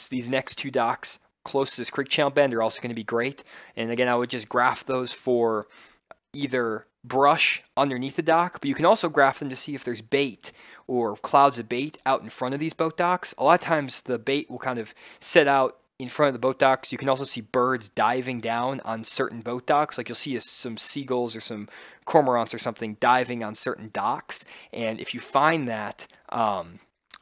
these next two docks close to this creek channel bend are also going to be great. And again, I would just graph those for either brush underneath the dock, but you can also graph them to see if there's bait or clouds of bait out in front of these boat docks. A lot of times the bait will kind of set out in front of the boat docks. You can also see birds diving down on certain boat docks. Like you'll see some seagulls or some cormorants or something diving on certain docks. And if you find that,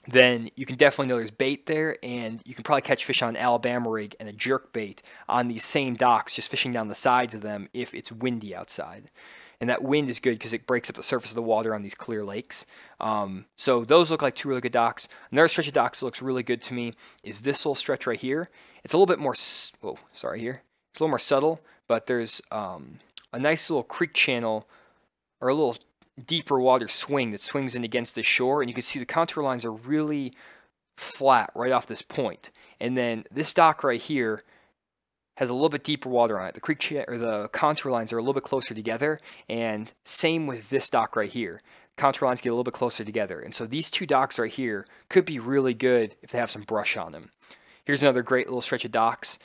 then you can definitely know there's bait there, and you can probably catch fish on an Alabama rig and a jerk bait on these same docks, just fishing down the sides of them if it's windy outside. And that wind is good because it breaks up the surface of the water on these clear lakes. So those look like two really good docks. Another stretch of docks that looks really good to me is this little stretch right here. It's a little bit more, It's a little more subtle, but there's a nice little creek channel, or a little deeper water swing that swings in against the shore, and you can see the contour lines are really flat right off this point. And then this dock right here has a little bit deeper water on it. The contour lines are a little bit closer together, and same with this dock right here. Contour lines get a little bit closer together, and so these two docks right here could be really good if they have some brush on them. Here's another great little stretch of docks.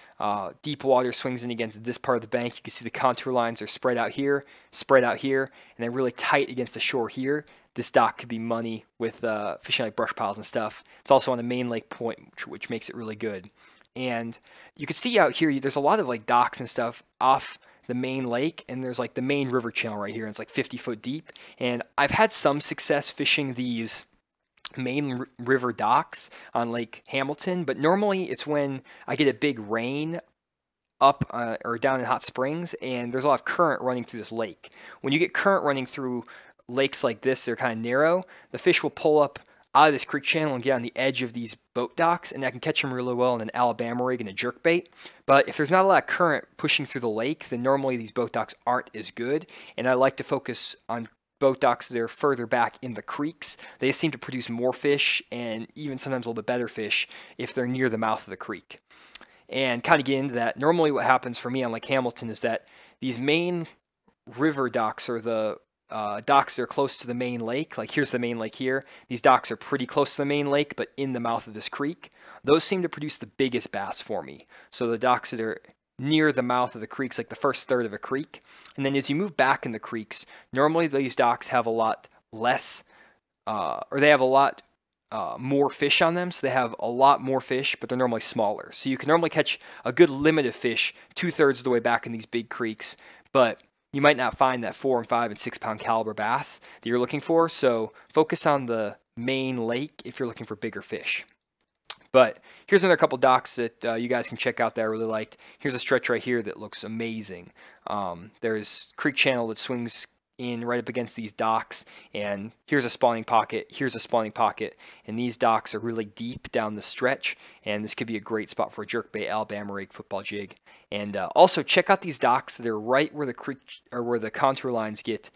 Deep water swings in against this part of the bank. You can see the contour lines are spread out here, and they're really tight against the shore here. This dock could be money with fishing like brush piles and stuff. It's also on the main lake point, which makes it really good. And you can see out here, there's a lot of like docks and stuff off the main lake, and there's like the main river channel right here, and it's like 50 foot deep. And I've had some success fishing these main river docks on Lake Hamilton, but normally it's when I get a big rain up or down in Hot Springs, and there's a lot of current running through this lake. When you get current running through lakes like this, they're kind of narrow, the fish will pull up out of this creek channel and get on the edge of these boat docks, and I can catch them really well in an Alabama rig and a jerkbait. But if there's not a lot of current pushing through the lake, then normally these boat docks aren't as good, and I like to focus on boat docks that are further back in the creeks. They seem to produce more fish, and even sometimes a little bit better fish if they're near the mouth of the creek. And kind of get into that, normally what happens for me on Lake Hamilton is that these main river docks, or the docks that are close to the main lake, like here's the main lake here, these docks are pretty close to the main lake but in the mouth of this creek. Those seem to produce the biggest bass for me. So the docks that are near the mouth of the creeks, like the first third of a creek, and then as you move back in the creeks, normally these docks have a lot less or they have a lot more fish on them, so they have a lot more fish, but they're normally smaller. So you can normally catch a good limit of fish 2/3 of the way back in these big creeks, but you might not find that 4 and 5 and 6 pound caliber bass that you're looking for. So focus on the main lake if you're looking for bigger fish. But here's another couple docks that you guys can check out that I really liked. Here's a stretch right here that looks amazing. There's creek channel that swings in right up against these docks, and here's a spawning pocket, here's a spawning pocket, and these docks are really deep down the stretch, and this could be a great spot for a jerkbait, Alabama rig, football jig. And also check out these docks. They're right where the creek or where the contour lines get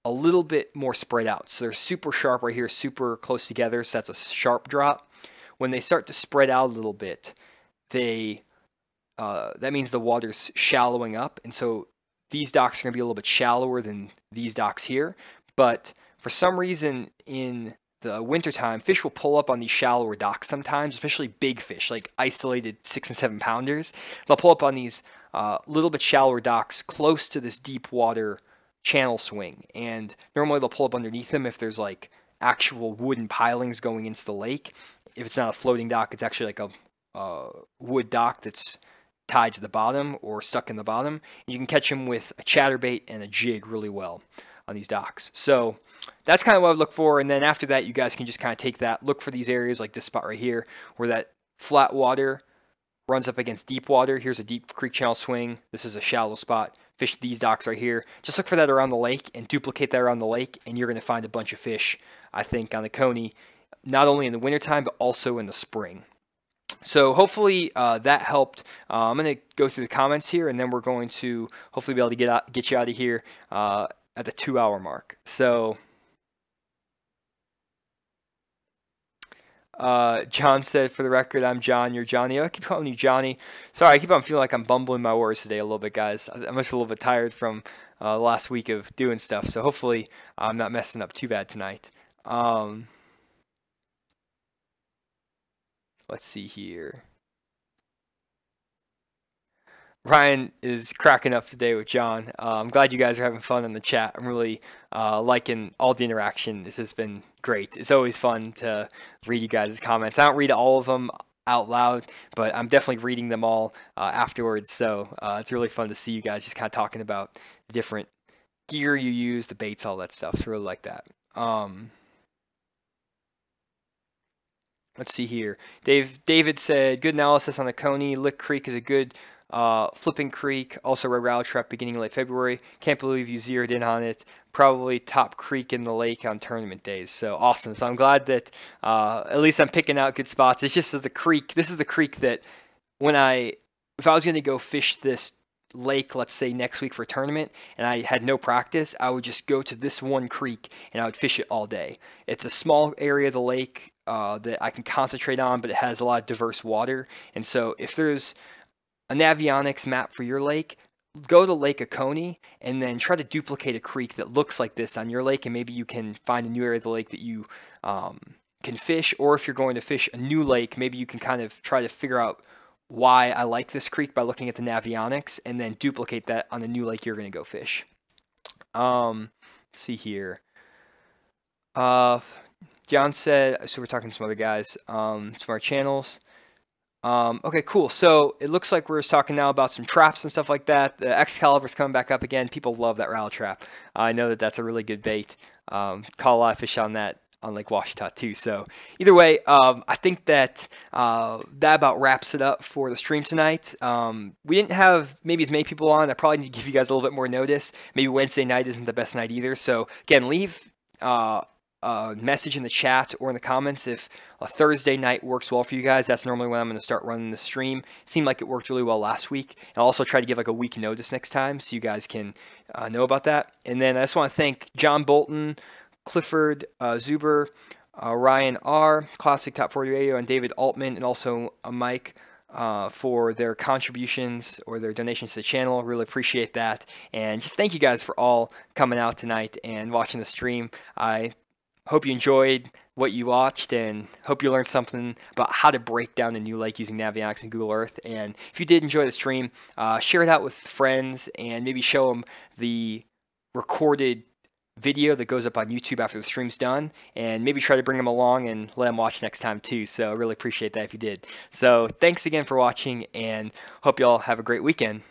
a little bit more spread out. So they're super sharp right here, super close together, so that's a sharp drop. When they start to spread out a little bit, that means the water's shallowing up, and so these docks are going to be a little bit shallower than these docks here. But for some reason in the wintertime, fish will pull up on these shallower docks sometimes, especially big fish, like isolated 6 and 7 pounders. They'll pull up on these little bit shallower docks close to this deep water channel swing. And normally they'll pull up underneath them if there's like actual wooden pilings going into the lake. If it's not a floating dock, it's actually like a wood dock that's tied to the bottom or stuck in the bottom. And you can catch them with a chatterbait and a jig really well on these docks. So that's kind of what I look for. And then after that, you guys can just kind of take that, look for these areas like this spot right here where that flat water runs up against deep water. Here's a deep creek channel swing. This is a shallow spot. Fish these docks right here. Just look for that around the lake and duplicate that around the lake, and you're going to find a bunch of fish, I think, on the Oconee, not only in the wintertime, but also in the spring. So hopefully that helped. I'm going to go through the comments here, and then we're going to hopefully be able to get you out of here at the 2-hour mark. So John said, for the record, I'm John, you're Johnny. I keep calling you Johnny. Sorry, I keep on feeling like I'm bumbling my words today a little bit, guys. I'm just a little bit tired from the last week of doing stuff, so hopefully I'm not messing up too bad tonight. Let's see here. Ryan is cracking up today with John. I'm glad you guys are having fun in the chat. I'm really liking all the interaction. This has been great. It's always fun to read you guys' comments. I don't read all of them out loud, but I'm definitely reading them all afterwards. So it's really fun to see you guys just kind of talking about the different gear you use, the baits, all that stuff. So I really like that. Let's see here. David said, good analysis on the Oconee. Lick Creek is a good flipping creek. Also red rattle trap beginning late February. Can't believe you zeroed in on it. Probably top creek in the lake on tournament days. So awesome. So I'm glad that at least I'm picking out good spots. It's just the creek. This is the creek that if I was going to go fish this lake, let's say next week for a tournament, and I had no practice, I would just go to this one creek and I would fish it all day. It's a small area of the lake that I can concentrate on, but it has a lot of diverse water. And so if there's a Navionics map for your lake, go to Lake Oconee and then try to duplicate a creek that looks like this on your lake, and maybe you can find a new area of the lake that you can fish. Or if you're going to fish a new lake, maybe you can kind of try to figure out why I like this creek by looking at the Navionics and then duplicate that on the new lake you're going to go fish. Let's see here. John said, so we're talking to some other guys, some of our channels. Okay, cool. So it looks like we're just talking now about some traps and stuff like that. The Excalibur's coming back up again. People love that rattle trap. I know that that's a really good bait. Caught a lot of fish on that on Lake Washita too. So either way, I think that that about wraps it up for the stream tonight. We didn't have maybe as many people on. I probably need to give you guys a little bit more notice. Maybe Wednesday night isn't the best night either. So again, leave a message in the chat or in the comments if a Thursday night works well for you guys. That's normally when I'm going to start running the stream. It seemed like it worked really well last week. And I'll also try to give like a week notice next time so you guys can know about that. And then I just want to thank John Bolton, Clifford Zuber, Ryan R, Classic Top 40 Radio, and David Altman, and also Mike for their contributions or their donations to the channel. Really appreciate that. And just thank you guys for all coming out tonight and watching the stream. I hope you enjoyed what you watched and hope you learned something about how to break down a new lake using Navionics and Google Earth. And if you did enjoy the stream, share it out with friends and maybe show them the recorded video that goes up on YouTube after the stream's done, and maybe try to bring them along and let them watch next time too. So I really appreciate that if you did. So thanks again for watching, and hope you all have a great weekend.